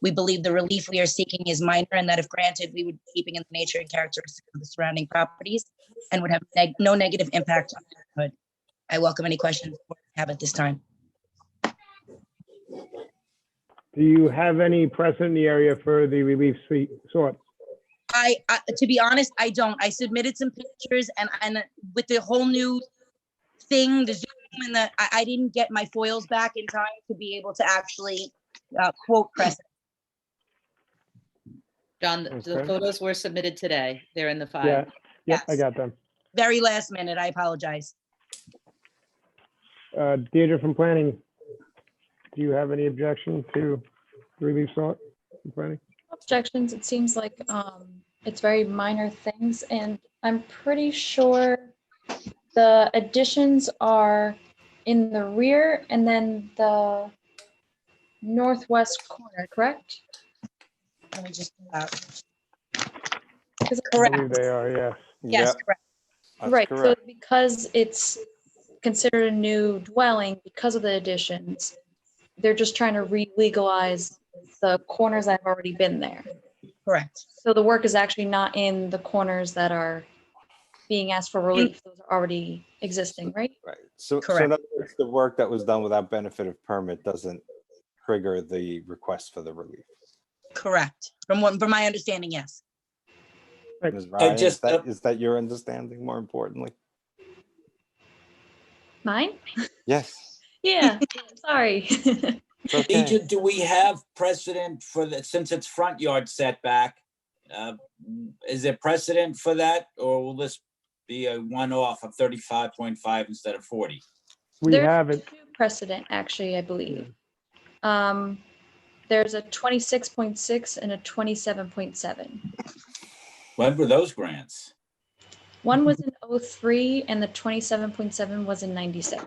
We believe the relief we are seeking is minor and that if granted, we would be keeping in the nature and characteristics of the surrounding properties and would have no negative impact on the neighborhood. I welcome any questions you have at this time. Do you have any precedent in the area for the relief sought? I to be honest, I don't. I submitted some pictures and with the whole new thing, the Zoom and I didn't get my foils back in time to be able to actually quote precedent. John, the Okay. photos were submitted today. They're in the file. Yeah, yep, I Yes. got them. Very last minute. I apologize. Deirdre from planning, do you have any objection to relief sought from planning? Objections, it seems like it's very minor things, and I'm pretty sure the additions are in the rear and then the northwest corner, correct? Let me just, Because I believe they are, yes. yes, Yep, correct. that's right, so correct. because it's considered a new dwelling, because of the additions, they're just trying to re-legalize the corners that have already been there. Correct. So the work is actually not in the corners that are being asked for relief. Those are already existing, right? Right. So in Correct. other words, the work that was done without benefit of permit doesn't trigger the request for the relief. Correct. From my understanding, yes. Ms. Ryan, just, is that your understanding more importantly? Mine? Yes. Yeah, sorry. It's okay. Deidre, do we have precedent for that, since it's front yard setback? Is there precedent for that, or will this be a one-off of 35.5 instead of 40? We There's have it. two precedent, actually, I believe. There's a 26.6 and a 27.7. When were those grants? One was in 03 and the 27.7 was in 96.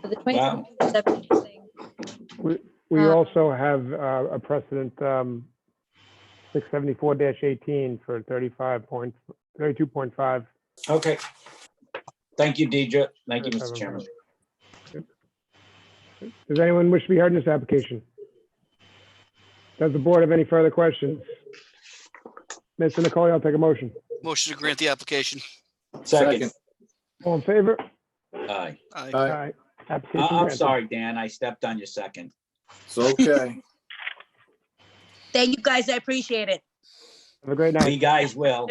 So the 27.7 is saying, We also have a precedent, 674-18 for 32.5. Okay. Thank you, Deidre. Thank you, Mr. Chairman. Does anyone wish to be heard in this application? Does the board have any further questions? Mr. Nicole, I'll take a motion. Motion to grant the application. Second. All in favor? Aye. Aye. Aye. Application I'm granted. sorry, Dan, I stepped on your second. It's okay. Thank you, guys. I appreciate it. Have a great night. We guys will.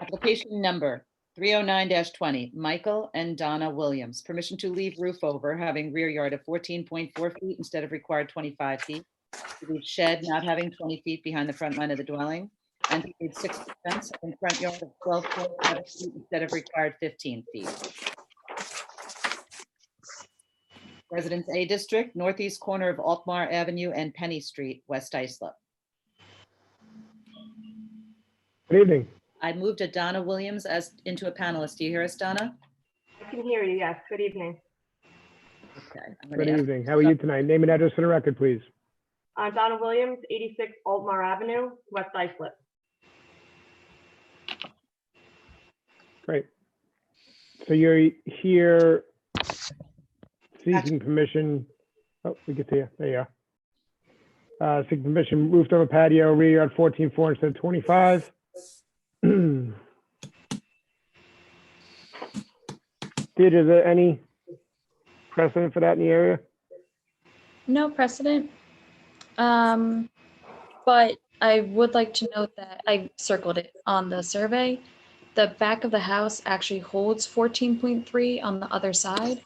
Application number 309-20, Michael and Donna Williams. Permission to leave roof over, having rear yard of 14.4 feet instead of required 25 feet. To leave shed not having 20 feet behind the front line of the dwelling. And to leave 6 fence in front yard of 12.7 feet instead of required 15 feet. Residence A District, northeast corner of Altmar Avenue and Penny Street, West Islip. Good evening. I moved Donna Williams as into a panelist. Do you hear us, Donna? I can hear you, yes. Good evening. Okay. I'm gonna Good ask- evening. How are you tonight? Name and address for the record, please. Donna Williams, 86 Altmar Avenue, West Islip. Great. So you're here seeking permission. Oh, we get to you. There you are. Seeking permission, roofed over patio, rear yard 14.4 instead of 25. Deirdre, is there any precedent for that in the area? no precedent. But I would like to note that I circled it on the survey. The back of the house actually holds 14.3 on the other side.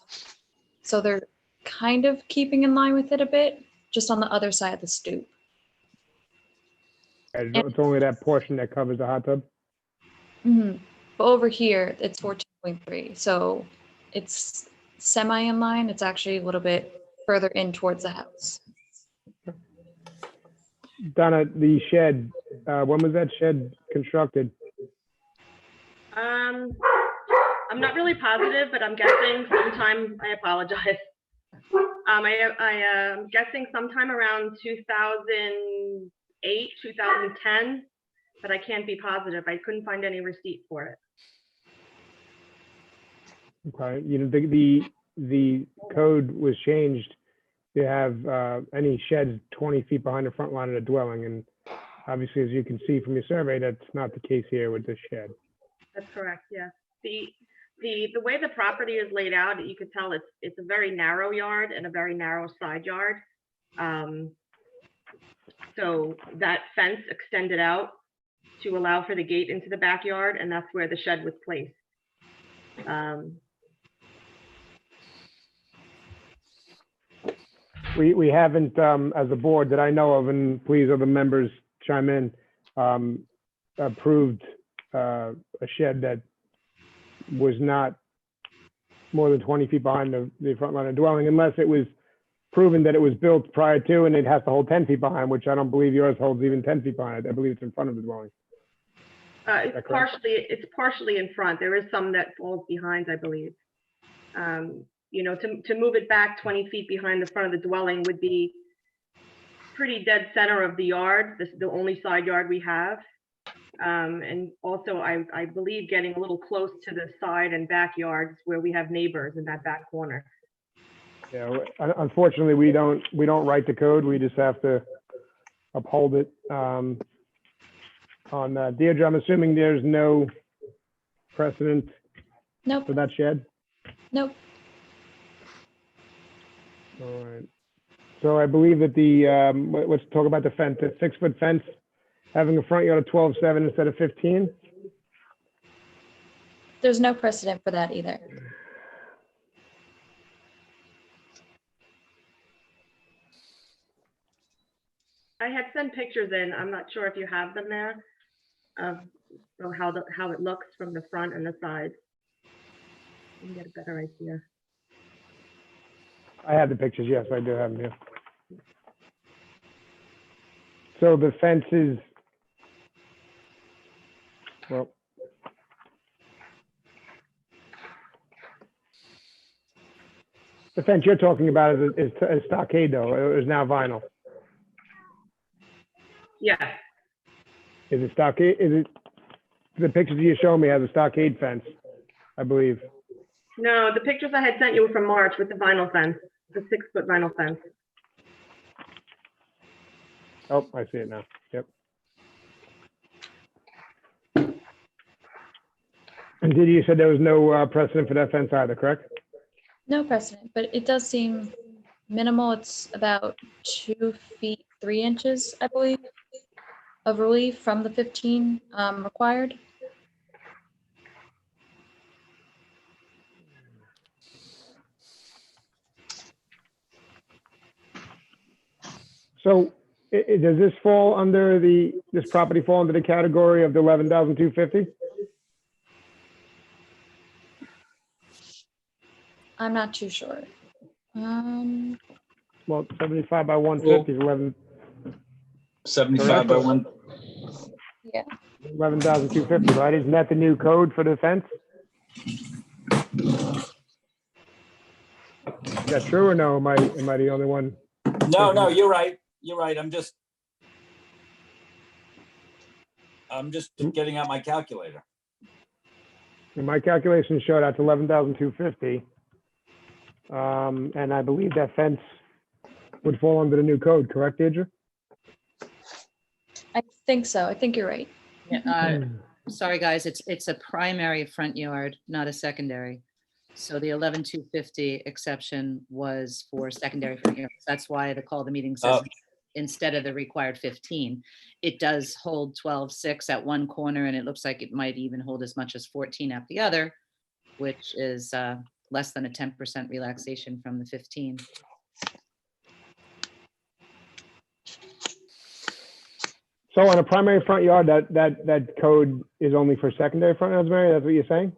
So they're kind of keeping in line with it a bit, just on the other side of the stoop. It's only that portion that covers the hot tub. Mhm. But over here, it's 14.3, so it's semi in line. It's actually a little bit further in towards the house. Donna, the shed, when was that shed constructed? I'm not really positive, but I'm guessing sometime, I apologize. I am guessing sometime around 2008, 2010, but I can't be positive. I couldn't find any receipt for it. Okay, you know, the code was changed to have any sheds 20 feet behind the front line of the dwelling. And obviously, as you can see from your survey, that's not the case here with this shed. That's correct, yes. The way the property is laid out, you could tell it's a very narrow yard and a very narrow side yard. So that fence extended out to allow for the gate into the backyard, and that's where the shed was placed. Um, We haven't, as a board that I know of, and please other members chime in, approved a shed that was not more than 20 feet behind the front line of dwelling, unless it was proven that it was built prior to and it has to hold 10 feet behind, which I don't believe yours holds even 10 feet behind. I believe it's in front of the dwelling. that correct? It's partially in front. There is some that falls behind, I believe. You know, to move it back 20 feet behind the front of the dwelling would be pretty dead center of the yard. This is the only side yard we have. And also, I believe getting a little close to the side and backyards where we have neighbors in that back corner. Yeah, unfortunately, we don't write the code. We just have to uphold it. On Deirdre, I'm assuming there's no precedent Nope. for that shed? Nope. All right. So I believe that let's talk about the fence, the 6-foot fence, having a front yard of 12.7 instead of 15. There's no precedent for that either. I had sent pictures in. I'm not sure if you have them there of how it looks from the front and the side. You can get a better idea. I have the pictures, yes, I do have them here. So the fence is, well, the fence you're talking about is stockade though, it is now vinyl. Yeah, Is it stockade, the pictures you showed me has a stockade fence, I believe. no, the pictures I had sent you were from March with the vinyl fence, the 6-foot vinyl fence. Oh, I see it now, yep. And Didi, you said there was no precedent for that fence either, correct? No precedent, but it does seem minimal. It's about 2 feet 3 inches, I believe, of relief from the 15 required. So does this fall under this property fall under the category of the 11,250? I'm not too sure. Well, 75 by 150 is 11. 75 by 1. Yeah. 11,250, right? Isn't that the new code for the fence? Is that true or no? Am I the only one? No, you're right. You're right. I'm just getting out my calculator. And my calculations showed that's 11,250. And I believe that fence would fall under the new code, correct, Deirdre? I think so. I think you're right. Yeah, sorry, guys, it's a primary front yard, not a secondary. So the 11,250 exception was for secondary front yards. That's why the call of the meeting says instead of the required 15, it does hold 12.6 at one corner, and it looks like it might even hold as much as 14 at the other, which is less than a 10% relaxation from the 15. So on a primary front yard, that code is only for secondary front yards, Mary? That's what you're saying?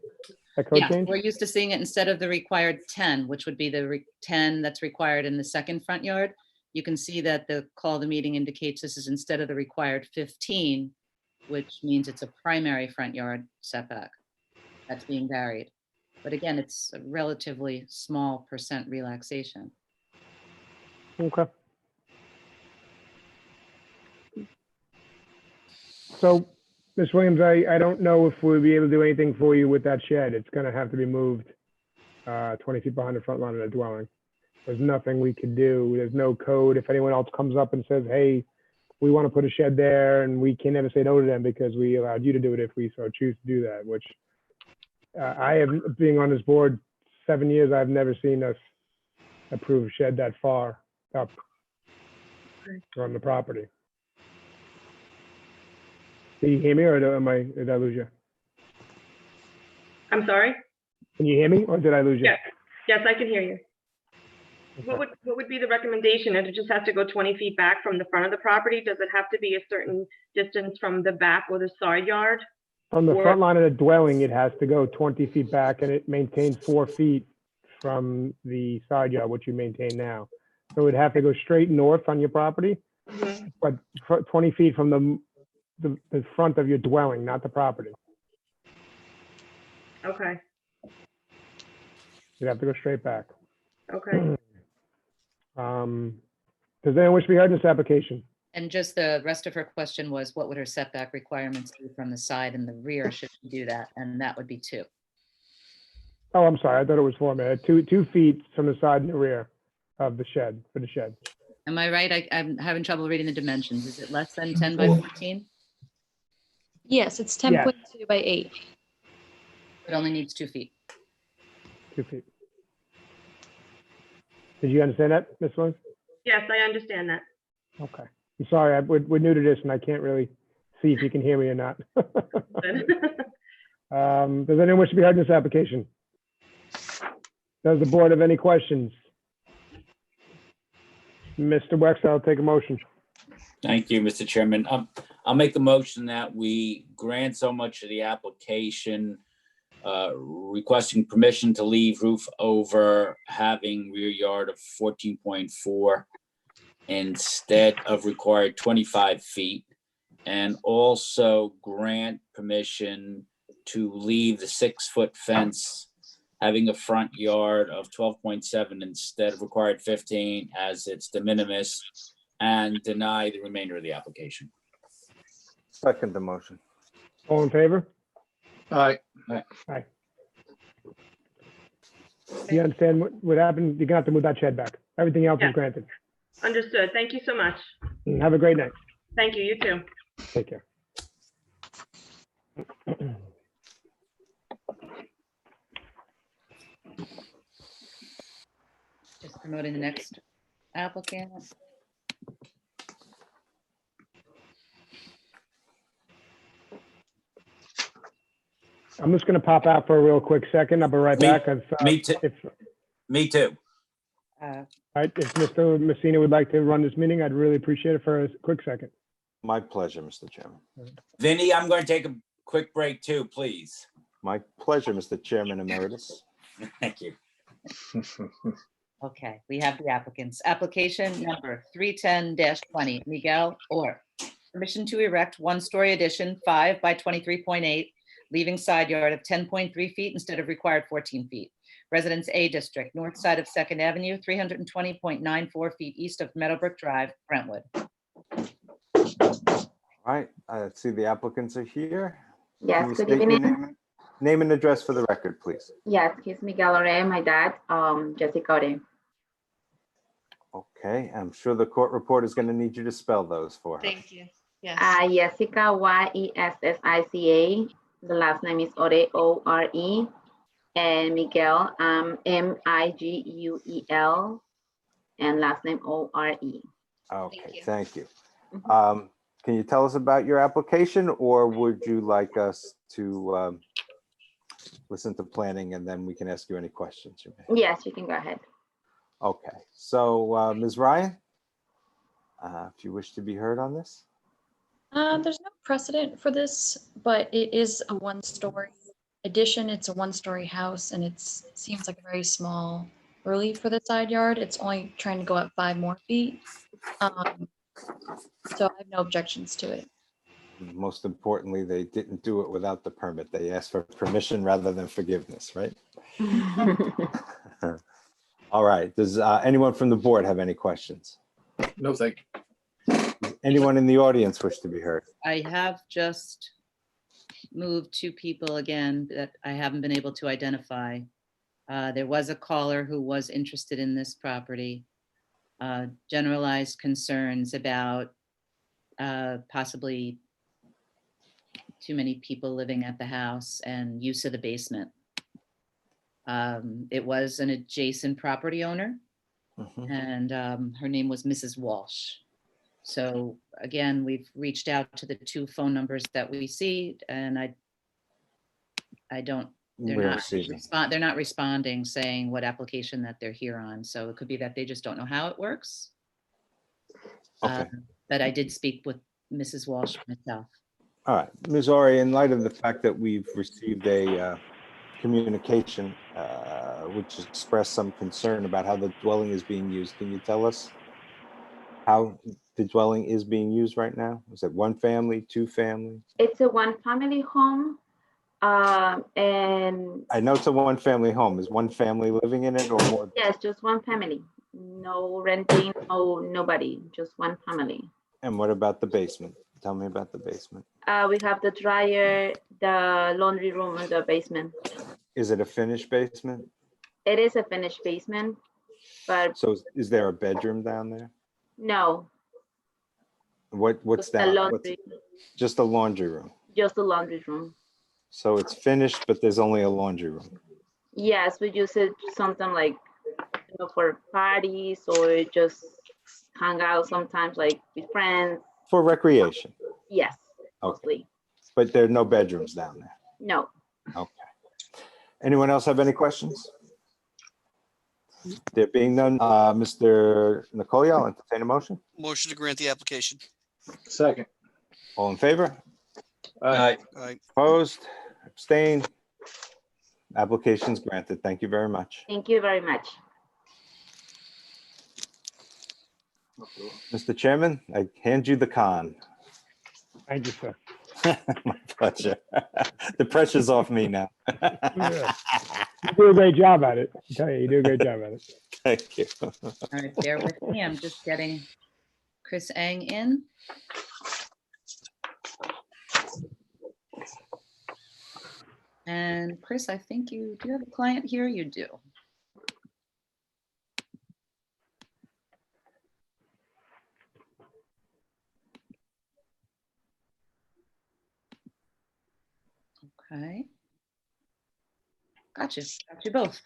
That code Yeah, change? we're used to seeing it instead of the required 10, which would be the 10 that's required in the second front yard. You can see that the call of the meeting indicates this is instead of the required 15, which means it's a primary front yard setback that's being varied. But again, it's a relatively small percent relaxation. Okay. So, Ms. Williams, I don't know if we'll be able to do anything for you with that shed. It's gonna have to be moved 20 feet behind the front line of the dwelling. There's nothing we could do. There's no code. If anyone else comes up and says, hey, we want to put a shed there, and we can never say no to them because we allowed you to do it if we so choose to do that, which I have, being on this board 7 years, I've never seen us approve a shed that far up from the property. Can you hear me, or did I lose you? I'm sorry? Can you hear me or did I lose you? Yes, yes, I can hear you. What would be the recommendation? Does it just have to go 20 feet back from the front of the property? Does it have to be a certain distance from the back or the side yard? From the Or- front line of the dwelling, it has to go 20 feet back and it maintains 4 feet from the side yard, which you maintain now. So it'd have to go straight north on your property, Mhm. but 20 feet from the front of your dwelling, not the property. Okay, You'd have to go straight back. okay. Does anyone wish to be heard in this application? And just the rest of her question was, what would her setback requirements be from the side and the rear should she do that? And that would be 2. Oh, I'm sorry. I thought it was 4 minutes. 2 feet from the side and the rear of the shed, for the shed. Am I right? I'm having trouble reading the dimensions. Is it less than 10 by 14? Yes, it's 10.2 by 8. It only needs 2 feet. 2 feet. Did you understand that, Ms. Williams? Yes, I understand that. Okay. I'm sorry. We're new to this and I can't really see if you can hear me or not. Does anyone wish to be heard in this application? Does the board have any questions? Mr. Wexler, I'll take a motion. Thank you, Mr. Chairman. I'll make the motion that we grant so much of the application, requesting permission to leave roof over, having rear yard of 14.4 instead of required 25 feet, and also grant permission to leave the 6-foot fence having a front yard of 12.7 instead of required 15 as it's de minimis, and deny the remainder of the application. Second the motion. All in favor? Aye. Aye. You understand what happened? You're gonna have to move that shed back. Everything else Yeah. is granted. Understood. Thank you so much. Have a great night. Thank you, you too. Take care. Just promoting the next applicant. I'm just gonna pop out for a real quick second. I'll be right Me- back. me too. If, Me too. all right, if Mr. Messina would like to run this meeting, I'd really appreciate it for a quick second. My pleasure, Mr. Chairman. Vinny, I'm going to take a quick break too, please. My pleasure, Mr. Chairman Emeritus. Thank you. Okay, we have the applicants. Application number 310-20, Miguel Orr. Permission to erect 1-story addition, 5 by 23.8, leaving side yard of 10.3 feet instead of required 14 feet. Residence A District, north side of 2nd Avenue, 320.94 feet east of Meadowbrook Drive, Brentwood. All right, I see the applicants are here. Yes, Can you good state your evening. name and address for the record, please. Yes, he's Miguel Ore, my dad, Jessica Ore. Okay, I'm sure the court report is going to need you to spell those for her. Thank you. Yes. Jessica, Yessica. The last name is Ore, O-R-E. And Miguel, M-I-G-U-E-L. And last name O-R-E. Okay, thank you. Can you tell us about your application, or would you like us to listen to planning and then we can ask you any questions you may have? Yes, you can go ahead. Okay, so Ms. Ryan, if you wish to be heard on this. There's no precedent for this, but it is a 1-story addition. It's a 1-story house, and it seems like a very small relief for the side yard. It's only trying to go up 5 more feet. So I have no objections to it. Most importantly, they didn't do it without the permit. They asked for permission rather than forgiveness, right? All right, does anyone from the board have any questions? No, thank you. Does anyone in the audience wish to be heard? I have just moved 2 people again that I haven't been able to identify. There was a caller who was interested in this property. Generalized concerns about possibly too many people living at the house and use of the basement. It was an adjacent property owner, and her name was Mrs. Walsh. So again, we've reached out to the 2 phone numbers that we see, and I don't They're We're not receiving. they're not responding, saying what application that they're here on. So it could be that they just don't know how it works. Okay. But I did speak with Mrs. Walsh myself. All right, Ms. Ori, in light of the fact that we've received a communication which expressed some concern about how the dwelling is being used, can you tell us how the dwelling is being used right now? Is it one family, two family? It's a one-family home, and I know it's a one family home. Is one family living in it or more? yes, just one family. No renting, no nobody, just one family. And what about the basement? Tell me about the basement. We have the dryer, the laundry room in the basement. Is it a finished basement? It is a finished basement, but So is there a bedroom down there? no, What's just a that? laundry, Just a laundry room. just a laundry room. So it's finished, but there's only a laundry room. Yes, we use it something like, for parties or just hang out sometimes like with friends. For recreation. Yes, Okay. mostly. But there are no bedrooms down there. No. Okay. Anyone else have any questions? There being none, Mr. Nicole, I'll entertain a motion. Motion to grant the application. Second. All in favor? Aye. Aye. Opposed? Abstained? Application's granted. Thank you very much. Thank you very much. Mr. Chairman, I hand you the con. Thank you, sir. My pleasure. The pressure's off me now. Yeah. You do a great job at it. I tell you, you do a great job at it. Thank you. All right, bear with me. I'm just getting Chris Eng in. And Chris, I think do you have a client here? You do. Okay. Got you both.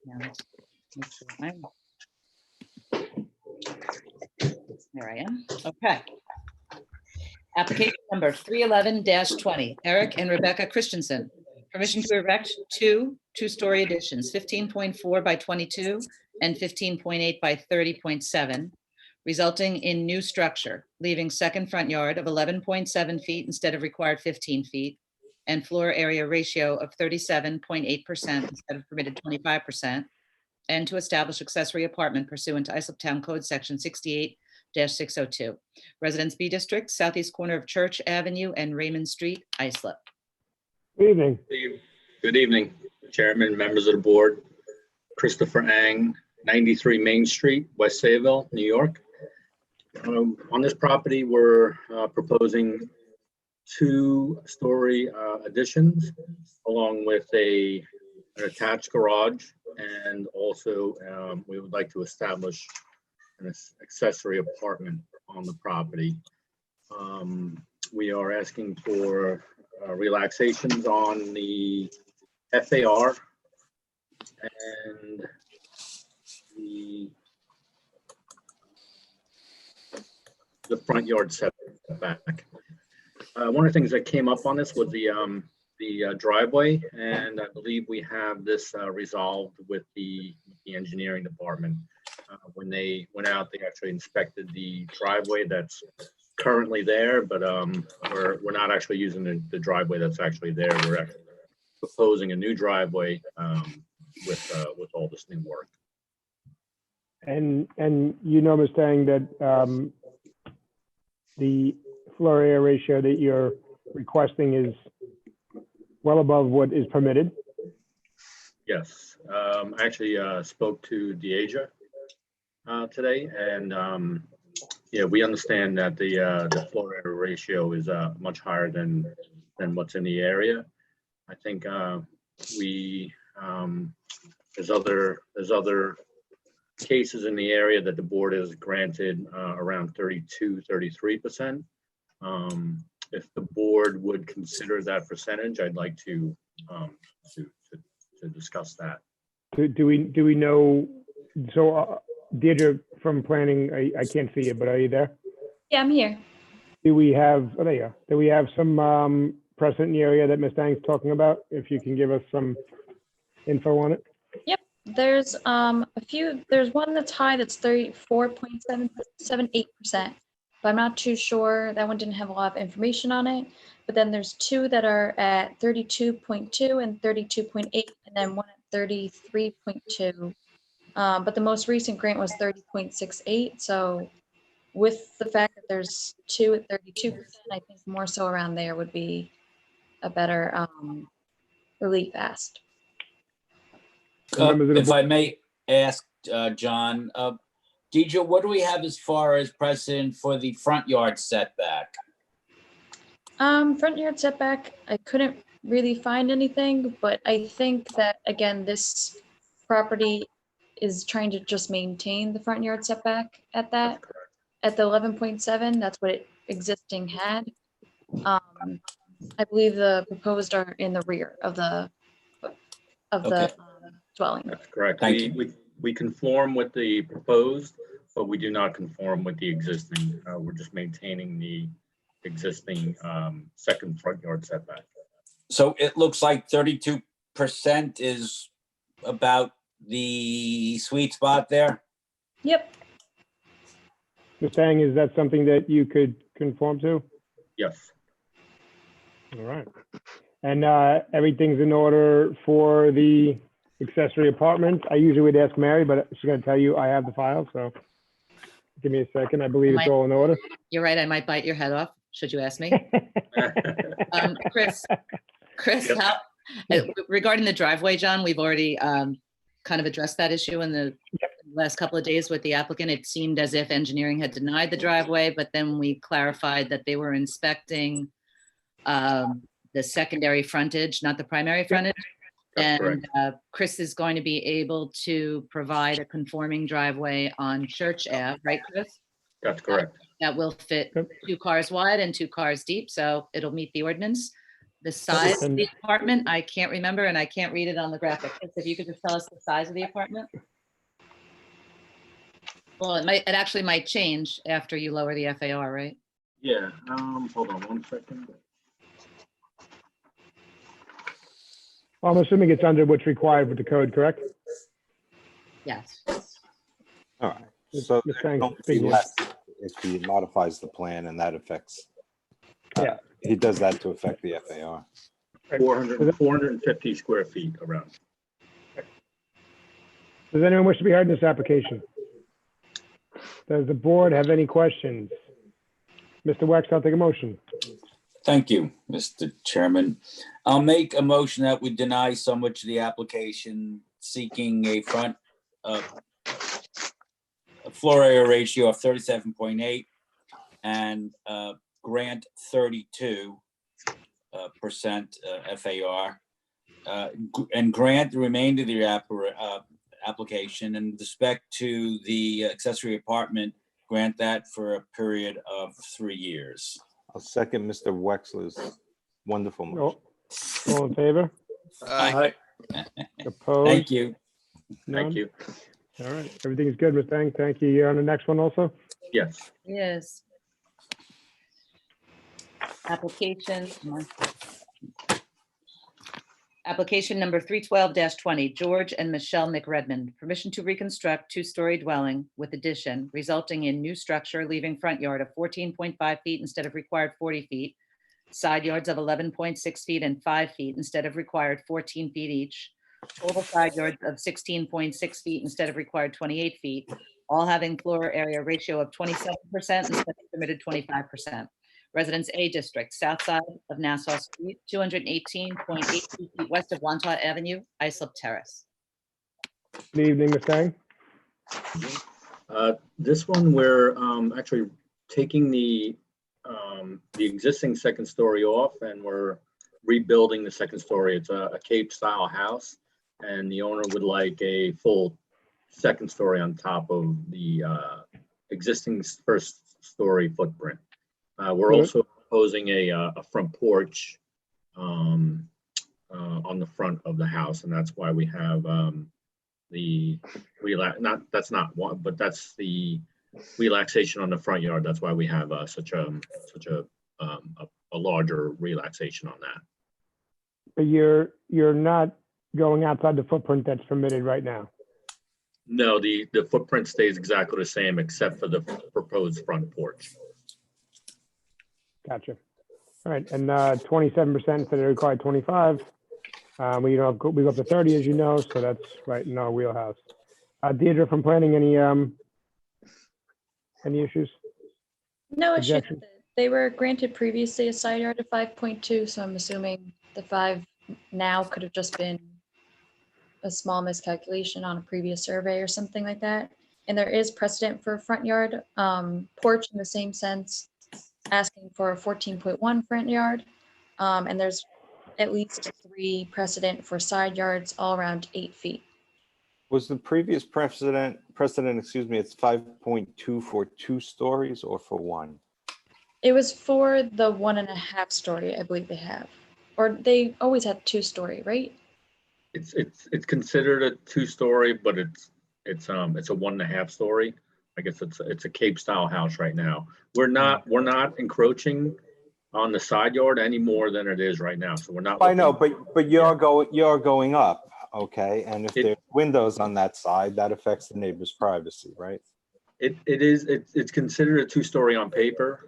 Now let's make sure there I am. Okay. Application number 311-20, Eric and Rebecca Christensen. Permission to erect two-story additions, 15.4 by 22 and 15.8 by 30.7, resulting in new structure, leaving second front yard of 11.7 feet instead of required 15 feet, and floor area ratio of 37.8% instead of permitted 25%, and to establish accessory apartment pursuant to Islip Town Code Section 68-602. Residence B District, southeast corner of Church Avenue and Raymond Street, Islip. Good evening. Good evening, Chairman, members of the board. Christopher Ang, 93 Main Street, West Sayville, New York. On this property, we're proposing two-story additions along with an attached garage, and also we would like to establish an accessory apartment on the property. We are asking for relaxations on the FAR and the front yard setback. One of the things that came up on this was the driveway, and I believe we have this resolved with the engineering department. When they went out, they actually inspected the driveway that's currently there, but we're not actually using the driveway that's actually there. We're actually proposing a new driveway with all this new work. And you know, Mr. Tang, that the floor area ratio that you're requesting is well above what is permitted? Yes, I actually spoke to Deasia today, and yeah, we understand that the floor area ratio is much higher than what's in the area. I think there's other cases in the area that the board has granted around 32-33%. If the board would consider that percentage, I'd like to discuss that. Do we know, so Deirdre from planning, I can't see you, but are you there? Yeah, I'm here. Do we have, oh, there you go. Do we have some precedent in the area that Ms. Tang's talking about? If you can give us some info on it. Yep, there's a few, there's one that's high that's 34.78%, but I'm not too sure. That one didn't have a lot of information on it. But then there's two that are at 32.2 and 32.8, and then one at 33.2. But the most recent grant was 30.68. So with the fact that there's two at 32%, I think more so around there would be a better relief asked. If I may ask, John, Deidre, what do we have as far as precedent for the front yard setback? Front yard setback, I couldn't really find anything, but I think that, again, this property is trying to just maintain the front yard setback at that, at the 11.7, that's what it existing had. I believe the proposed are in the rear of the dwelling. That's correct. Thank you. We conform with the proposed, but we do not conform with the existing. We're just maintaining the existing second front yard setback. So it looks like 32% is about the sweet spot there. Yep. Ms. Tang, is that something that you could conform to? Yes. All right. And everything's in order for the accessory apartment. I usually would ask Mary, but she's going to tell you I have the file, so give me a second. I believe it's all in order. You're right, I might bite your head off, should you ask me. Chris, Yep. regarding the driveway, John, we've already kind of addressed that issue in the last couple of days with the applicant. It seemed as if engineering had denied the driveway, but then we clarified that they were inspecting the secondary frontage, not the primary frontage. That's And Chris is going to be able to provide a conforming driveway on Church Ave, right, Chris? That's correct. That will fit 2 cars wide and 2 cars deep, so it'll meet the ordinance. The size of the apartment, I can't remember, and I can't read it on the graphic. If you could just tell us the size of the apartment? Well, it actually might change after you lower the FAR, right? Yeah, hold on one second. Well, I'm assuming it's under what's required with the code, correct? Yes. All right. So Ms. Tang, don't be speaking. less if he modifies the plan and that affects. Yeah. He does that to affect the FAR. 450 square feet around. Does anyone wish to be heard in this application? Does the board have any questions? Mr. Wex, I'll take a motion. Thank you, Mr. Chairman. I'll make a motion that we deny so much of the application seeking a front a floor area ratio of 37.8 and grant 32% FAR and grant the remainder of the application, and with respect to the accessory apartment, grant that for a period of 3 years. I'll second Mr. Wexler's wonderful motion. All in favor? Aye. Opposed? Thank you. None? Thank you. All right, everything's good, Ms. Tang. Thank you. You're on the next one also? Yes. Yes. Application number 312-20, George and Michelle McRedmond. Permission to reconstruct 2-story dwelling with addition resulting in new structure leaving front yard of 14.5 feet instead of required 40 feet, side yards of 11.6 feet and 5 feet instead of required 14 feet each, total side yards of 16.6 feet instead of required 28 feet, all having floor area ratio of 27% instead of permitted 25%. Residence A District, south side of Nassau Street, 218.8 feet west of Wantagh Avenue, Islip Terrace. Good evening, Ms. Tang. This one, we're actually taking the existing second story off and we're rebuilding the second story. It's a Cape style house and the owner would like a full second story on top of the existing first story footprint. We're also proposing a front porch on the front of the house, and that's why we have the relaxation on the front yard. That's why we have such a a larger relaxation on that. But you're not going outside the footprint that's permitted right now. No, the footprint stays exactly the same except for the proposed front porch. Gotcha. All right, and 27% said it required 25. We go up to 30, as you know, so that's right in our wheelhouse. Deirdre, from planning, any issues? No issue. Objection? They were granted previously a side yard of 5.2, so I'm assuming the 5 now could have just been a small miscalculation on a previous survey or something like that. And there is precedent for a front yard porch in the same sense, asking for a 14.1 front yard. And there's at least 3 precedent for side yards, all around 8 feet. Was the previous precedent, excuse me, it's 5.2 for 2 stories or for 1? It was for the 1.5 story, I believe they have, or they always had 2-story, right? It's considered a 2-story, but it's a 1.5 story. I guess it's a Cape style house right now. We're not encroaching on the side yard any more than it is right now. So we're not. I know, but you're going up, okay? And if there's windows on that side, that affects the neighbor's privacy, right? It's considered a 2-story on paper.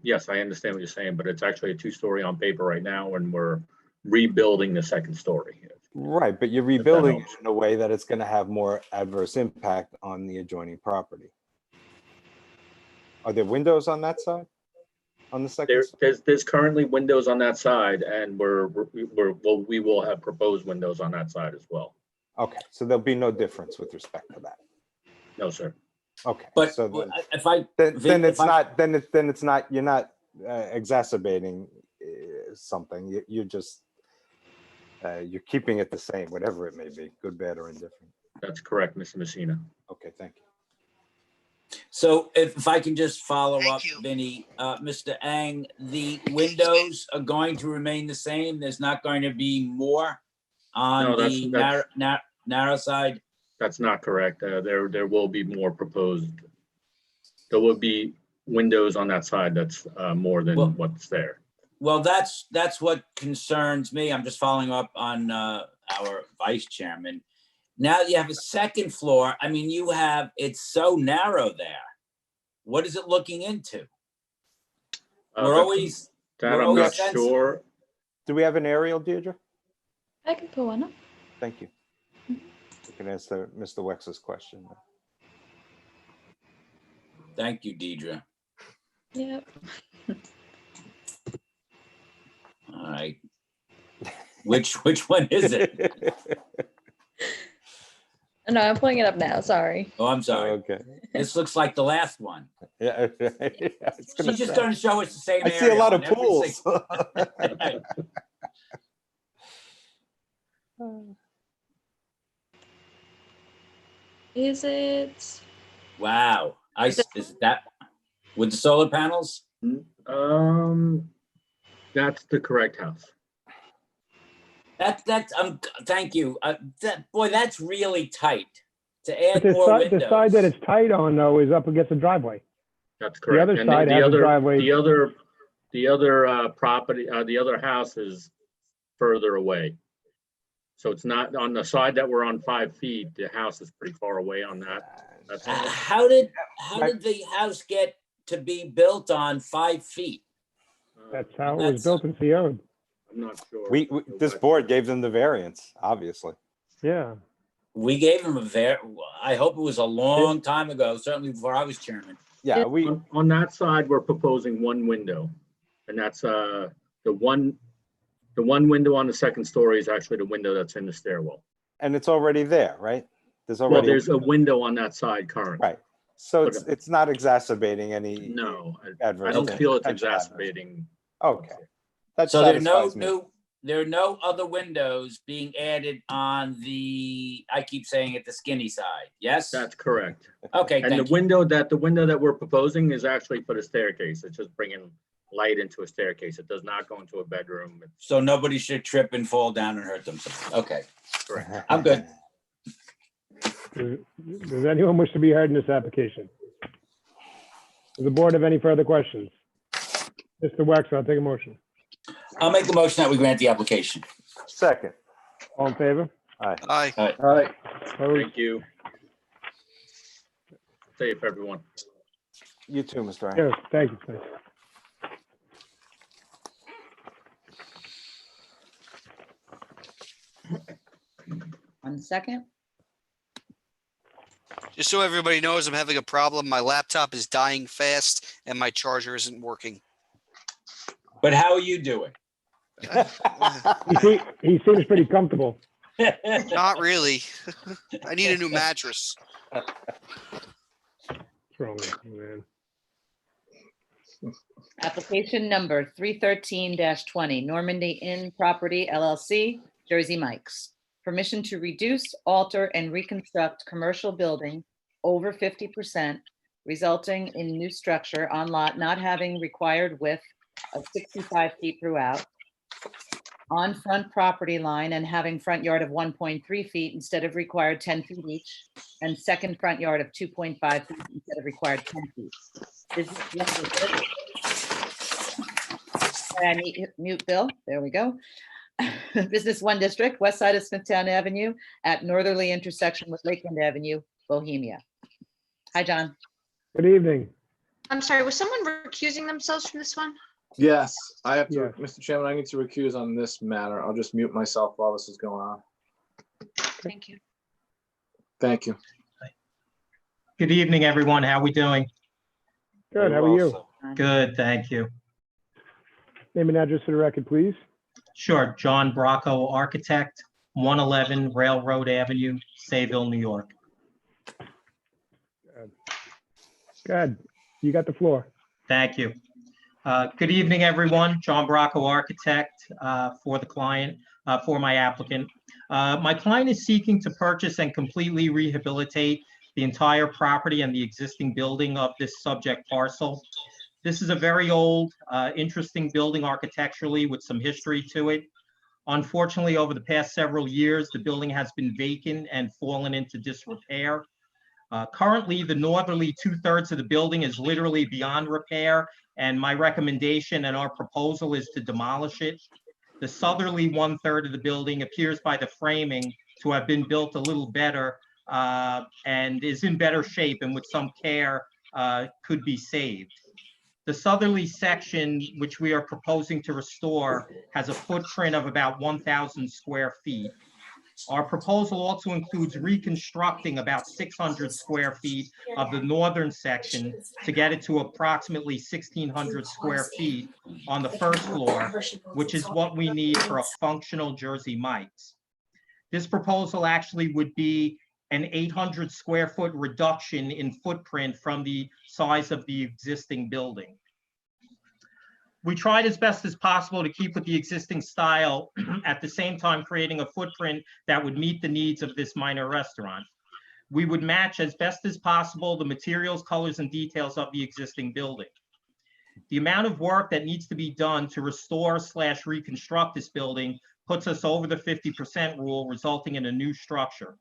Yes, I understand what you're saying, but it's actually a 2-story on paper right now, and we're rebuilding the 2nd story. Right, but you're rebuilding it in a way that it's going to have more adverse impact on the adjoining property. Are there windows on that side? On the second? There's currently windows on that side, and we will have proposed windows on that side as well. Okay, so there'll be no difference with respect to that. No, sir. Okay, But so then it's not. You're not exacerbating something. You're just you're keeping it the same, whatever it may be, good, bad, or indifferent. That's correct, Mr. Messina. Okay, thank you. So if I can just follow up, Vinny, Mr. Ang, the windows are going to remain the same. There's not going to be more on the narrow side. That's not correct. There will be more proposed. There will be windows on that side that's more than what's there. Well, that's what concerns me. I'm just following up on our vice chairman. Now you have a 2nd floor. I mean, it's so narrow there. What is it looking into? I'm not sure. Do we have an aerial, Deirdre? I can pull one up. Thank you. You can answer Mr. Wex's question. Thank you, Deidre. Yep. All right. Which one is it? No, I'm pulling it up now. Sorry. Oh, I'm sorry. Okay. This looks like the last one. Yeah. She's just going to show us the same I area. see a lot of on every pools. Is it? Wow. Is that with the solar panels? That's the correct house. That's thank you. Boy, that's really tight to add But more windows. the side that it's tight on, though, is up against the driveway. That's correct. The other side has a driveway. The other property, the other house is further away. So it's not on the side that we're on 5 feet. The house is pretty far away on that. That's How did the house get to be built on 5 feet? That's how it was built and CO'd. I'm not sure. This board gave them the variance, obviously. Yeah. We gave him I hope it was a long time ago, certainly before I was chairman. Yeah, on that side, we're proposing 1 window, and that's the one window on the 2nd story is actually the window that's in the stairwell. And it's already there, right? There's There's a window on that side currently. Right. So it's not exacerbating any adverse. I don't feel it's potential adverse. exacerbating. Okay. That So satisfies there are no other windows being added on the, I keep saying it, the skinny side. Yes? That's correct. Okay, And thank the window that we're proposing is actually for the staircase. It's just bringing light into a staircase. It does not go into a bedroom. So nobody should trip and fall down and hurt themselves. Okay. Correct. I'm good. Does anyone wish to be heard in this application? Does the board have any further questions? Mr. Wexler, I'll take a motion. I'll make a motion that we grant the application. Second. All in favor? Aye. Aye. All right. Opposed? Thank you. Safe, everyone. You too, Mr. Ryan. Yes, thank you. Thank you. 1 second. Just so everybody knows, I'm having a problem. My laptop is dying fast and my charger isn't working. But how are you doing? He seems pretty comfortable. Not really. I need a new mattress. What's wrong with you, man? Application number 313-20, Normandy Inn Property LLC, Jersey Mike's. Permission to reduce, alter, and reconstruct commercial building over 50%, resulting in new structure on lot not having required width of 65 feet throughout, on front property line and having front yard of 1.3 feet instead of required 10 feet each, and second front yard of 2.5 feet instead of required 10 feet. This is I mute Bill. There we go. Business 1 District, west side of Smithtown Avenue at northerly intersection with Lakeland Avenue, Bohemia. Hi, John. Good evening. I'm sorry, was someone recusing themselves from this one? Yes, I have to, Yes. Mr. Chairman, I need to recuse on this matter. I'll just mute myself while this is going on. Thank you. Thank you. Good evening, everyone. How we doing? Good, how are you? Good, thank you. Name and address for the record, please. Sure, John Bracco, architect, 111 Railroad Avenue, Sayville, New York. Good. You got the floor. Thank you. Good evening, everyone. John Bracco, architect for the client, for my applicant. My client is seeking to purchase and completely rehabilitate the entire property and the existing building of this subject parcel. This is a very old, interesting building architecturally with some history to it. Unfortunately, over the past several years, the building has been vacant and fallen into disrepair. Currently, the northerly 2/3 of the building is literally beyond repair, and my recommendation and our proposal is to demolish it. The southerly 1/3 of the building appears by the framing to have been built a little better and is in better shape and with some care could be saved. The southerly section, which we are proposing to restore, has a footprint of about 1,000 square feet. Our proposal also includes reconstructing about 600 square feet of the northern section to get it to approximately 1,600 square feet on the first floor, which is what we need for a functional Jersey Mike's. This proposal actually would be an 800 square foot reduction in footprint from the size of the existing building. We tried as best as possible to keep with the existing style, at the same time creating a footprint that would meet the needs of this minor restaurant. We would match as best as possible the materials, colors, and details of the existing building. The amount of work that needs to be done to restore/reconstruct this building puts us over the 50% rule, resulting in a new structure.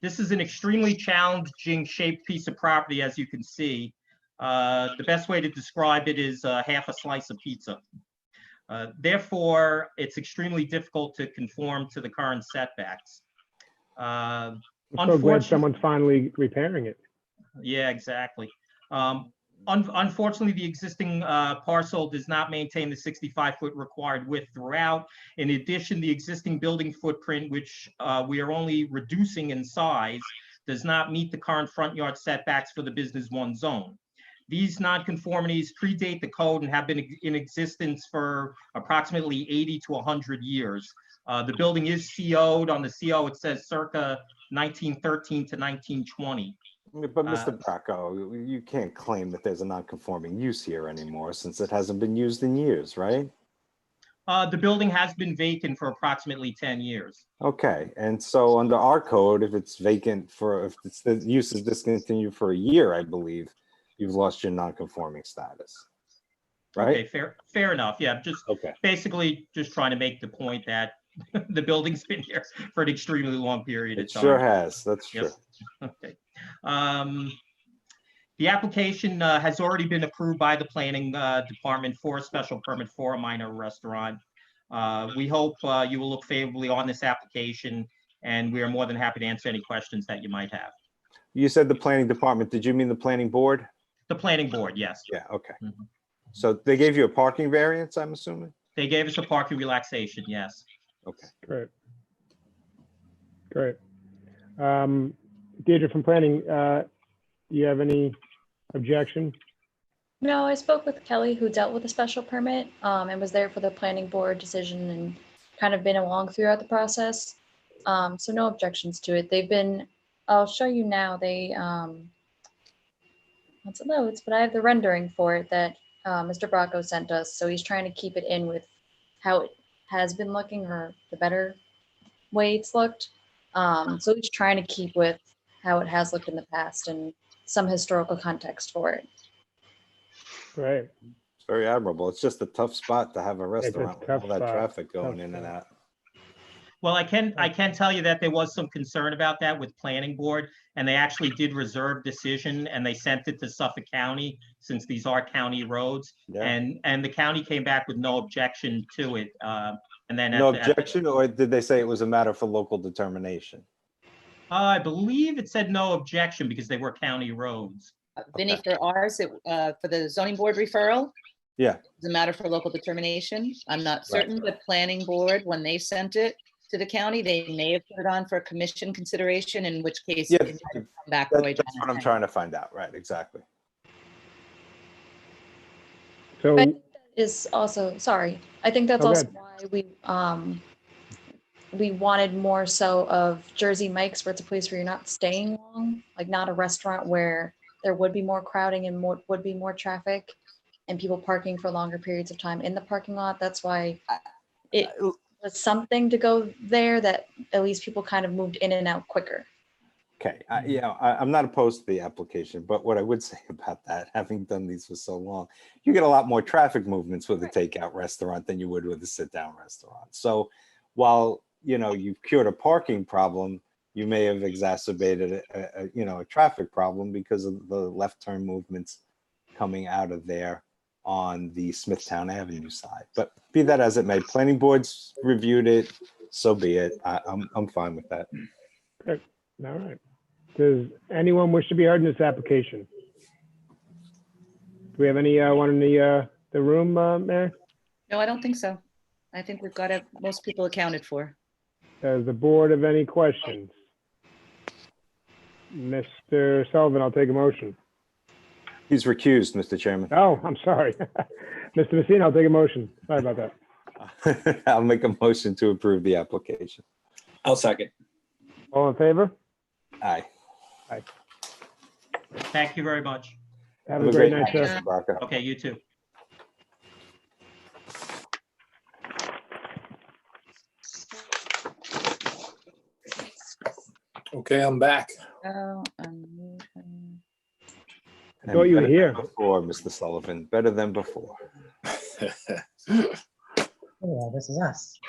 This is an extremely challenging shaped piece of property, as you can see. The best way to describe it is half a slice of pizza. Therefore, it's extremely difficult to conform to the current setbacks. I'm so glad someone's finally repairing it. Yeah, exactly. Unfortunately, the existing parcel does not maintain the 65-foot required width throughout. In addition, the existing building footprint, which we are only reducing in size, does not meet the current front yard setbacks for the Business 1 zone. These nonconformities predate the code and have been in existence for approximately 80 to 100 years. The building is CO'd. On the CO, it says circa 1913 to 1920. But Mr. Bracco, you can't claim that there's a non-conforming use here anymore since it hasn't been used in years, right? The building has been vacant for approximately 10 years. Okay, and so under our code, if it's vacant if the use is discontinued for a year, I believe, you've lost your non-conforming status, right? Okay, fair enough. Yeah, basically just trying to make the point that the building's been here for an extremely long period of time. It sure has, that's true. Okay. The application has already been approved by the planning department for a special permit for a minor restaurant. We hope you will look favorably on this application, and we are more than happy to answer any questions that you might have. You said the planning department. Did you mean the planning board? The planning board, yes. Yeah, okay. So they gave you a parking variance, I'm assuming? They gave us a parking relaxation, yes. Okay. Great. Great. Deirdre from planning, you have any objection? No, I spoke with Kelly, who dealt with the special permit, and was there for the planning board decision and kind of been along throughout the process. So no objections to it. They've been, I'll show you now, once it loads, but I have the rendering for it that Mr. Bracco sent us. So he's trying to keep it in with how it has been looking, or the better way it's looked. So he's trying to keep with how it has looked in the past and some historical context for it. Right. It's very admirable. It's just a tough spot to have a restaurant with tough all that spot. traffic Tough going in and spot. out. Well, I can tell you that there was some concern about that with planning board, and they actually did reserve decision, and they sent it to Suffolk County, since these are county roads. Yeah. And the county came back with no objection to it. And then No objection, or did they say it was a matter for local determination? I believe it said no objection because they were county roads. Vinny, for ours, for the zoning board referral, Yeah, it's a matter for local determination. I'm not certain, but planning board, when they sent it to the county, they may have put it on for commission consideration, in which case Yeah, it might have come back the way that's what I'm John trying to find out. Right, exactly. So, But is also, sorry, I think that's Oh, also good. why we wanted more so of Jersey Mike's, where it's a place where you're not staying long, like not a restaurant where there would be more crowding and would be more traffic and people parking for longer periods of time in the parking lot. That's why it was something to go there, that at least people kind of moved in and out quicker. Okay, I'm not opposed to the application, but what I would say about that, having done these for so long, you get a lot more traffic movements with a takeout restaurant than you would with a sit-down restaurant. So while, you've cured a parking problem, you may have exacerbated a traffic problem because of the left turn movements coming out of there on the Smithtown Avenue side. But be that as it may, planning boards reviewed it, so be it. I'm fine with that. all right. Does anyone wish to be heard in this application? Do we have anyone in the room, Mayor? No, I don't think so. I think we've got most people accounted for. Does the board have any questions? Mr. Sullivan, I'll take a motion. He's recused, Mr. Chairman. Oh, I'm sorry. Mr. Messina, I'll take a motion. Sorry about that. I'll make a motion to approve the application. I'll second. All in favor? Aye. Aye. Thank you very much. Have a great night, sir. Mr. Barker. Okay, you too. Okay, I'm back. Oh, I thought you were Better here. than Before, Mr. Sullivan, better than before. Oh, this is us.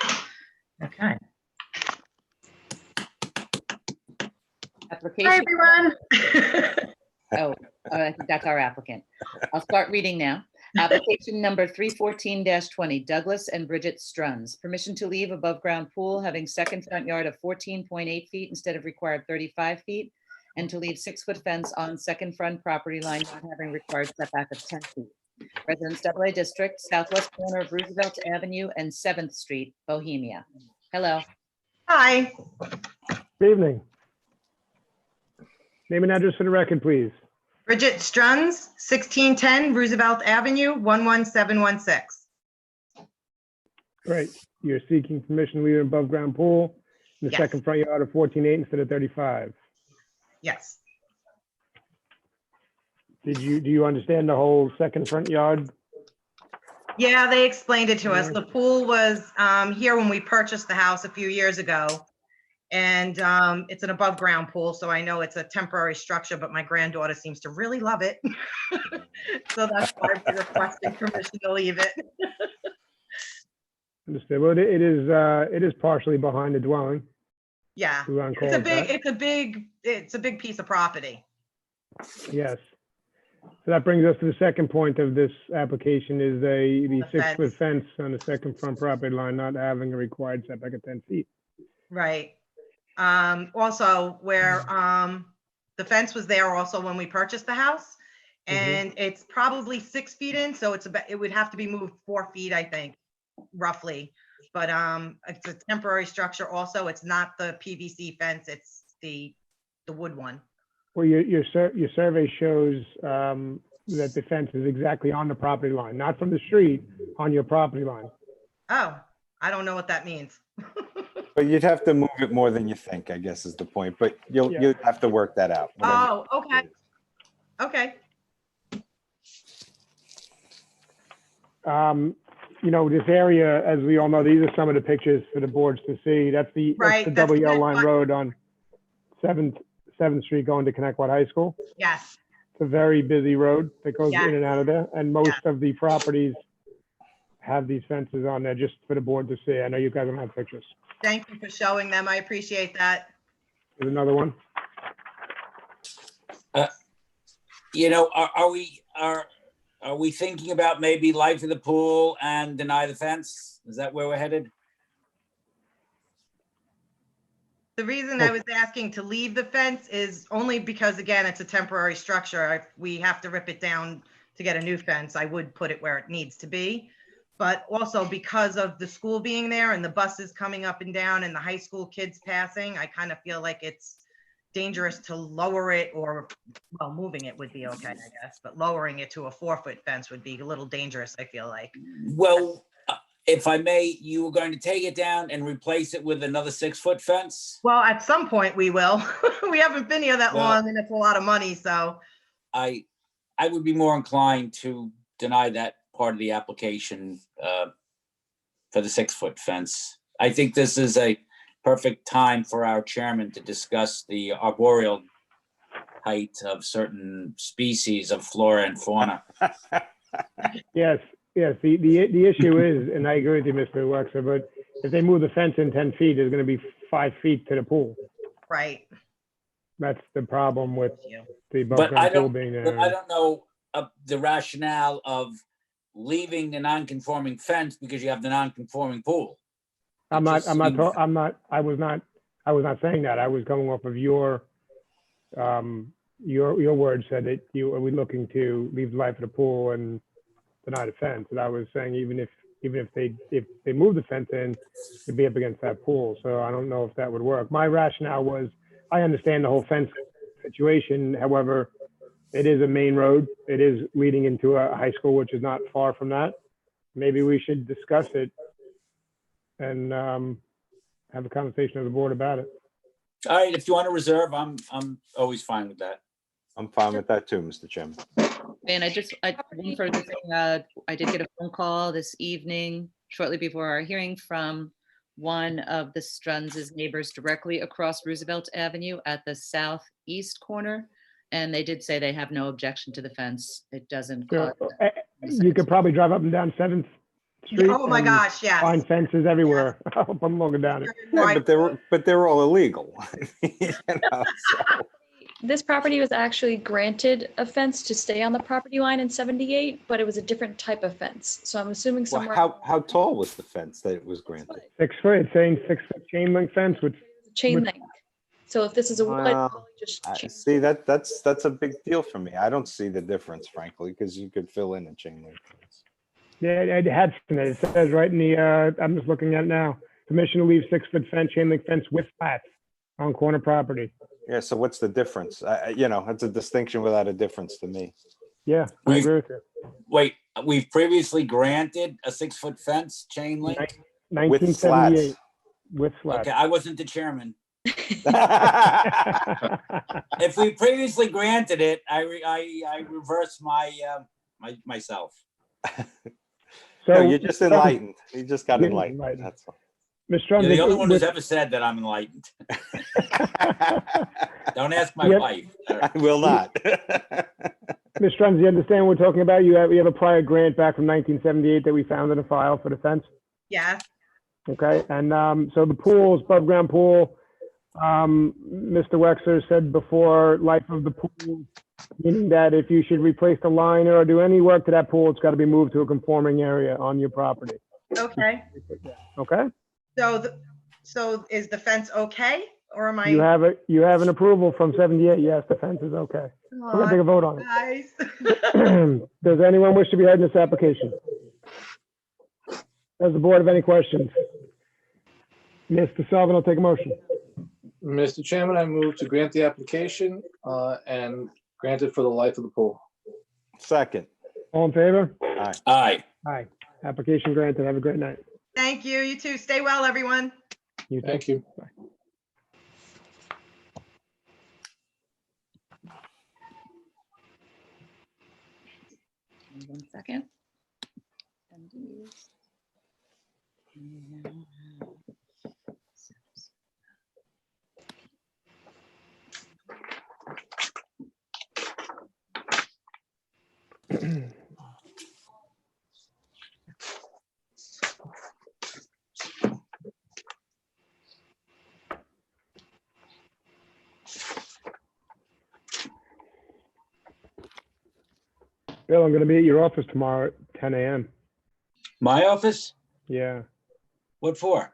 Okay. application. Hi, everyone. Oh, I think that's our applicant. I'll start reading now. Application number 314-20, Douglas and Bridget Struns. Permission to leave above ground pool having second front yard of 14.8 feet instead of required 35 feet, and to leave 6-foot fence on second front property line not having required setback of 10 feet. Residence AA District, southwest corner of Roosevelt Avenue and 7th Street, Bohemia. Hello. Hi. Good evening. Name and address for the record, please. Bridget Struns, 1610 Roosevelt Avenue, 11716. Great. You're seeking permission to leave an above ground pool in the Yes. second front yard of 14.8 instead of 35. Yes. Do you understand the whole second front yard? Yeah, they explained it to us. The pool was here when we purchased the house a few years ago. And it's an above ground pool, so I know it's a temporary structure, but my granddaughter seems to really love it. So that's why we're requesting permission to leave it. Understood. Well, it is partially behind the dwelling. Yeah, Who on it's call a is big, that? it's a big piece of property. Yes. So that brings us to the second point of this application is the The 6-foot fence on the second front property line, not having a required setback of 10 feet. Right. Also where, the fence was there also when we purchased the house. And it's probably 6 feet in, so it's about, it would have to be moved 4 feet, I think, roughly. But, it's a temporary structure also. It's not the PVC fence, it's the wood one. Well, your survey shows that the fence is exactly on the property line, not from the street, on your property line. Oh, I don't know what that means. But you'd have to move it more than you think, I guess is the point, but you'll have to work that out. whatever. Oh, okay. Okay. You know, this area, as we all know, these are some of the pictures for the boards to see. That's the Right, WL line road on 7th Street going to Connecticut High School. Yes. It's a very busy road that goes Yeah. in and out of there, and most of the properties have these fences on there just for the board to see. I know you guys don't have pictures. Thank you for showing them. I appreciate that. There's another one. You know, are we thinking about maybe life of the pool and deny the fence? Is that where we're headed? The reason I was asking to leave the fence is only because, again, it's a temporary structure. We have to rip it down to get a new fence. I would put it where it needs to be. But also because of the school being there and the buses coming up and down and the high school kids passing, I kind of feel like it's dangerous to lower it, or, well, moving it would be okay, I guess, but lowering it to a 4-foot fence would be a little dangerous, I feel like. Well, if I may, you were going to take it down and replace it with another 6-foot fence? Well, at some point we will. We haven't been here that Well- long and it's a lot of money, so. I would be more inclined to deny that part of the application for the 6-foot fence. I think this is a perfect time for our chairman to discuss the arboreal height of certain species of flora and fauna. Yes, the issue is, and I agree with you, Mr. Wexler, but if they move the fence in 10 feet, there's gonna be 5 feet to the pool. Right. That's the problem with the above But I ground pool don't, being but I there. don't know the rationale of leaving the non-conforming fence because you have the non-conforming pool. I was not saying that. I was going off of your words said that are we looking to leave the life of the pool and deny the fence? And I was saying even if they move the fence in, it'd be up against that pool. So I don't know if that would work. My rationale was, I understand the whole fence situation. However, it is a main road. It is leading into a high school, which is not far from that. Maybe we should discuss it and have a conversation with the board about it. All right, if you want to reserve, I'm always fine with that. I'm fine with that too, Mr. Chairman. And one further thing, I did get a phone call this evening, shortly before our hearing, from one of the Strunz's neighbors directly across Roosevelt Avenue at the southeast corner. And they did say they have no objection to the fence. It doesn't cause. You could probably drive up and down 7th Street. Oh my and gosh, yes. Find fences everywhere. I'm looking down it. Yeah, but they were all illegal. You know, so. This property was actually granted a fence to stay on the property line in 78, but it was a different type of fence. So I'm assuming Well, somewhere. how tall was the fence that it was granted? 6 foot, it's saying 6-foot chain link fence, which Chain link. So if this is a wood, Well, just I chain- see that's a big deal for me. I don't see the difference, frankly, because you could fill in a chain link fence. yeah, it had it says right in the, I'm just looking at it now. Permission to leave 6-foot fence, chain link fence with slats on corner property. Yeah, so what's the difference? You know, it's a distinction without a difference to me. Yeah, I agree with you. Wait, we've previously granted a 6-foot fence chain link? 1978 with slats. Okay, I wasn't the chairman. If we previously granted it, I reversed myself. No, you're just enlightened. You just got Yeah, enlightened. enlightened. That's all. Mr. You're Strunz, the only one who's with- ever said that I'm enlightened. Don't ask my Yep. wife. I will not. Ms. Strunz, you understand what we're talking about? We have a prior grant back from 1978 that we found in a file for the fence. Yeah. Okay, and so the pools, above ground pool, Mr. Wexler said before, life of the pool Meaning that if you should replace the liner or do any work to that pool, it's got to be moved to a conforming area on your property. Okay, Okay? so, so is the fence okay, or am I? You have an approval from 78. Yes, the fence is okay. We're gonna take a vote on Guys. it. Does anyone wish to be heard in this application? Does the board have any questions? Mr. Sullivan will take a motion. Mr. Chairman, I move to grant the application and grant it for the life of the pool. Second. All in favor? Aye. Aye. Aye. Application granted. Have a great night. Thank you. You too. Stay well, everyone. You too. Thank you. Bye. 1 second. And these. And now Bill, I'm going to be at your office tomorrow at 10 a.m. My office? Yeah, What for?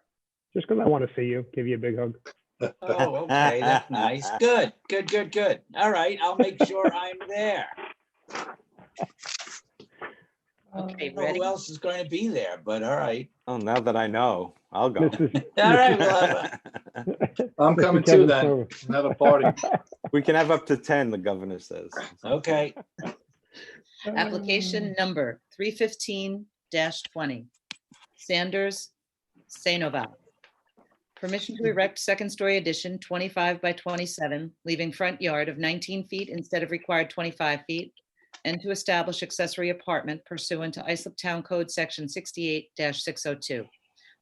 just because I want to see you, give you a big hug. Oh, okay, that's nice. Good, good, good, good. All right, I'll make sure I'm there. Okay, I don't know ready? who else is going to be there, but all right. Oh, now that I know, I'll go. All right, well, I'm Mr. coming Kevin too then. Silver. Another party. We can have up to 10, the governor says. okay. Application number 315-20. Sanders Sanova. Permission to erect second-story addition 25 by 27, leaving front yard of 19 feet instead of required 25 feet, and to establish accessory apartment pursuant to Islip Town Code Section 68-602.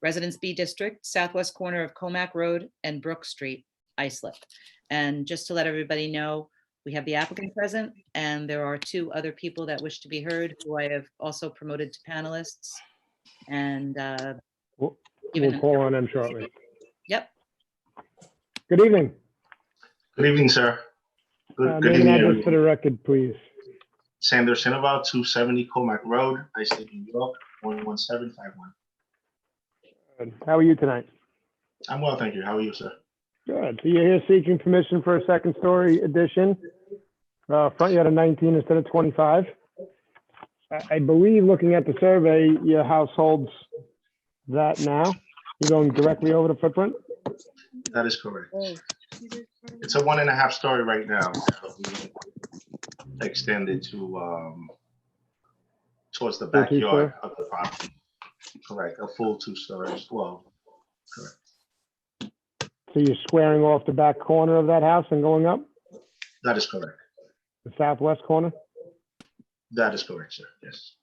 Residence B District, southwest corner of Comac Road and Brook Street, Islip. And just to let everybody know, we have the applicant present, and there are 2 other people that wish to be heard, who I have also promoted to panelists. And We'll given- call on them shortly. Yep. Good evening. Good evening, sir. Good Name and evening, address for everyone. the record, please. Sanders Sandoval, 270 Comac Road, Islip, New York, 11751. Good. How are you tonight? I'm well, thank you. How are you, sir? Good. So you're here seeking permission for a second-story addition, front yard of 19 instead of 25. I believe, looking at the survey, your house holds that now. You're going directly over the footprint? That is correct. It's a 1.5 story right now, but we extended to towards the Full backyard of the property. Correct, a full 2 stories. Well, correct. So you're squaring off the back corner of that house and going up That is correct. the southwest corner? That is correct, sir. Yes.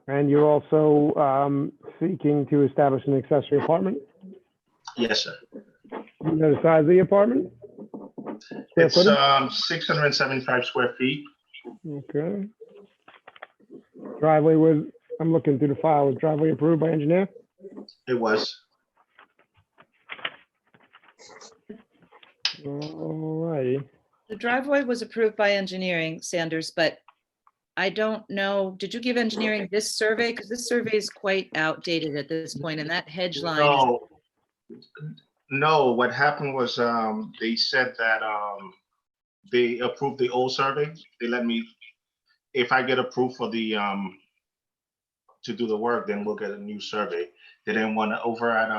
And you're also seeking to establish an accessory apartment? Yes, sir. You know the size of the apartment? Square It's footage? 675 square feet. Okay. Driveway was, I'm looking through the file, was driveway approved by engineer? It was. All righty. The driveway was approved by engineering, Sanders, but I don't know, did you give engineering this survey? Because this survey is quite outdated at this point, and that hedge line. No, no, what happened was, they said that, they approved the old survey. They let me, if I get approved for the, to do the work, then we'll get a new survey. They didn't want to, over at,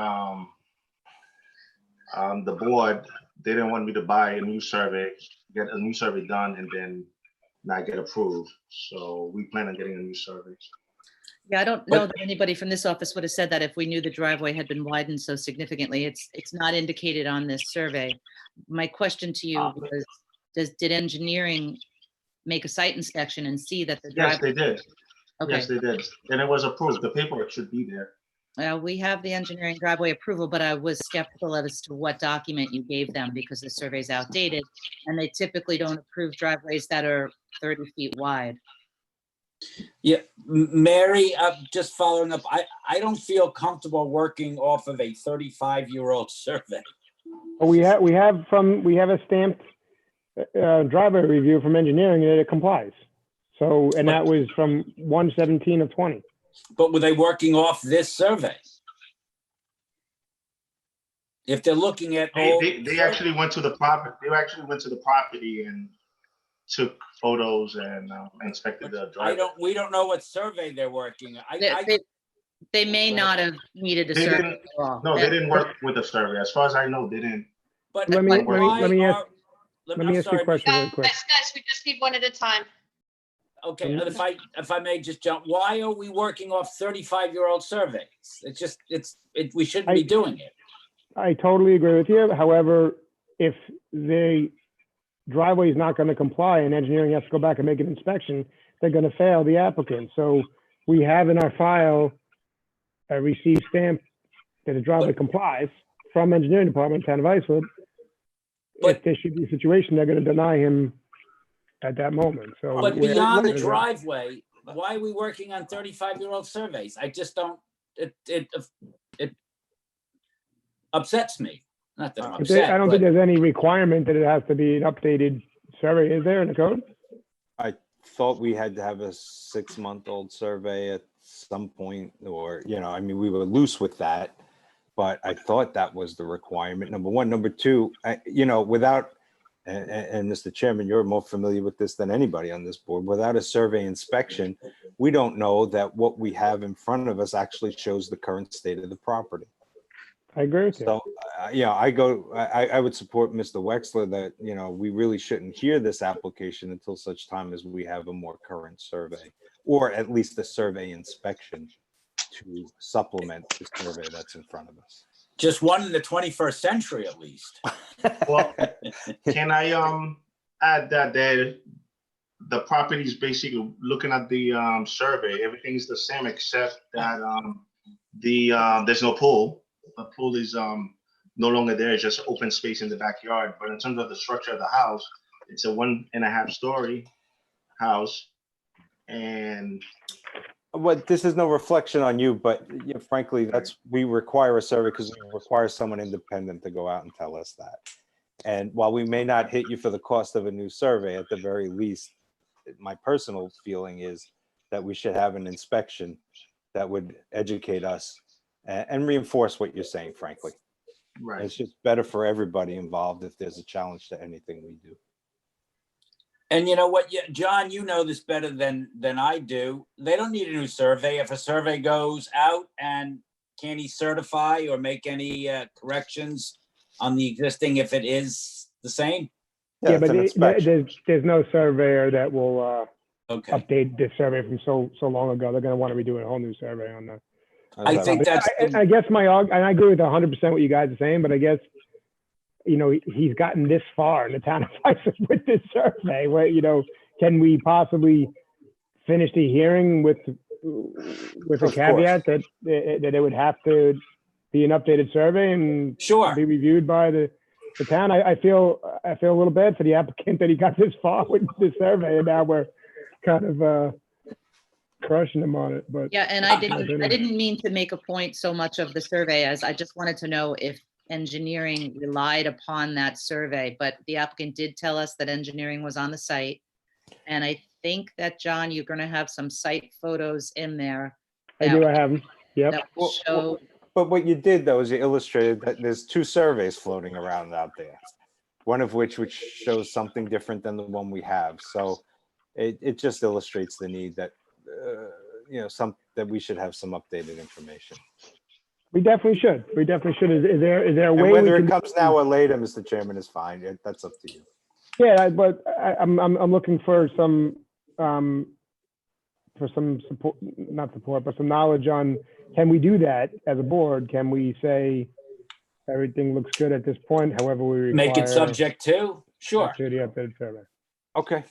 the board, they didn't want me to buy a new survey, get a new survey done, and then not get approved. So we plan on getting a new survey. Yeah, I don't know that anybody from this office would have said that if we knew the driveway had been widened so significantly. It's not indicated on this survey. My question to you was, did engineering make a site inspection and see that the Yes, driveway? they did. Okay. Yes, they did. And it was approved. The paperwork should be there. We have the engineering driveway approval, but I was skeptical as to what document you gave them because the survey's outdated, and they typically don't approve driveways that are 30 feet wide. Yeah, Mary, just following up, I don't feel comfortable working off of a 35-year-old survey. We have a stamped driveway review from engineering and it complies. So, and that was from 1/17 of 20. But were they working off this survey? If they're looking at. They actually went to the property. They actually went to the property and took photos and inspected the driveway. We don't know what survey they're working. They may not have needed a They survey didn't. at all. No, they didn't work with the survey. As far as I know, they didn't. But Let me ask I'm you a sorry, question really quick. Guys, we just need one at a time. Okay, and if I may just jump, why are we working off 35-year-old surveys? We shouldn't be doing it. I totally agree with you. However, if the driveway is not going to comply and engineering has to go back and make an inspection, they're going to fail the applicant. So we have in our file a received stamp that the driveway complies from engineering department, town of Iceland. If there should be a situation, they're going to deny him at that moment. So, But beyond the driveway, why are we working on 35-year-old surveys? I just don't, it upsets me. Not that I'm upset. I don't think there's any requirement that it has to be an updated survey. Is there in the code? I thought we had to have a 6-month-old survey at some point, or, I mean, we were loose with that, but I thought that was the requirement, number one. Number two, without, and Mr. Chairman, you're more familiar with this than anybody on this board, without a survey inspection, we don't know that what we have in front of us actually shows the current state of the property. I agree with you. So, I would support Mr. Wexler that, we really shouldn't hear this application until such time as we have a more current survey, or at least a survey inspection to supplement the survey that's in front of us. Just one in the 21st century, at least. Well, can I add that the property is basically looking at the survey, everything's the same except that there's no pool. The pool is no longer there, it's just open space in the backyard. But in terms of the structure of the house, it's a 1.5-story house. And Well, this is no reflection on you, but frankly, we require a survey because we require someone independent to go out and tell us that. And while we may not hit you for the cost of a new survey, at the very least, my personal feeling is that we should have an inspection that would educate us and reinforce what you're saying, frankly. Right. It's just better for everybody involved if there's a challenge to anything we do. And you know what, John, you know this better than I do. They don't need a new survey. If a survey goes out, and can he certify or make any corrections on the existing if it is the same? Yeah, but there's no surveyor that will update this survey from so long ago. They're going to want to redo a whole new survey on that. I think that's. I guess and I agree with 100% what you guys are saying, but I guess, he's gotten this far in the town of Iceland with this survey. Where, can we possibly finish the hearing with a caveat that it would have to be an updated survey and be reviewed by the town? I feel a little bad for the applicant that he got this far with this survey, and now we're kind of crushing him on it. But yeah, and I didn't mean to make a point so much of the survey as I just wanted to know if engineering relied upon that survey, but the applicant did tell us that engineering was on the site. And I think that, John, you're going to have some site photos in there. I have them. Yep. That will show. But what you did, though, is you illustrated that there's 2 surveys floating around out there, one of which shows something different than the one we have. So it just illustrates the need that, that we should have some updated information. We definitely should. Is there a way? And whether it comes now or later, Mr. Chairman, is fine. That's up to you. Yeah, but I'm looking for some support, not support, but some knowledge on, can we do that as a board? Can we say everything looks good at this point? However, we require Make it subject to? Sure. To the updated survey. Okay.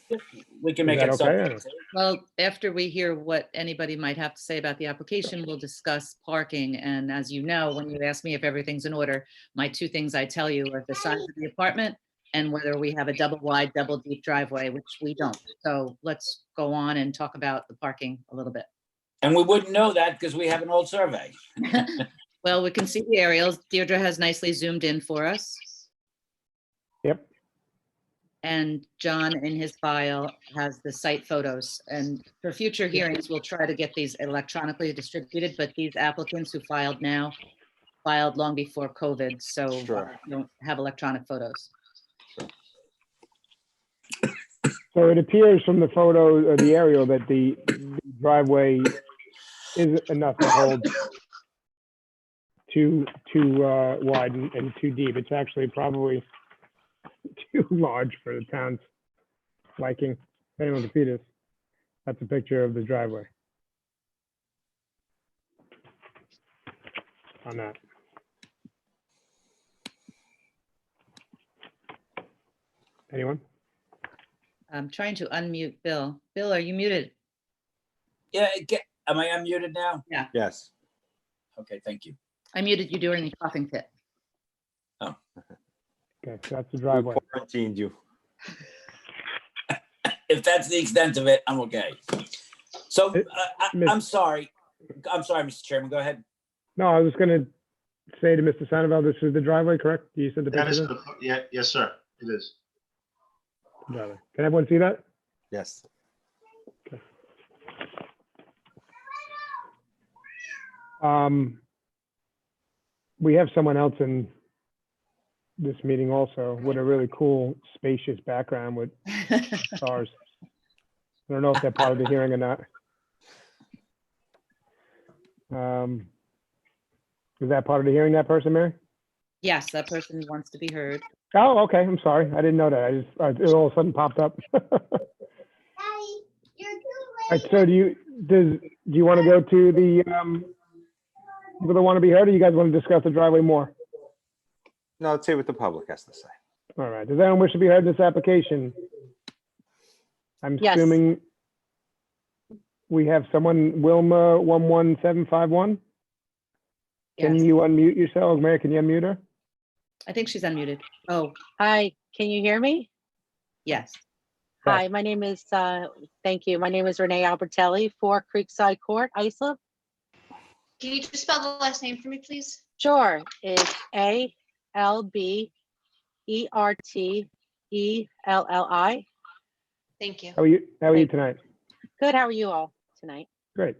We can make it subject to. Well, after we hear what anybody might have to say about the application, we'll discuss parking. And as you know, when you ask me if everything's in order, my 2 things I tell you are the size of the apartment and whether we have a double wide, double deep driveway, which we don't. So let's go on and talk about the parking a little bit. And we wouldn't know that because we have an old survey. Well, we can see the aerials. Deirdre has nicely zoomed in for us. Yep. And John in his file has the site photos. And for future hearings, we'll try to get these electronically distributed, but these applicants who filed now filed long before COVID, so Sure. don't have electronic photos. So it appears from the photo or the aerial that the driveway is enough to hold too wide and too deep. It's actually probably too large for the town's liking. Anyone can see this. That's a picture of the driveway. On that. Anyone? I'm trying to unmute Bill. Bill, are you muted? Yeah, am I unmuted now? Yeah, Yes. Okay, thank you. I muted you during the coughing fit. Oh. Okay, so that's the driveway. We quarantined you. If that's the extent of it, I'm okay. So I'm sorry. I'm sorry, Mr. Chairman, go ahead. No, I was gonna say to Mr. Sandoval, this is the driveway, correct? You said the That is, picture? yeah, yes, sir, it is. Driveway. Can everyone see that? Yes. We have someone else in this meeting also with a really cool spacious background with stars. I don't know if they're part of the hearing or not. Is that part of the hearing, that person, Mary? Yes, that person wants to be heard. Oh, okay, I'm sorry. I didn't know that. It all of a sudden popped up. All right, so do you want to go to the, people that want to be heard, or you guys want to discuss the driveway more? No, let's see what the public has to say. All right, does anyone wish to be heard in this application? I'm Yes. assuming we have someone, Wilma 11751. Can Yes. you unmute yourself? Mary, can you unmute her? I think she's unmuted. Oh, Hi, can you hear me? yes. Hi, my name is, thank you. My name is Renee Albertelli, 4 Creekside Court, Islip. Can you just spell the last name for me, please? Sure, it's ALBERTELLI. Thank you. How are you tonight? Good, how are you all tonight? Great.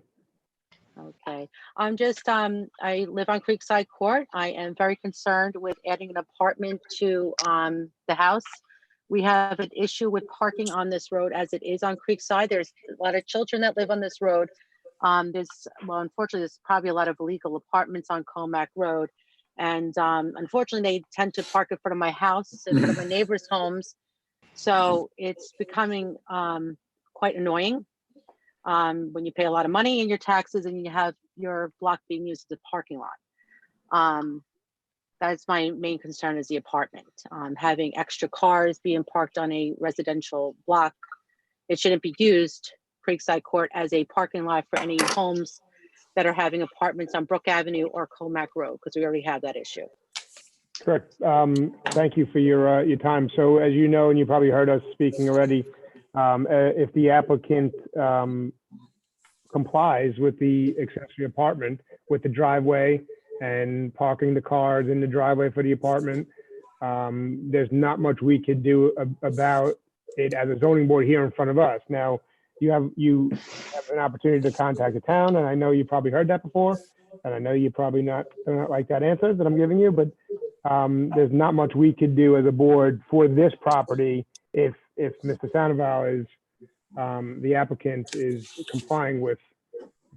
Okay, I live on Creekside Court. I am very concerned with adding an apartment to the house. We have an issue with parking on this road as it is on Creekside. There's a lot of children that live on this road. Unfortunately, there's probably a lot of illegal apartments on Comac Road. And unfortunately, they tend to park in front of my house, in front of my neighbors' homes. So it's becoming quite annoying. When you pay a lot of money in your taxes and you have your block being used as a parking lot. That's my main concern is the apartment. Having extra cars being parked on a residential block, it shouldn't be used, Creekside Court, as a parking lot for any homes that are having apartments on Brook Avenue or Comac Road, because we already have that issue. Correct. Thank you for your time. So as you know, and you probably heard us speaking already, if the applicant complies with the accessory apartment, with the driveway and parking the cars in the driveway for the apartment, there's not much we could do about it as a zoning board here in front of us. Now, you have an opportunity to contact the town, and I know you probably heard that before, and I know you probably don't like that answer that I'm giving you, but there's not much we could do as a board for this property if Mr. Sandoval is, the applicant is complying with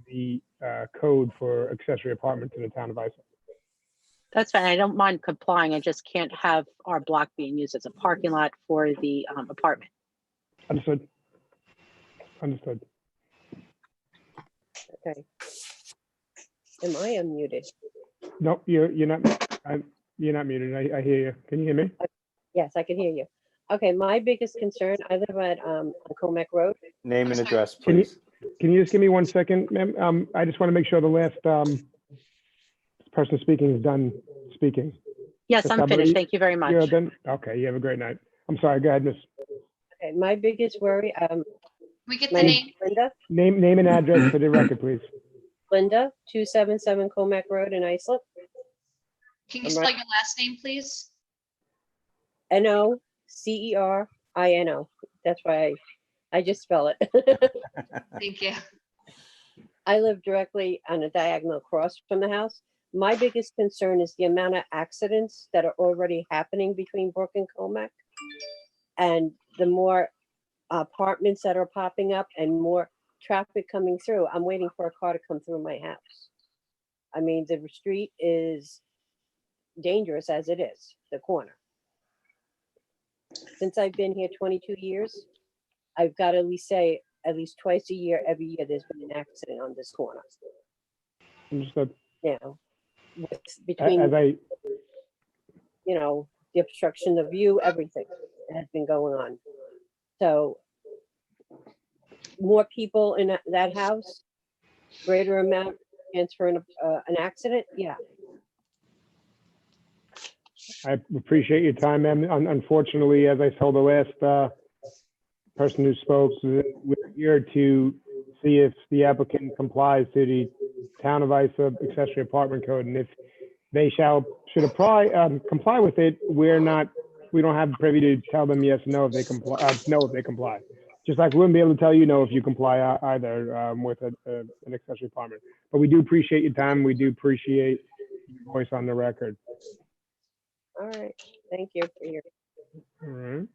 the code for accessory apartments in the town of Islip. That's fine. I don't mind complying. I just can't have our block being used as a parking lot for the apartment. Understood. Understood. Okay. Am I unmuted? No, you're not muted. I hear you. Can you hear me? Yes, I can hear you. Okay, my biggest concern, I live at on Comac Road. Name and address, Can you, please. can you just give me 1 second, ma'am? I just want to make sure the last person speaking is done speaking. Yes, If I'm somebody- finished. Thank you very much. You're done? Okay, you have a great night. I'm sorry, go ahead, miss. Okay, my biggest worry, We get my the name's name. Linda, Name and address for the record, please. Linda, 277 Comac Road in Islip. Can you I'm spell right- your last name, please? NOCER I know, that's why I just spell it. Thank you. I live directly on a diagonal across from the house. My biggest concern is the amount of accidents that are already happening between Brook and Comac. And the more apartments that are popping up and more traffic coming through, I'm waiting for a car to come through my house. I mean, the street is dangerous as it is, the corner. Since I've been here 22 years, I've got to at least say, at least twice a year, every year, there's been an accident on this corner. Understood. You know, between, you know, the obstruction of view, everything that has been going on. So more people in that house, greater amount chance for an accident. Yeah. I appreciate your time, ma'am. Unfortunately, as I told the last person who spoke, we're here to see if the applicant complies to the Town of Isa accessory apartment code, and if they should comply with it, we don't have privy to tell them yes or no if they comply. No, if they comply. Just like we wouldn't be able to tell you no if you comply either with an accessory apartment. But we do appreciate your time. We do appreciate your voice on the record. All right. Thank you for your. All right.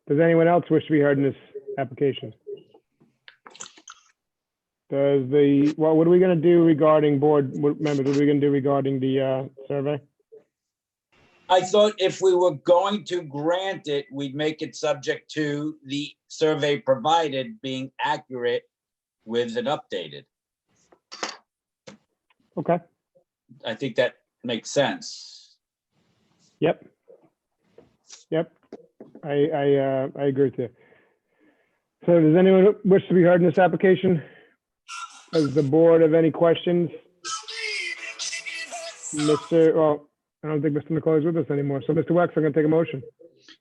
Does anyone else wish to be heard in this application? What are we going to do regarding board members? What are we going to do regarding the survey? I thought if we were going to grant it, we'd make it subject to the survey provided being accurate with an updated. Okay. I think that makes sense. Yep. I agree with you. So does anyone wish to be heard in this application? Does the board have any questions? I don't think Mr. McCullough is with us anymore. So Mr. Wex, I'm going to take a motion.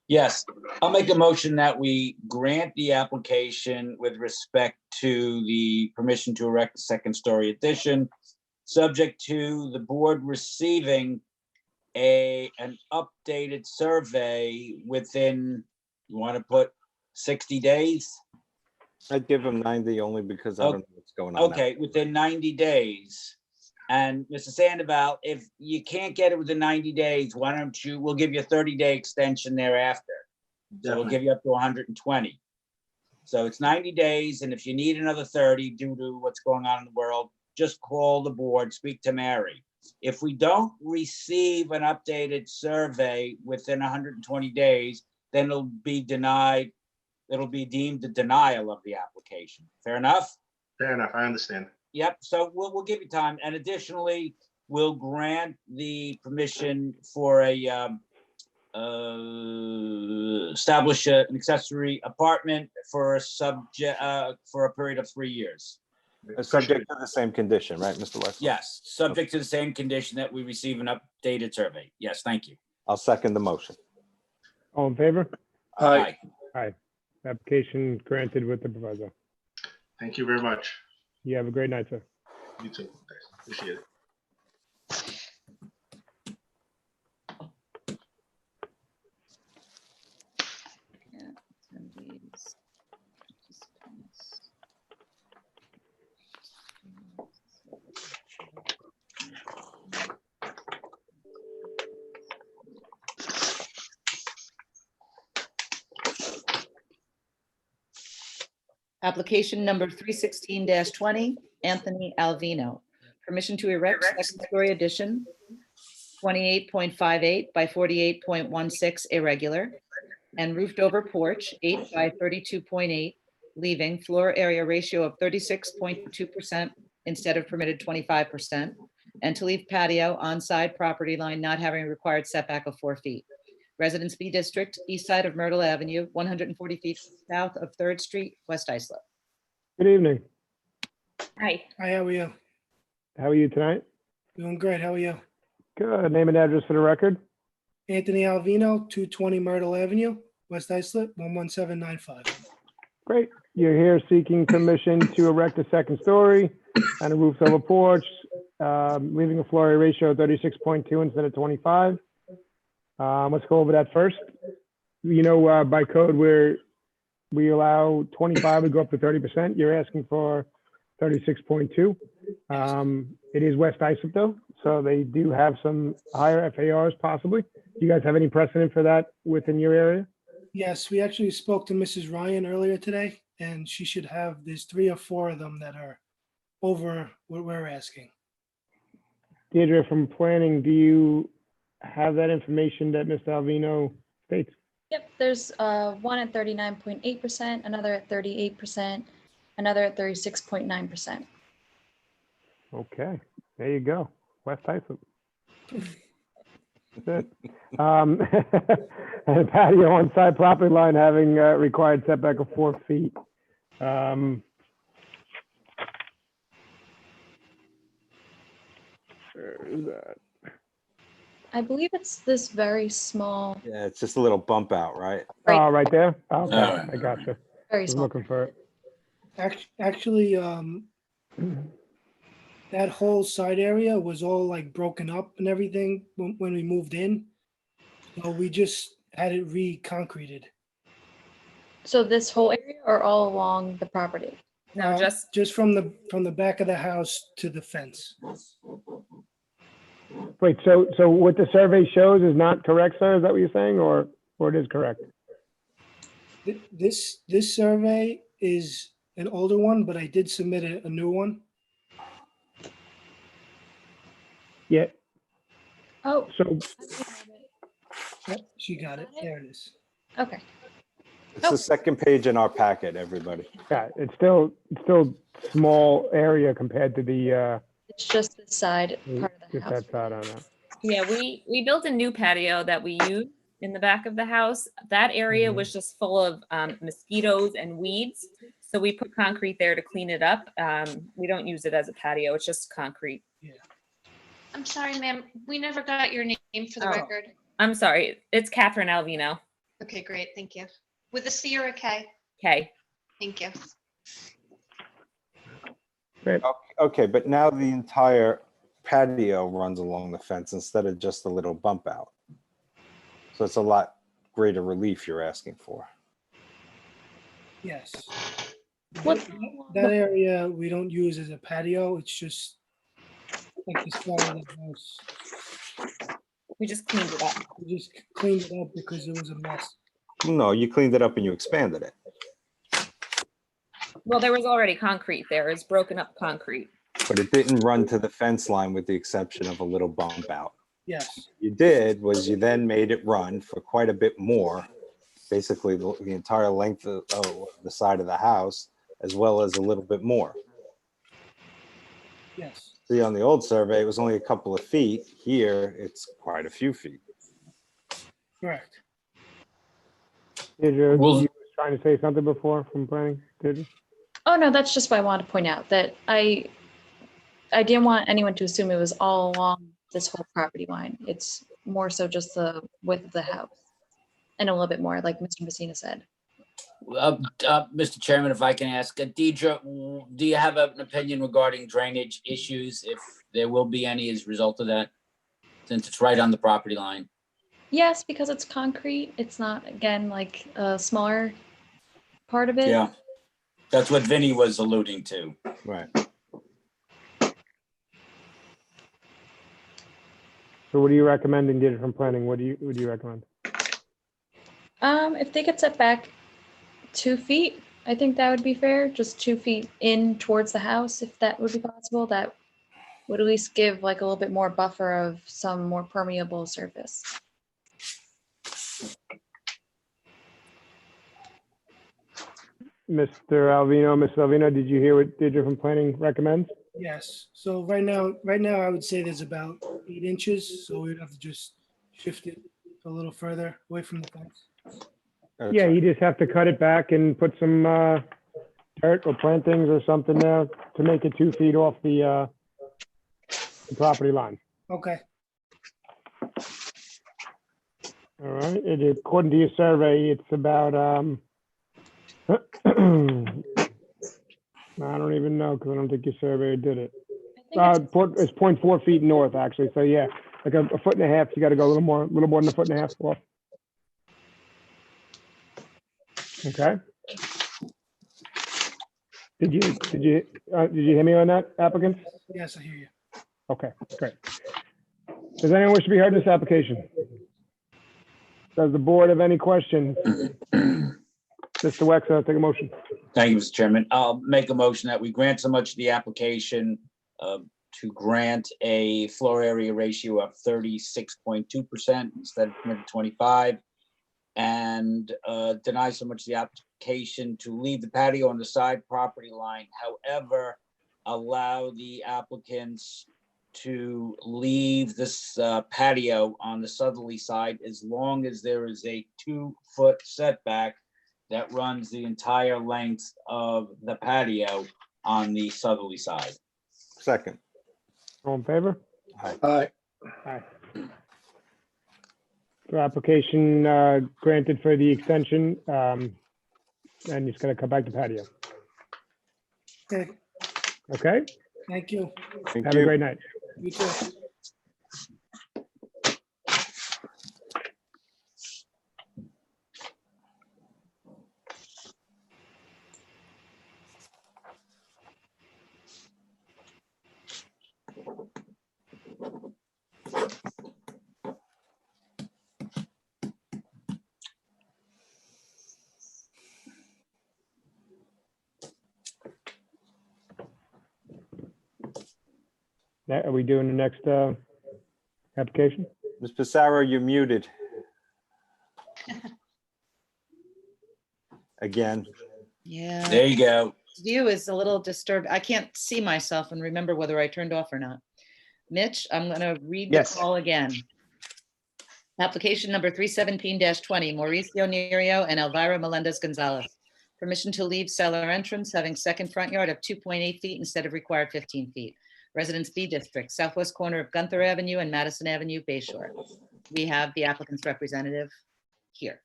Yes, I'll make a motion that we grant the application with respect to the permission to erect a second-story addition, subject to the board receiving an updated survey within, you want to put 60 days? I'd give him 90 only because I don't know what's going on. Okay, within 90 days. And Mr. Sandoval, if you can't get it within 90 days, why don't we'll give you a 30-day extension thereafter. So we'll give you up to 120. So it's 90 days, and if you need another 30 due to what's going on in the world, just call the board, speak to Mary. If we don't receive an updated survey within 120 days, then it'll be denied. It'll be deemed a denial of the application. Fair enough? Fair enough, I understand. Yep, so we'll give you time, and additionally, we'll grant the permission for establish an accessory apartment for a period of 3 years. Subject to the same condition, right, Mr. Wesley? Yes, subject to the same condition that we receive an updated survey. Yes, thank you. I'll second the motion. All in favor? Aye. Aye. Application granted with the proviso. Thank you very much. You have a great night, sir. You too. Appreciate it. Application number 316-20, Anthony Alvino. Permission to erect second-story addition, 28.58 by 48.16 irregular, and roofed over porch, 8 by 32.8, leaving floor area ratio of 36.2% instead of permitted 25%, and to leave patio on side property line not having required setback of 4 feet. Residence B District, east side of Myrtle Avenue, 140 feet south of 3rd Street, West Islip. Good evening. Hi, how are you? How are you tonight? Doing great. How are you? Good. Name and address for the record. Anthony Alvino, 220 Myrtle Avenue, West Islip, 11795. Great. You're here seeking permission to erect a second story and a roof over porch, leaving a floor area ratio of 36.2 instead of 25. Let's go over that first. by code where we allow 25 to go up to 30%, you're asking for 36.2. It is West Islip though, so they do have some higher FARs possibly. Do you guys have any precedent for that within your area? Yes, we actually spoke to Mrs. Ryan earlier today, and she should have, there's 3 or 4 of them that are over what we're asking. Deirdre, from planning, do you have that information that Mr. Alvino states? Yep, there's one at 39.8%, another at 38%, another at 36.9%. Okay, there you go. West Islip. That's it. And a patio on side property line having required setback of 4 feet. Where is that? I believe it's this very small, Yeah, it's just a little bump out, right? Oh, right there? Okay, All right. I gotcha. very Was small. looking for it. Actually, that whole side area was all like broken up and everything when we moved in. So we just had it re-concreted. So this whole area or all along the property? No, Just from the back of the house to the fence. Wait, so what the survey shows is not correct, sir? Is that what you're saying, or it is correct? This survey is an older one, but I did submit a new one. Yeah. Oh, So Yep, she got it. There it is. okay. It's the second page in our packet, everybody. yeah, it's still small area compared to the It's just this side part of the just house. that side on that. Yeah, we built a new patio that we use in the back of the house. That area was just full of mosquitoes and weeds. So we put concrete there to clean it up. We don't use it as a patio. It's just concrete. I'm sorry, ma'am. We never got your name for the Oh. record. I'm sorry. It's Catherine Alvino. Okay, great. Thank you. With a C or a K? Okay. Thank you. Okay, but now the entire patio runs along the fence instead of just a little bump out. So it's a lot greater relief you're asking for. Yes. What- That area we don't use as a patio. It's just like the side of the house. We just cleaned it up. We just cleaned it up because it was a mess. No, you cleaned it up and you expanded it. Well, there was already concrete there. It's broken up concrete. But it didn't run to the fence line with the exception of a little bump out. Yes. You did was you then made it run for quite a bit more, basically the entire length of the side of the house, as well as a little bit more. Yes. See, on the old survey, it was only a couple of feet. Here, it's quite a few feet. Correct. Did you, Well- you were trying to say something before from planning? Did you? Oh, no, that's just what I wanted to point out, that I didn't want anyone to assume it was all along this whole property line. It's more so just the width of the house and a little bit more, like Mr. Messina said. Mr. Chairman, if I can ask, Deidre, do you have an opinion regarding drainage issues, if there will be any as a result of that? Since it's right on the property line. Yes, because it's concrete. It's not, again, like a smaller part of it. Yeah. That's what Vinny was alluding to. Right. So what are you recommending, Deirdre, from planning? What do you recommend? If they could set back 2 feet, I think that would be fair. Just 2 feet in towards the house, if that would be possible. That would at least give like a little bit more buffer of some more permeable surface. Mr. Alvino, Ms. Alvino, did you hear what Deirdre from planning recommends? Yes. So right now, I would say there's about 8 inches. So we'd have to just shift it a little further away from the fence. Yeah, you just have to cut it back and put some dirt or plantings or something there to make it 2 feet off the property line. Okay. All right, according to your survey, it's about, I don't even know, because I don't think your surveyor did it. It's 0.4 feet north, actually, so yeah, like a foot and a half, you gotta go a little more than a foot and a half off. Okay. Did you hear me on that, applicant? Yes, I hear you. Okay, great. Does anyone wish to be heard in this application? Does the board have any questions? Mr. Wexler, take a motion. Thank you, Mr. Chairman. I'll make a motion that we grant so much the application to grant a floor area ratio of 36.2% instead of permitted 25, and deny so much the application to leave the patio on the side property line. However, allow the applicants to leave this patio on the southerly side as long as there is a 2-foot setback that runs the entire length of the patio on the southerly side. Second. All in favor? Aye. Aye. So application granted for the extension, and it's gonna come back to patio. Okay, Okay? thank you. Thank Have a you. great night. You too. Now, are we doing the next application? Ms. Pissarro, you're muted. Again. Yeah. There you go. View is a little disturbed. I can't see myself and remember whether I turned off or not. Mitch, I'm going to read the Yes. call again. Application number 317-20, Mauricio Nerio and Elvira Melendez Gonzalez. Permission to leave cellar entrance having second front yard of 2.8 feet instead of required 15 feet. Residence B District, southwest corner of Gunther Avenue and Madison Avenue, Bay Shore. We have the applicant's representative here.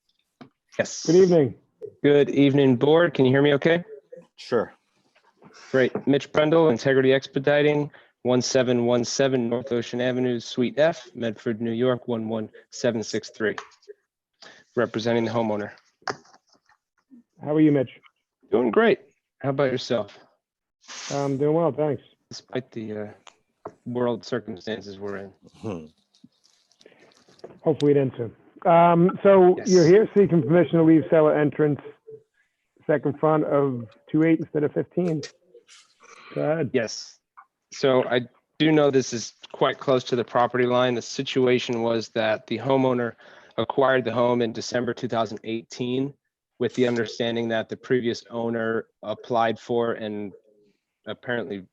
Yes. Good evening. Good evening, board. Can you hear me okay? Sure. Great. Mitch Brendel, Integrity Expediting, 1717 North Ocean Avenue, Suite F, Medford, New York, 11763. Representing the homeowner. How are you, Mitch? Doing great. How about yourself? I'm doing well, thanks. Despite the world circumstances we're in. Hopefully it ends soon. So Yes. you're here seeking permission to leave cellar entrance second front of 2.8 instead of 15. Go ahead. Yes. So I do know this is quite close to the property line. The situation was that the homeowner acquired the home in December 2018 with the understanding that the previous owner applied for and apparently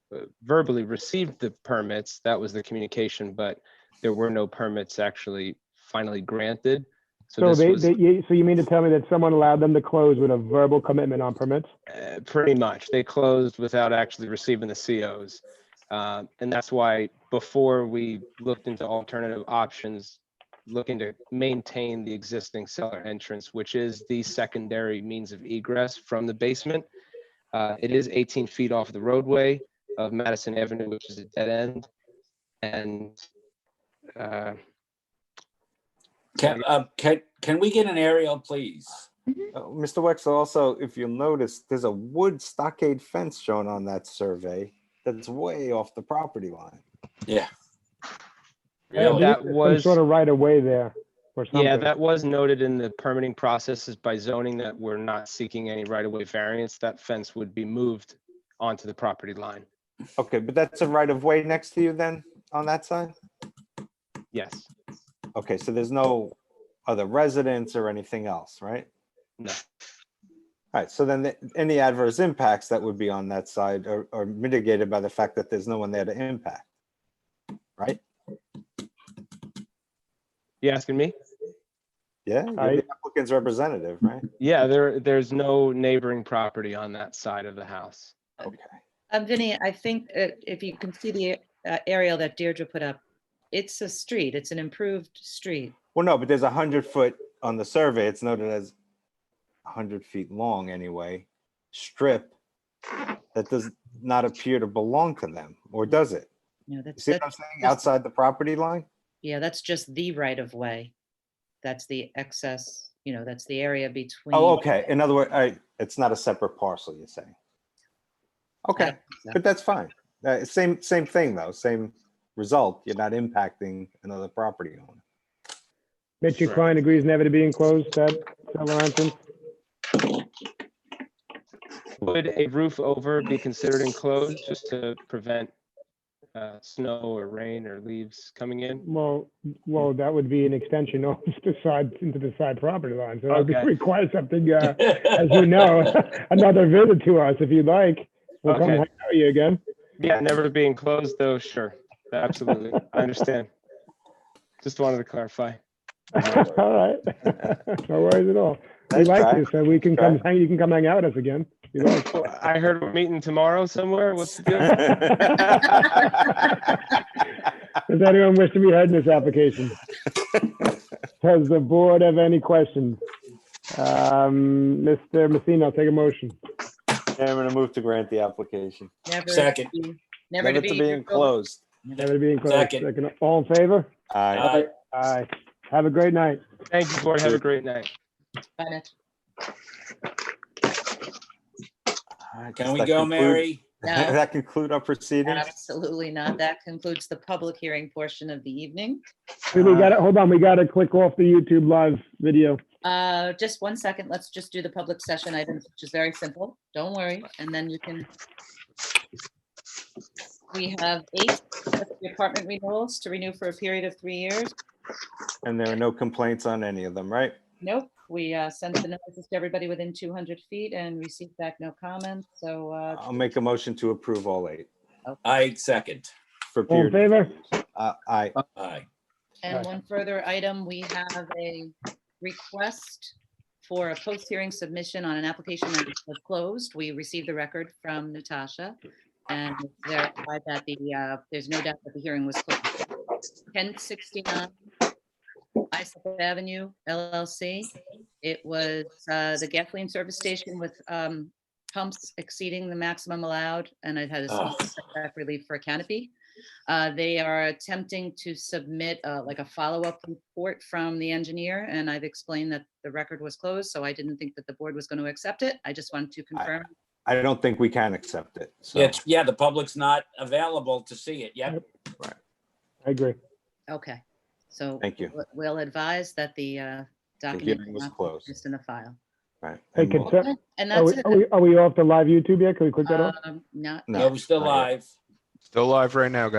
verbally received the permits. That was the communication, but there were no permits actually finally granted. So this was, so you mean to tell me that someone allowed them to close with a verbal commitment on permits? pretty much. They closed without actually receiving the COs. And that's why before we looked into alternative options, looking to maintain the existing cellar entrance, which is the secondary means of egress from the basement. It is 18 feet off the roadway of Madison Avenue, which is a dead end. And Can we get an aerial, please? Mr. Wexler, also, if you'll notice, there's a wood stockade fence shown on that survey that's way off the property line. Yeah. Really? that Some was sort of right of way there or something. Yeah, that was noted in the permitting processes by zoning that we're not seeking any right-of-way variance. That fence would be moved onto the property line. Okay, but that's a right of way next to you then on that side? Yes. Okay, so there's no other residents or anything else, right? No. All right, so then any adverse impacts that would be on that side are mitigated by the fact that there's no one there to impact, right? You asking me? Yeah, you're the applicant's representative, right? Yeah, there's no neighboring property on that side of the house. Okay. Vinny, I think if you can see the aerial that Deirdre put up, it's a street. It's an improved street. Well, no, but there's 100 foot on the survey. It's noted as 100 feet long anyway, strip that does not appear to belong to them, or does it? No, You that's, see what I'm saying? Outside the property line? yeah, that's just the right of way. That's the excess that's the area between. Oh, okay. In other words, it's not a separate parcel, you're saying? Okay, but that's fine. Same thing though, same result. You're not impacting another property owner. Mitch, your client agrees never to be enclosed, that cellar entrance? Would a roof over be considered enclosed just to prevent snow or rain or leaves coming in? Well, that would be an extension of the side, into the side property line, so that would Okay. require something, as you know, another visit to us if you'd like. We'll come Okay. hang out with you again. Yeah, never to be enclosed though, sure, absolutely, I understand. Just wanted to clarify. All right. No worries at all. We Nice like try. you, so we can Nice you can come hang out with us again. if you like. I heard we're meeting tomorrow somewhere. What's the deal? Does anyone wish to be heard in this application? Does the board have any questions? Mr. Messina, take a motion. Chairman, I move to grant the application. Never Second. to be- Never to be. enclosed. Never to be enclosed. Second. All in favor? Aye. Aye. Have a great night. Thank you, board. Have a great night. Bye, Mitch. All right, Can does we that go, conclude- Mary? No. Does that conclude our proceedings? Absolutely not. That concludes the public hearing portion of the evening. We got to, hold on, we got to click off the YouTube live video. Just 1 second. Let's just do the public session items, which is very simple. Don't worry. And then you can. We have 8 apartment renewals to renew for a period of 3 years. And there are no complaints on any of them, right? Nope. We sent the notices to everybody within 200 feet and received back no comments. So I'll make a motion to approve all 8. I second. For All in period. favor? Aye. Aye. And one further item, we have a request for a post-hearing submission on an application that was closed. We received the record from Natasha and verified that there's no doubt that the hearing was closed. 1069 Isaac Avenue LLC. It was the gasoline service station with pumps exceeding the maximum allowed, and it had a setback relief for a canopy. They are attempting to submit like a follow-up report from the engineer, and I've explained that the record was closed, so I didn't think that the board was going to accept it. I just wanted to confirm. I don't think we can accept it. So, Yeah, the public's not available to see it yet. right. I agree. Okay, so Thank you. we'll advise that the document hearing was is closed. just in the file. Right. Hey, And we'll- consent, And are that's we, it. are we off the live YouTube yet? Can we click that off? Not No, No, we're still not yet. live. Still live right now, guys.